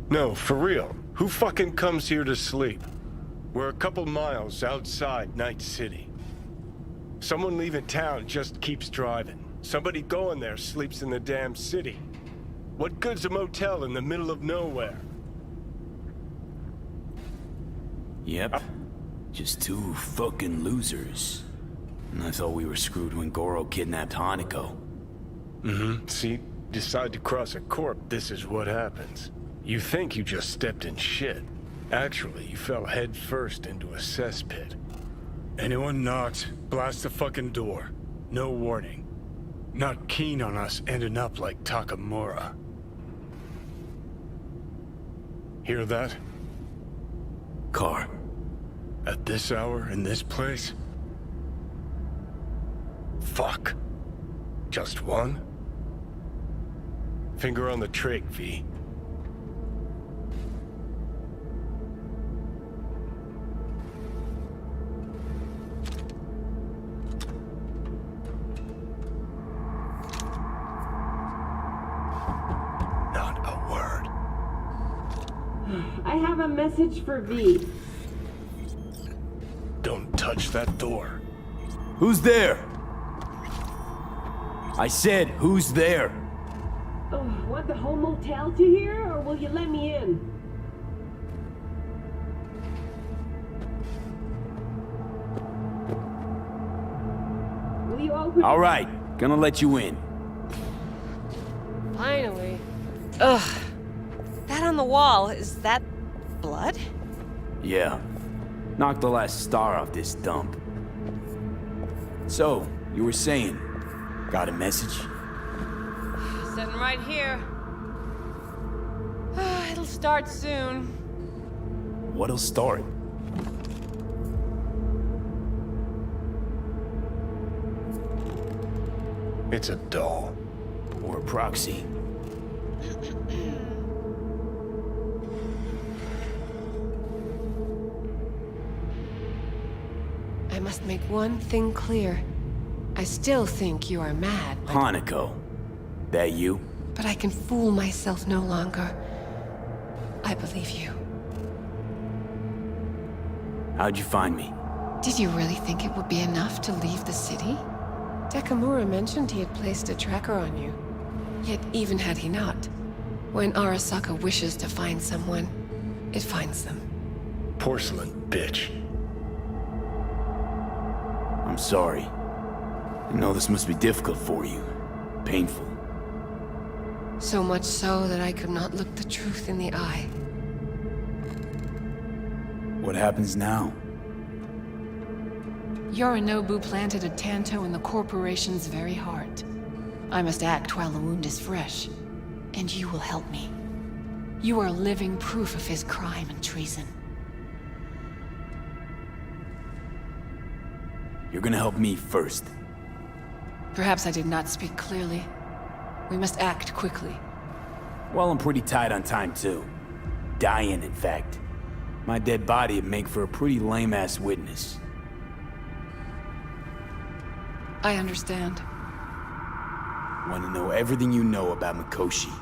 No, for real. Who fucking comes here to sleep? We're a couple miles outside Night City. Someone leaving town just keeps driving. Somebody going there sleeps in the damn city. What good's a motel in the middle of nowhere? Yep. Just two fucking losers. And I thought we were screwed when Goro kidnapped Hanako. Mm-hmm. See, decide to cross a corp, this is what happens. You think you just stepped in shit. Actually, you fell head first into a cesspit. Anyone knocks, blast the fucking door. No warning. Not keen on us ending up like Takamura. Hear that? Car. At this hour, in this place? Fuck. Just one? Finger on the trig, V. Not a word. I have a message for V. Don't touch that door. Who's there? I said, who's there? Oh, want the whole motel to hear, or will you let me in? Will you open? All right, gonna let you in. Finally. Ugh. That on the wall, is that blood? Yeah. Knocked the last star off this dump. So, you were saying, got a message? Sitting right here. It'll start soon. What'll start? It's a doll. Or a proxy. I must make one thing clear. I still think you are mad, Hanako. That you? but I can fool myself no longer. I believe you. How'd you find me? Did you really think it would be enough to leave the city? Takamura mentioned he had placed a tracker on you. Yet even had he not, when Arasaka wishes to find someone, it finds them. Porcelain, bitch. I'm sorry. I know this must be difficult for you. Painful. So much so that I could not look the truth in the eye. What happens now? Yorinobu planted a Tanto in the corporation's very heart. I must act while the wound is fresh, and you will help me. You are living proof of his crime and treason. You're gonna help me first. Perhaps I did not speak clearly. We must act quickly. Well, I'm pretty tight on time, too. Dying, in fact. My dead body would make for a pretty lame-ass witness. I understand. Want to know everything you know about Mikoshi.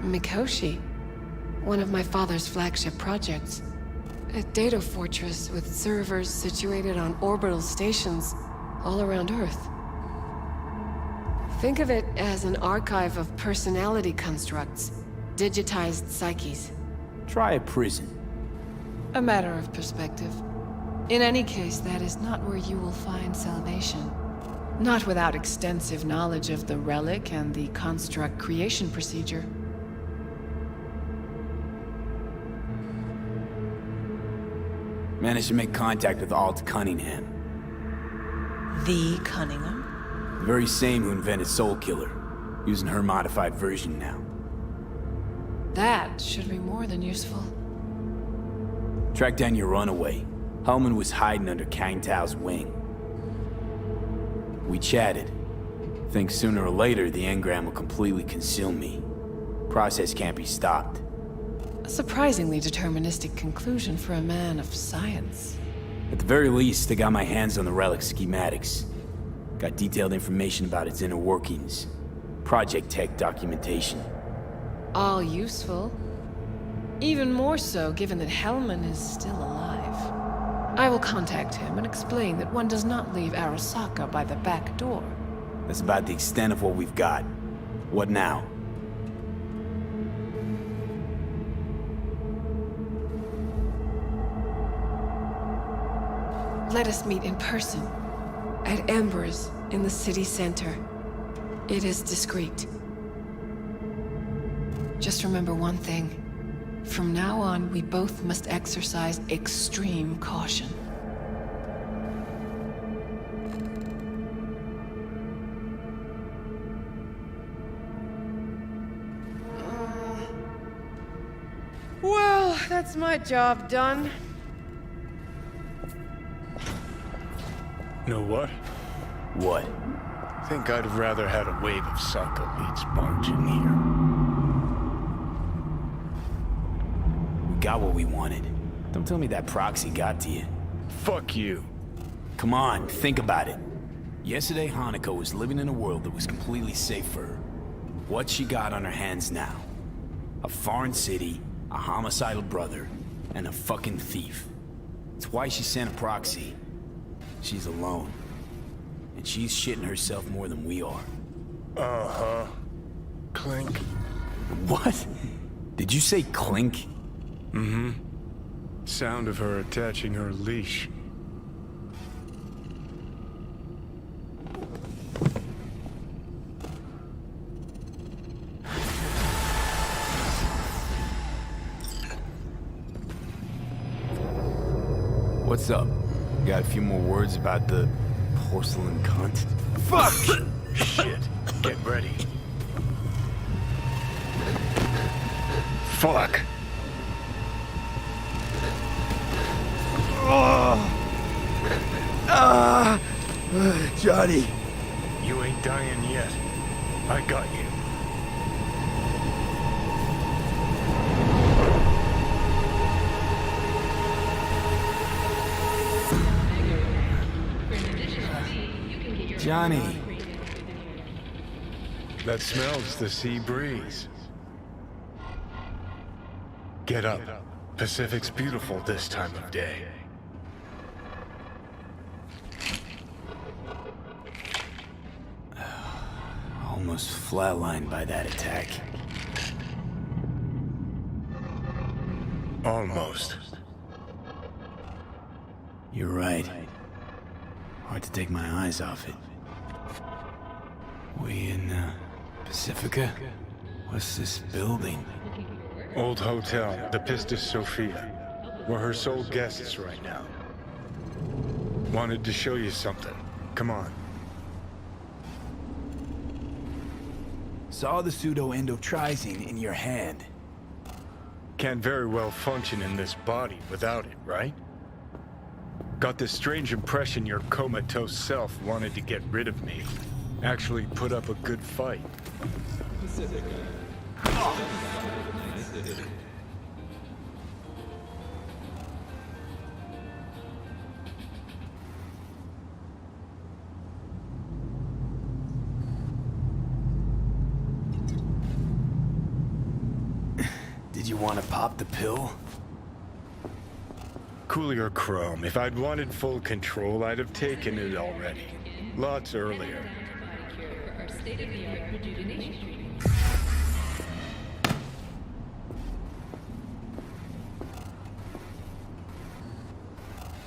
Mikoshi? One of my father's flagship projects. A data fortress with servers situated on orbital stations all around Earth. Think of it as an archive of personality constructs, digitized psyches. Try a prison. A matter of perspective. In any case, that is not where you will find salvation. Not without extensive knowledge of the relic and the construct creation procedure. Managed to make contact with Alt Cunningham. The Cunningham? The very same who invented Soul Killer. Using her modified version now. That should be more than useful. Tracked down your runaway. Hellman was hiding under Kang Tao's wing. We chatted. Think sooner or later the engram will completely consume me. Process can't be stopped. A surprisingly deterministic conclusion for a man of science. At the very least, I got my hands on the relic schematics. Got detailed information about its inner workings. Project tech documentation. All useful. Even more so given that Hellman is still alive. I will contact him and explain that one does not leave Arasaka by the back door. That's about the extent of what we've got. What now? Let us meet in person. At Embers, in the city center. It is discreet. Just remember one thing. From now on, we both must exercise extreme caution. Well, that's my job done. Know what? What? Think I'd have rather had a wave of Saka leads marching here. We got what we wanted. Don't tell me that proxy got to you. Fuck you. Come on, think about it. Yesterday, Hanako was living in a world that was completely safe for her. What's she got on her hands now? A foreign city, a homicidal brother, and a fucking thief. It's why she sent a proxy. She's alone. And she's shitting herself more than we are. Uh-huh. Clink. What? Did you say clink? Mm-hmm. Sound of her attaching her leash. What's up? Got a few more words about the porcelain cunt? Fuck! Shit. Get ready. Fuck! Johnny! You ain't dying yet. I got you. Johnny! That smells the sea breeze. Get up. Pacific's beautiful this time of day. Almost flatlined by that attack. Almost. You're right. Hard to take my eyes off it. We in, Pacifica? What's this building? Old hotel, the Pistis Sophia. We're her sole guests right now. Wanted to show you something. Come on. Saw the pseudo-endotrizine in your hand. Can't very well function in this body without it, right? Got this strange impression your comatose self wanted to get rid of me. Actually put up a good fight. Did you want to pop the pill? Coolier Chrome, if I'd wanted full control, I'd have taken it already. Lots earlier.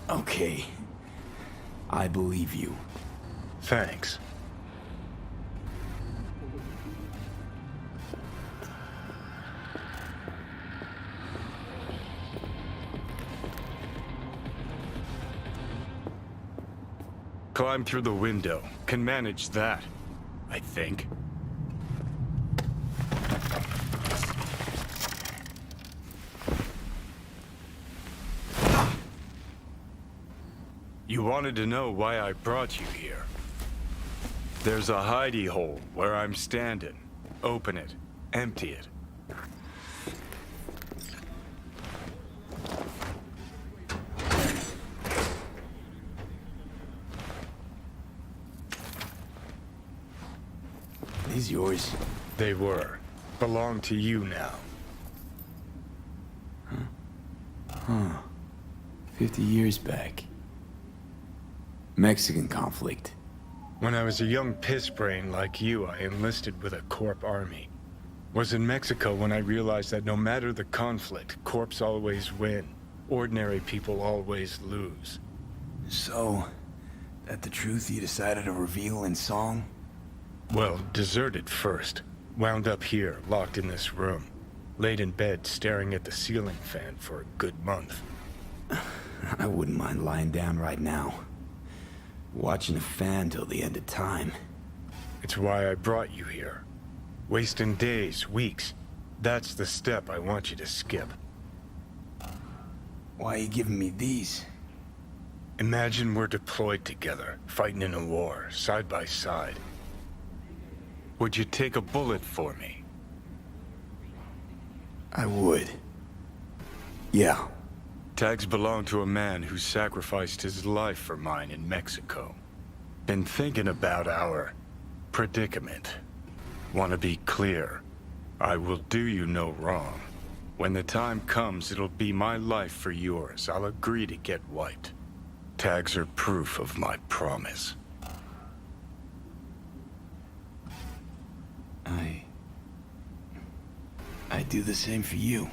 Okay. I believe you. Thanks. Climb through the window. Can manage that, I think. You wanted to know why I brought you here. There's a hidey hole where I'm standing. Open it. Empty it. These yours? They were. Belong to you now. Huh. 50 years back. Mexican conflict. When I was a young pissbrain like you, I enlisted with a Corp army. Was in Mexico when I realized that no matter the conflict, Corps always win. Ordinary people always lose. So, that the truth you decided to reveal in song? Well, deserted first. Wound up here, locked in this room. Laid in bed, staring at the ceiling fan for a good month. I wouldn't mind lying down right now. Watching a fan till the end of time. It's why I brought you here. Wasting days, weeks. That's the step I want you to skip. Why are you giving me these? Imagine we're deployed together, fighting in a war, side by side. Would you take a bullet for me? I would. Yeah. Tags belong to a man who sacrificed his life for mine in Mexico. Been thinking about our predicament. Want to be clear. I will do you no wrong. When the time comes, it'll be my life for yours. I'll agree to get wiped. Tags are proof of my promise. I'd do the same for you.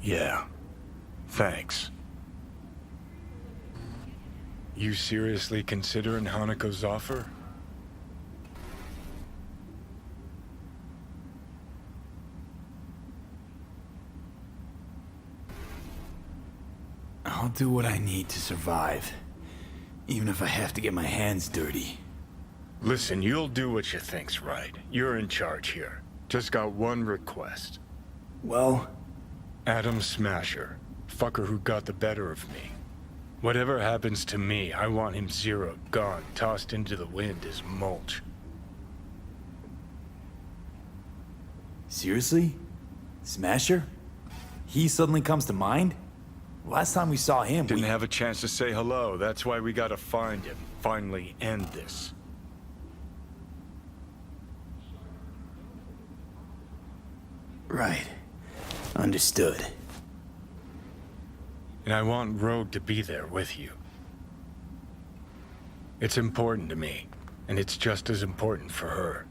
Yeah. Thanks. You seriously considering Hanako's offer? I'll do what I need to survive. Even if I have to get my hands dirty. Listen, you'll do what you think's right. You're in charge here. Just got one request. Well? Adam Smasher. Fucker who got the better of me. Whatever happens to me, I want him zeroed, gone, tossed into the wind as mulch. Seriously? Smasher? He suddenly comes to mind? Last time we saw him, Didn't have a chance to say hello. That's why we gotta find him. Finally end this. Right. Understood. And I want Rogue to be there with you. It's important to me, and it's just as important for her.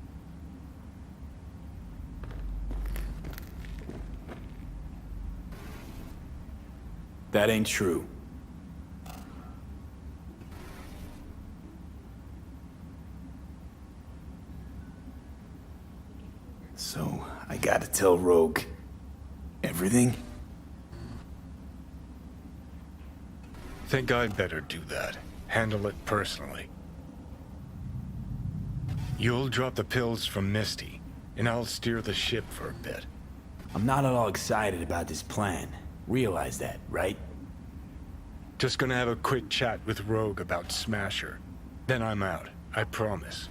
That ain't true. So, I gotta tell Rogue everything? Think I'd better do that. Handle it personally. You'll drop the pills from Misty, and I'll steer the ship for a bit. I'm not at all excited about this plan. Realize that, right? Just gonna have a quick chat with Rogue about Smasher. Then I'm out, I promise.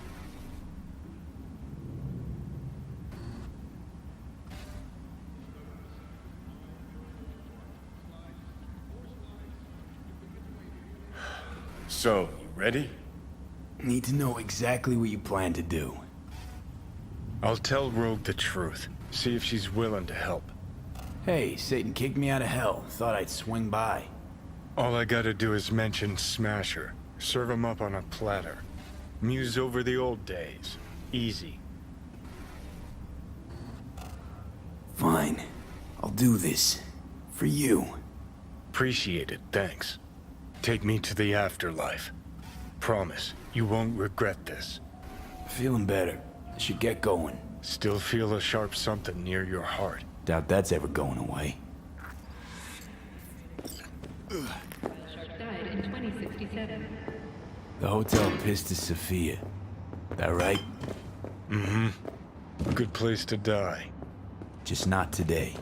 So, you ready? Need to know exactly what you plan to do. I'll tell Rogue the truth. See if she's willing to help. Hey, Satan kicked me out of hell. Thought I'd swing by. All I gotta do is mention Smasher. Serve him up on a platter. Muse over the old days. Easy. Fine. I'll do this. For you. Appreciate it, thanks. Take me to the afterlife. Promise, you won't regret this. Feeling better. Should get going. Still feel a sharp something near your heart. Doubt that's ever going away. Died in 2067. The hotel Pistis Sophia. That right? Mm-hmm. Good place to die. Just not today.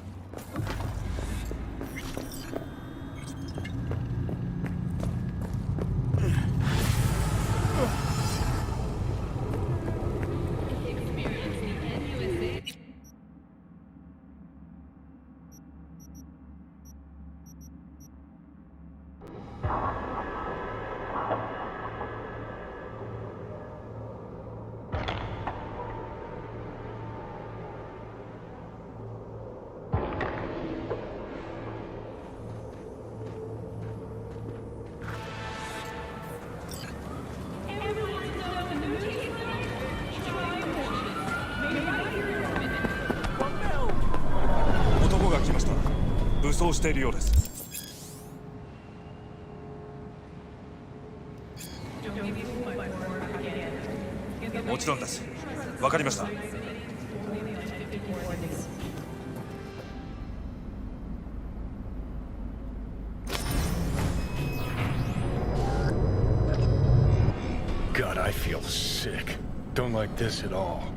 God, I feel sick. Don't like this at all.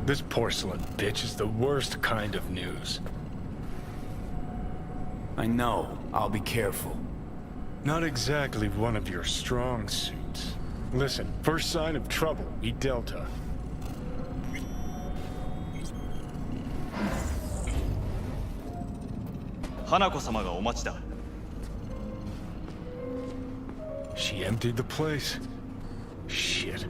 This porcelain bitch is the worst kind of news. I know. I'll be careful. Not exactly one of your strong suits. Listen, first sign of trouble, eat Delta. She emptied the place. Shit.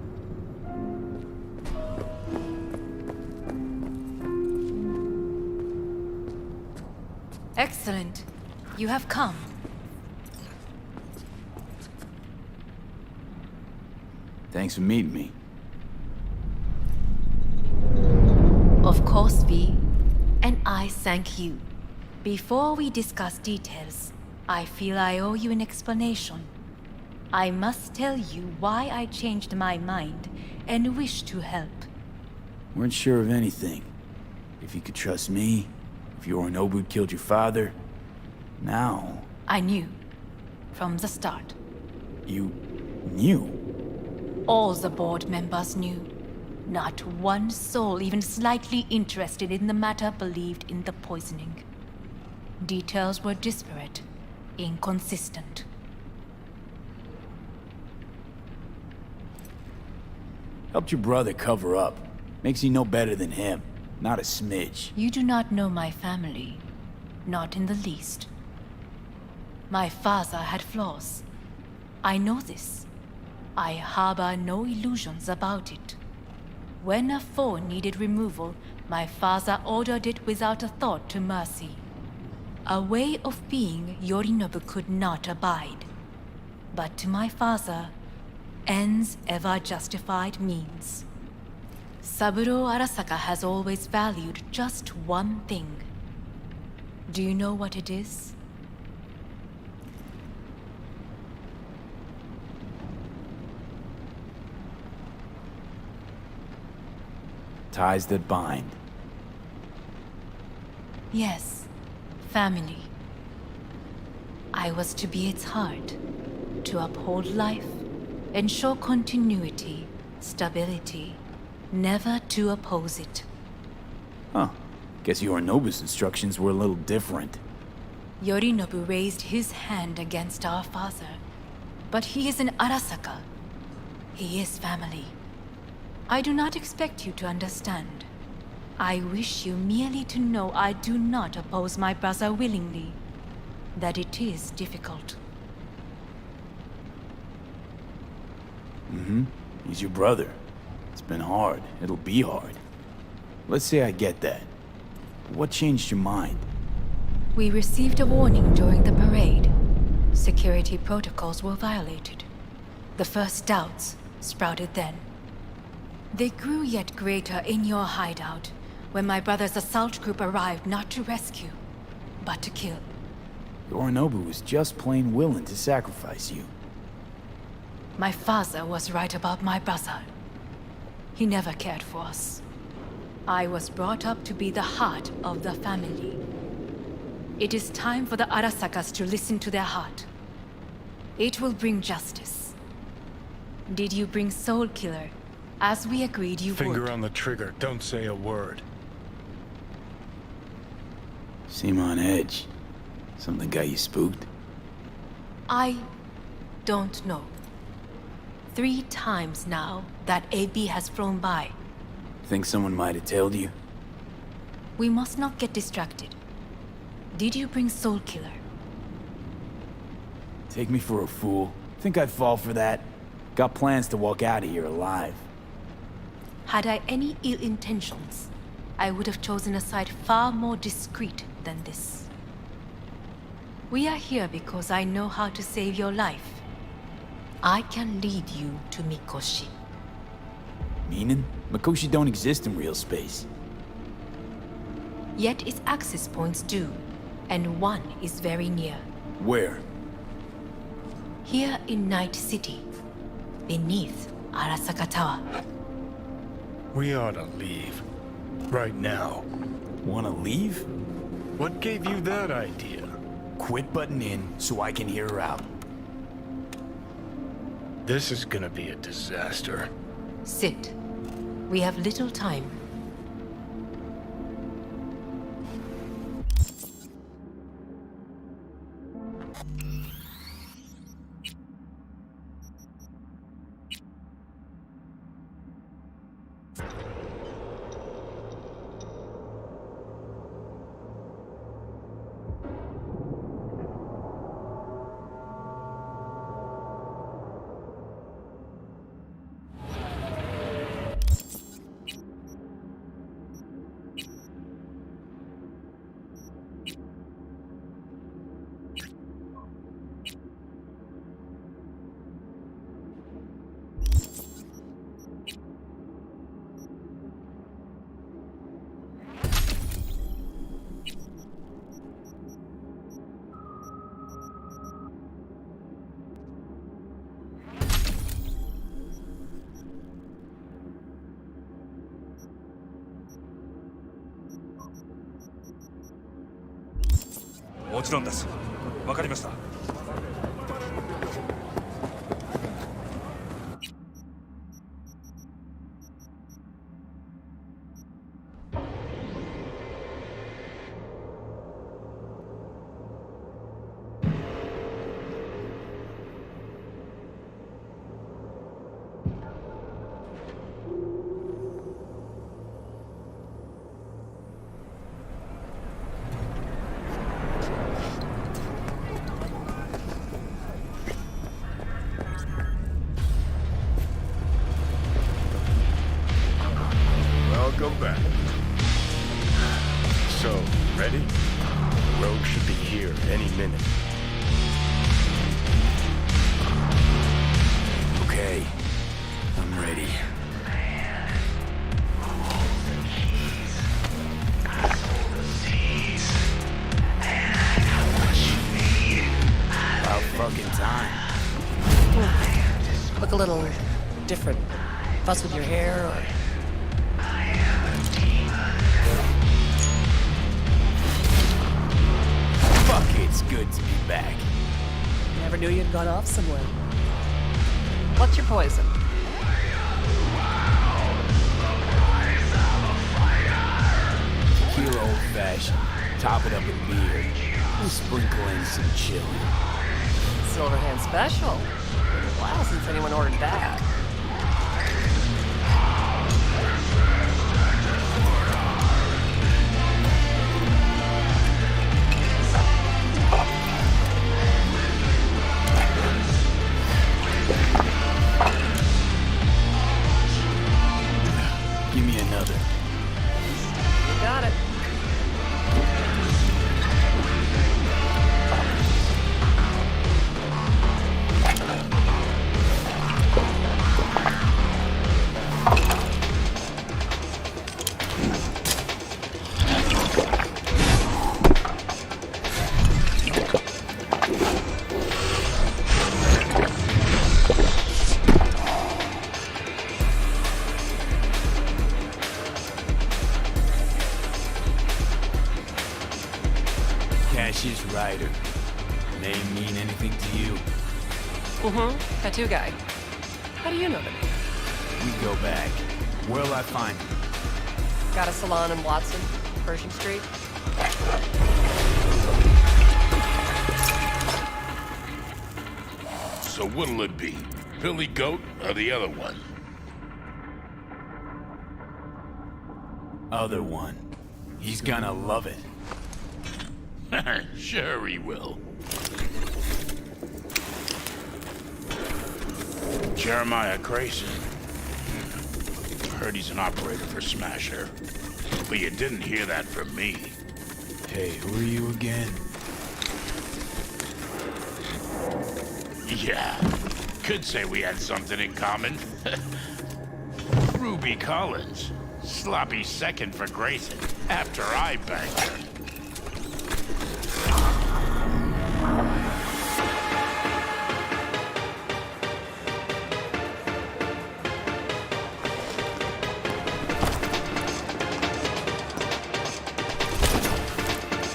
Excellent. You have come. Thanks for meeting me. Of course, V. And I thank you. Before we discuss details, I feel I owe you an explanation. I must tell you why I changed my mind and wish to help. Weren't sure of anything. If you could trust me, if Yorinobu killed your father. Now... I knew. From the start. You... knew? All the board members knew. Not one soul even slightly interested in the matter believed in the poisoning. Details were disparate, inconsistent. Helped your brother cover up. Makes you no better than him. Not a smidge. You do not know my family. Not in the least. My father had flaws. I know this. I harbor no illusions about it. When a foe needed removal, my father ordered it without a thought to mercy. A way of being Yorinobu could not abide. But to my father, ends ever justified means. Saburo Arasaka has always valued just one thing. Do you know what it is? Ties that bind. Yes, family. I was to be its heart, to uphold life, ensure continuity, stability, never to oppose it. Huh. Guess Yorinobu's instructions were a little different. Yorinobu raised his hand against our father, but he is an Arasaka. He is family. I do not expect you to understand. I wish you merely to know I do not oppose my brother willingly, that it is difficult. Mm-hmm. He's your brother. It's been hard. It'll be hard. Let's say I get that. What changed your mind? We received a warning during the parade. Security protocols were violated. The first doubts sprouted then. They grew yet greater in your hideout, when my brother's assault group arrived not to rescue, but to kill. Yorinobu was just plain willing to sacrifice you. My father was right about my brother. He never cared for us. I was brought up to be the heart of the family. It is time for the Arasakas to listen to their heart. It will bring justice. Did you bring Soul Killer, as we agreed you would? Finger on the trigger, don't say a word. Seem on edge. Something got you spooked? I don't know. 3 times now that AB has flown by. Think someone might have tailed you? We must not get distracted. Did you bring Soul Killer? Take me for a fool. Think I'd fall for that? Got plans to walk out of here alive. Had I any ill intentions, I would have chosen a site far more discreet than this. We are here because I know how to save your life. I can lead you to Mikoshi. Meaning? Mikoshi don't exist in real space. Yet its access points do, and one is very near. Where? Here in Night City, beneath Arasaka Tower. We ought to leave. Right now. Wanna leave? What gave you that idea? Quit butting in so I can hear her out. This is gonna be a disaster. Sit. We have little time. もちろんです。わかりました。Welcome back. So, ready? Rogue should be here any minute. Okay, I'm ready. About fucking time. Look a little different. Fuss with your hair or... Fuck, it's good to be back. Never knew you'd gone off somewhere. What's your poison? Tequila old-fashioned. Top it up with beer. And sprinkle in some chili. Silverhand special. Been a while since anyone ordered that. Give me another. You got it. Cassius Ryder. Name mean anything to you? Mm-hmm. Tattoo guy. How do you know the name? We go back. Where'll I find him? Got a salon in Watson, Pershing Street. So what'll it be? Billy Goat or the other one? Other one. He's gonna love it. Sure he will. Jeremiah Grayson. Heard he's an operator for Smasher. But you didn't hear that from me. Hey, who are you again? Yeah, could say we had something in common. Ruby Collins. Sloppy second for Grayson after I banged her.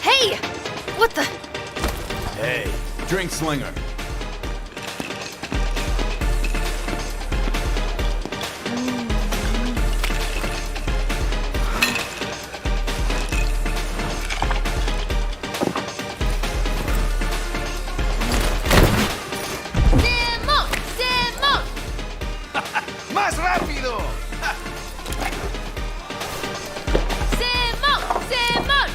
Hey! What the? Hey, drink slinger. Simón! Simón! ¡Más rápido! Simón! Simón!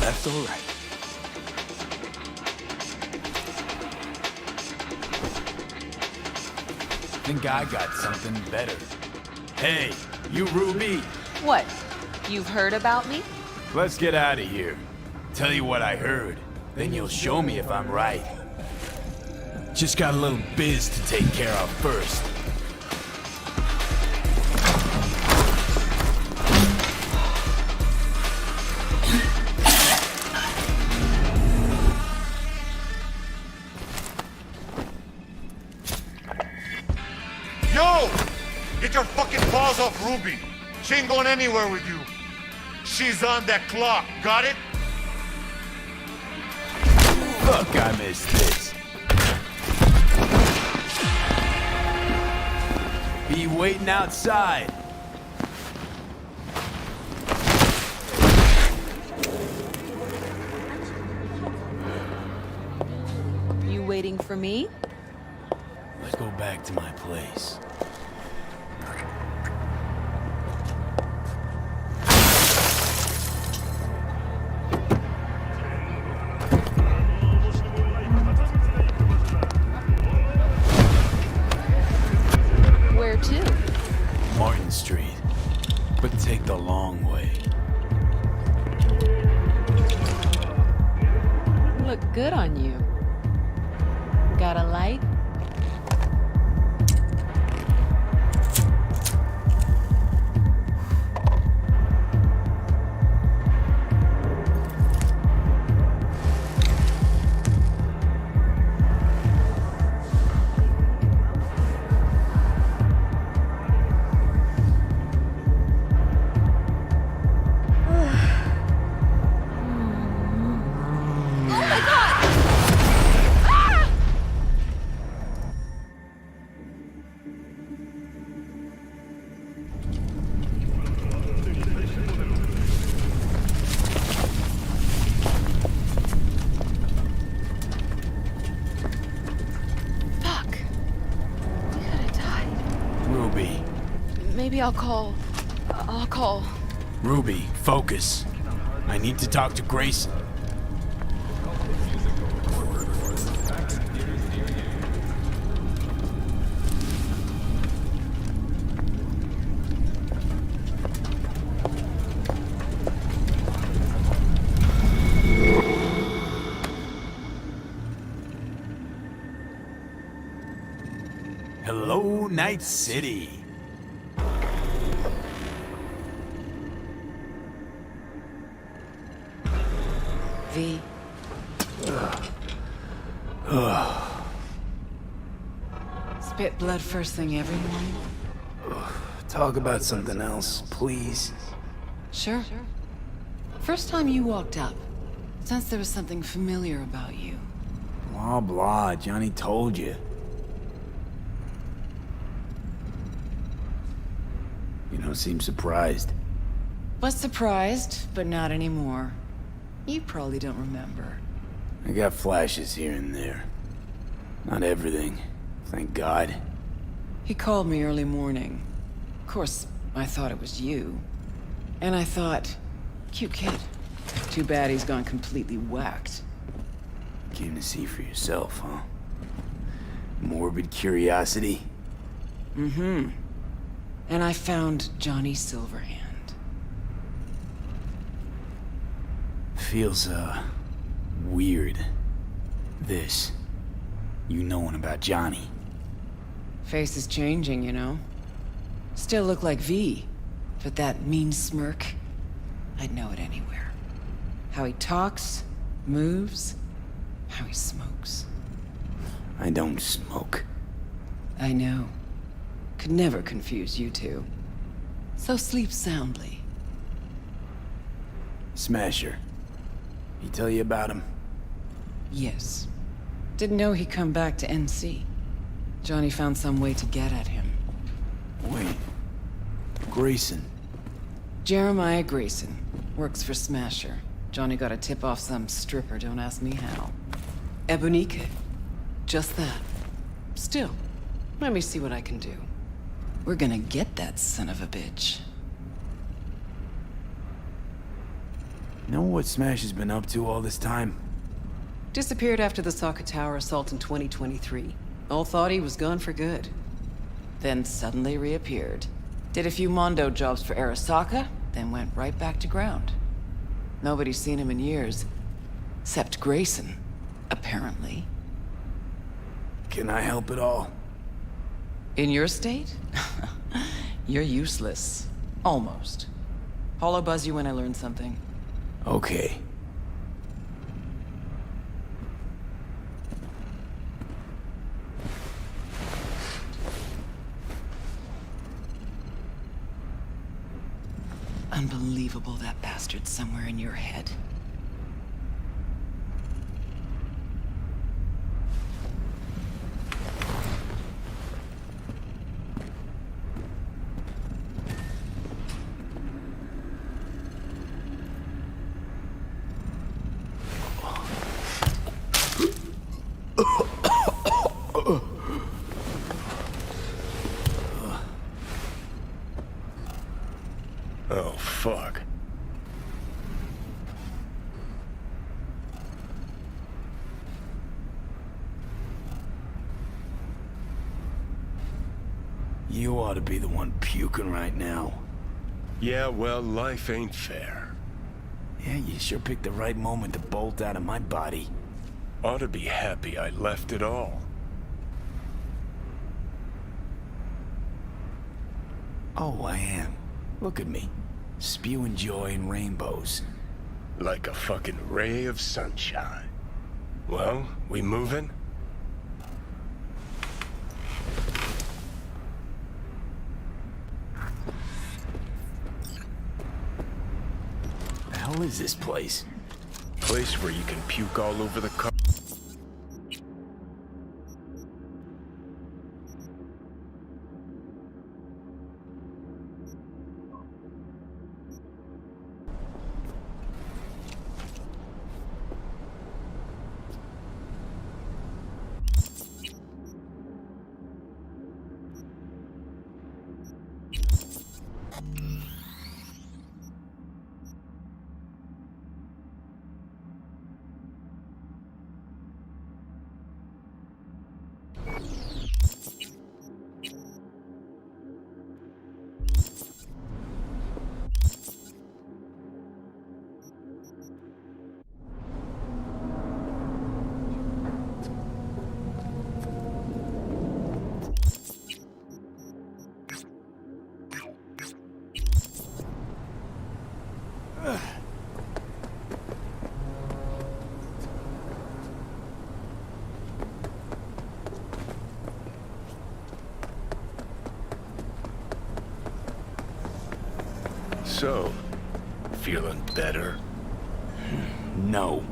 Left or right? Think I got something better. Hey, you Ruby! What? You've heard about me? Let's get out of here. Tell you what I heard, then you'll show me if I'm right. Just got a little biz to take care of first. your fucking paws off Ruby. She ain't going anywhere with you. She's on that clock, got it? Fuck, I missed this. Be waiting outside. You waiting for me? Let's go back to my place. Where to? Martin Street. But take the long way. Look good on you. Got a light? Maybe I'll call. Ruby, focus. I need to talk to Grayson. Hello, Night City. V. Spit blood first thing every morning? Talk about something else, please. Sure. First time you walked up, sensed there was something familiar about you. Blah, blah. Johnny told you. You don't seem surprised. Was surprised, but not anymore. You probably don't remember. I got flashes here and there. Not everything, thank God. He called me early morning. Of course, I thought it was you. And I thought, cute kid. Too bad he's gone completely whacked. Came to see for yourself, huh? Morbid curiosity? Mm-hmm. And I found Johnny Silverhand. Feels, weird. This. You knowing about Johnny. Face is changing, you know? Still look like V, but that mean smirk, I'd know it anywhere. How he talks, moves, how he smokes. I don't smoke. I know. Could never confuse you two. So sleep soundly. Smasher. He tell you about him? Yes. Didn't know he'd come back to NC. Johnny found some way to get at him. Wait. Grayson. Jeremiah Grayson. Works for Smasher. Johnny got a tip off some stripper, don't ask me how. Ebonique. Just that. Still, let me see what I can do. We're gonna get that son of a bitch. Know what Smash has been up to all this time? Disappeared after the Sokka Tower assault in 2023. All thought he was gone for good. Then suddenly reappeared. Did a few Mondo jobs for Arasaka, then went right back to ground. Nobody's seen him in years. Except Grayson, apparently. Can I help at all? In your state? You're useless. Almost. I'll buzz you when I learn something. Okay. unbelievable that bastard's somewhere in your head. Oh, fuck. You ought to be the one puking right now. Yeah, well, life ain't fair. Yeah, you sure picked the right moment to bolt out of my body. Ought to be happy I left it all. Oh, I am. Look at me. Spewing joy and rainbows. Like a fucking ray of sunshine. Well, we moving? The hell is this place? Place where you can puke all over the car. So, feeling better? No.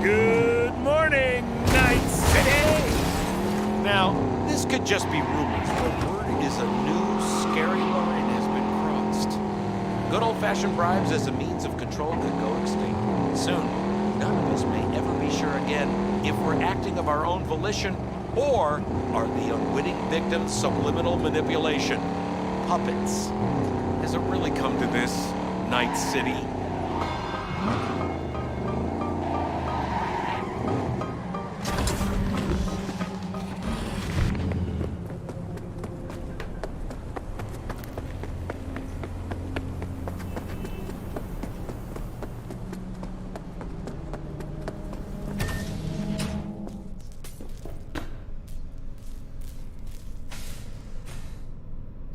Good morning, Night City! Now, this could just be rumors, but word is a new, scary line has been crossed. Good old-fashioned bribes as a means of control could go extinct. Soon, none of us may ever be sure again if we're acting of our own volition or are the unwitting victims subliminal manipulation. Puppets. Has it really come to this, Night City?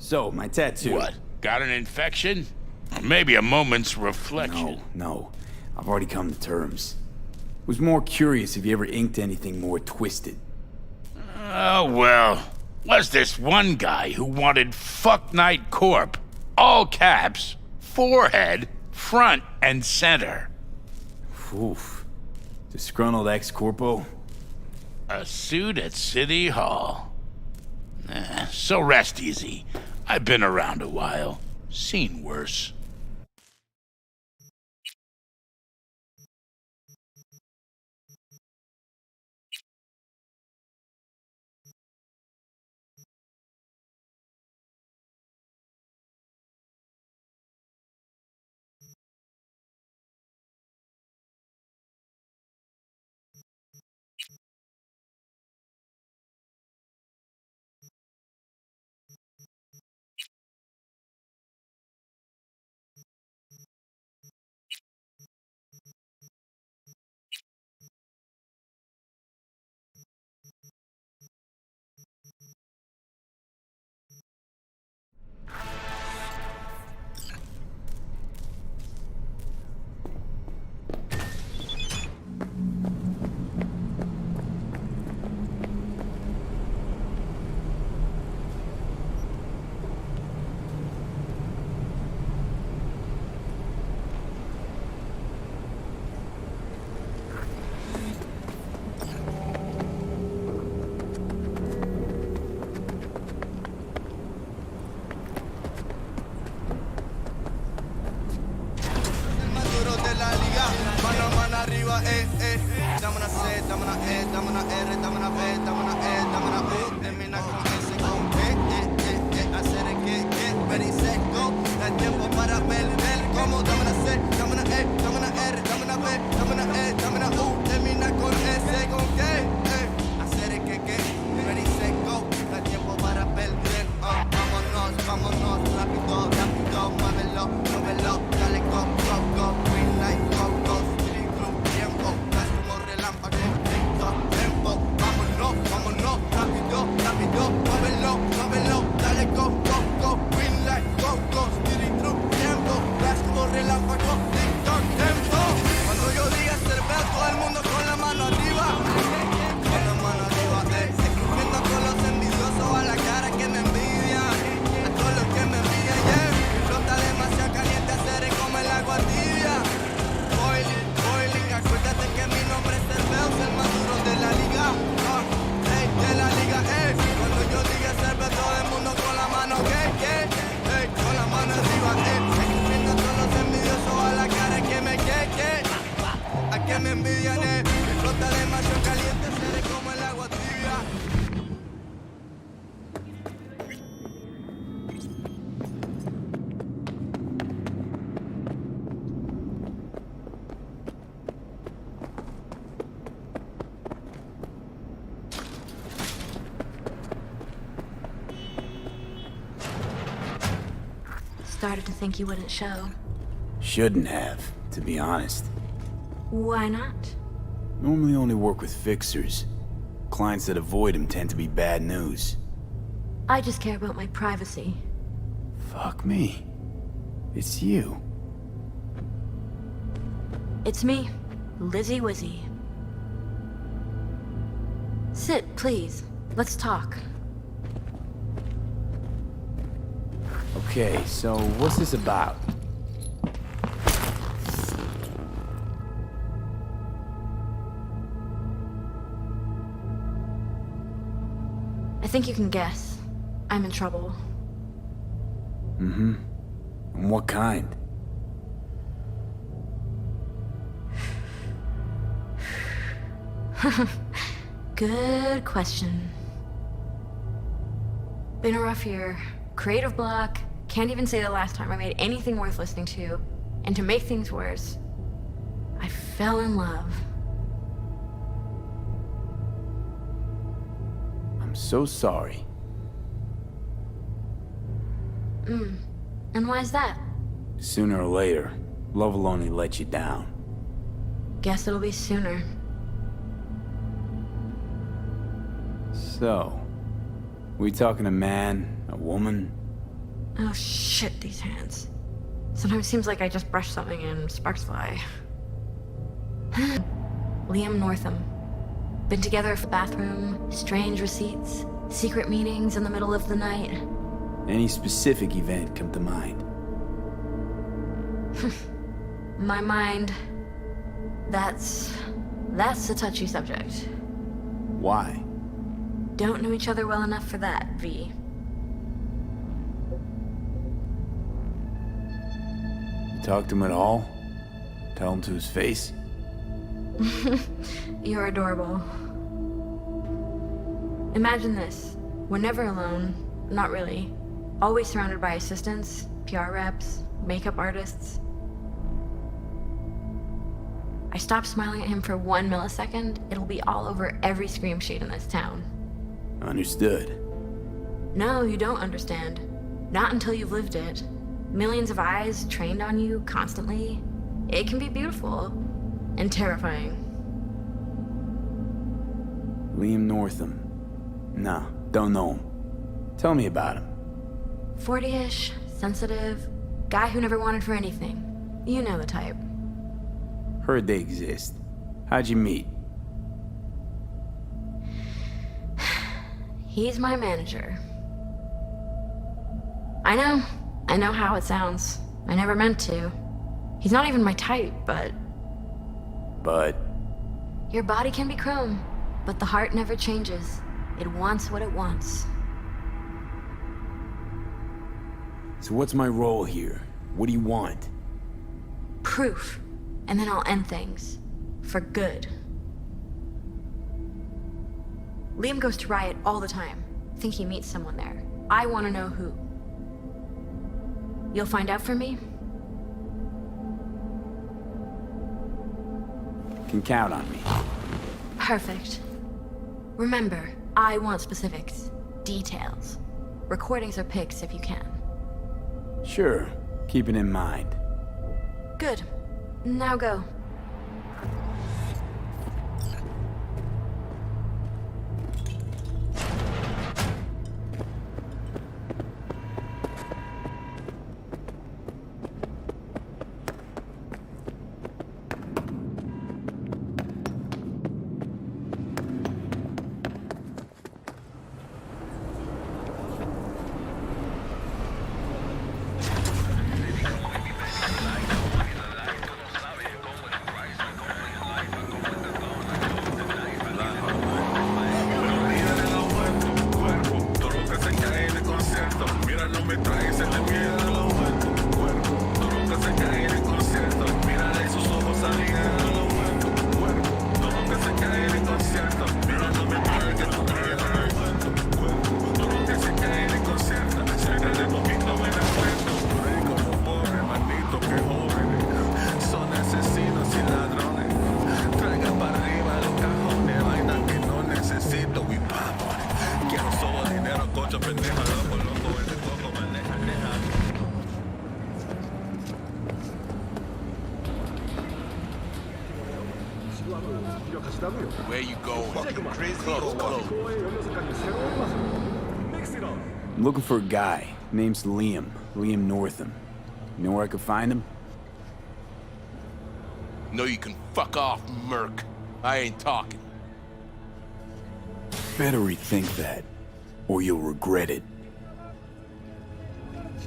So, my tattoo. What? Got an infection? Or maybe a moment's reflection. No. I've already come to terms. Was more curious if you ever inked anything more twisted. Oh, well. Was this one guy who wanted Fuck Night Corp. All caps, forehead, front, and center. Oof. Disgruntled ex-corpo? A suit at City Hall. So rest easy. I've been around a while. Seen worse. dame una R, dame una B, dame una E, dame una U, termina con S, con hacer el que, ready, set, go. No hay tiempo para ver cómo. Dame una C, dame una E, dame una R, dame una B, dame una E, dame una U, termina con S, con qué. Hacer el que, ready, set, go. No hay tiempo para perder. Vámonos, rápido, muévelo, dale, go, green light, go, speeding through tiempo, gas como relámpago, tempo, vámonos, rápido, muévelo, dale, go, green light, go, speeding through tiempo, gas como relámpago, tempo. Cuando yo diga cerveza, todo el mundo con la mano arriba, escupiendo con los envidiosos a la cara que me envidian. Que me envía, mi flota demasiado caliente, hacer como el agua tibia. Boiling, acuérdate que mi nombre es Cerveo, el más duro de la liga. De la liga, cuando yo diga Cerveo, todo el mundo con la mano, con la mano arriba, escupiendo a todos los envidiosos a la cara que me a que me envidian, mi flota demasiado caliente, hacer como el agua tibia. Started to think you wouldn't show. Shouldn't have, to be honest. Why not? Normally only work with fixers. Clients that avoid him tend to be bad news. I just care about my privacy. Fuck me. It's you. It's me, Lizzie Wizzy. Sit, please. Let's talk. Okay, so what's this about? I think you can guess. I'm in trouble. Mm-hmm. And what kind? Good question. Been a rough year. Creative block. Can't even say the last time I made anything worth listening to. And to make things worse, I fell in love. I'm so sorry. And why is that? Sooner or later, love will only let you down. Guess it'll be sooner. So, we talking a man, a woman? Oh shit, these hands. Sometimes it seems like I just brushed something and sparks fly. Liam Northam. Been together for bathroom, strange receipts, secret meetings in the middle of the night. Any specific event come to mind? My mind, that's a touchy subject. Why? Don't know each other well enough for that, V. You talk to him at all? Tell him to his face? You're adorable. Imagine this. We're never alone. Not really. Always surrounded by assistants, PR reps, makeup artists. I stop smiling at him for 1 millisecond, it'll be all over every scream sheet in this town. Understood. No, you don't understand. Not until you've lived it. Millions of eyes trained on you constantly. It can be beautiful and terrifying. Liam Northam. Nah, don't know him. Tell me about him. 40-ish, sensitive, guy who never wanted for anything. You know the type. Heard they exist. How'd you meet? He's my manager. I know how it sounds. I never meant to. He's not even my type, but... But? Your body can be chrome, but the heart never changes. It wants what it wants. So what's my role here? What do you want? Proof. And then I'll end things. For good. Liam goes to Riot all the time. I think he meets someone there. I want to know who. You'll find out for me? Can count on me. Perfect. Remember, I want specifics. Details. Recordings or pics if you can. Sure, keep it in mind. Good. Now go. Where you going? Close. I'm looking for a guy. Name's Liam. Liam Northam. You know where I could find him? No, you can fuck off, Merc. I ain't talking. Better rethink that, or you'll regret it.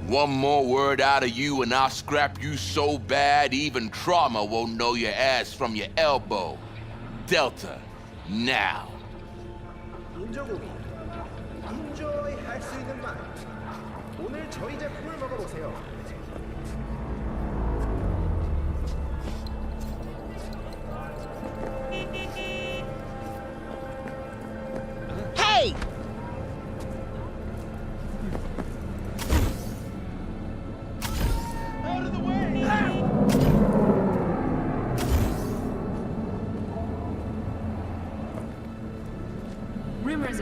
One more word out of you and I'll scrap you so bad even trauma won't know your ass from your elbow. Delta, now. 인조고기, 인조이 할 수 있는 맛. 오늘 저희 제품을 먹어보세요. Hey! Out of the way! Rumors.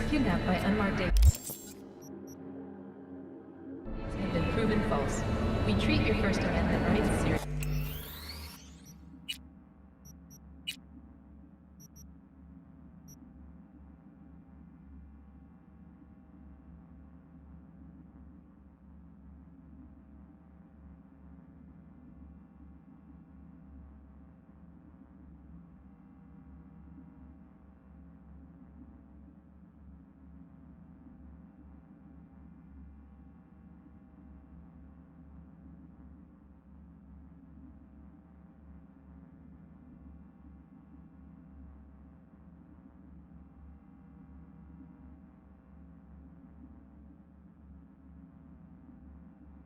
Kidnapped by unmarked agents have been proven false. We treat your First Amendment rights seriously.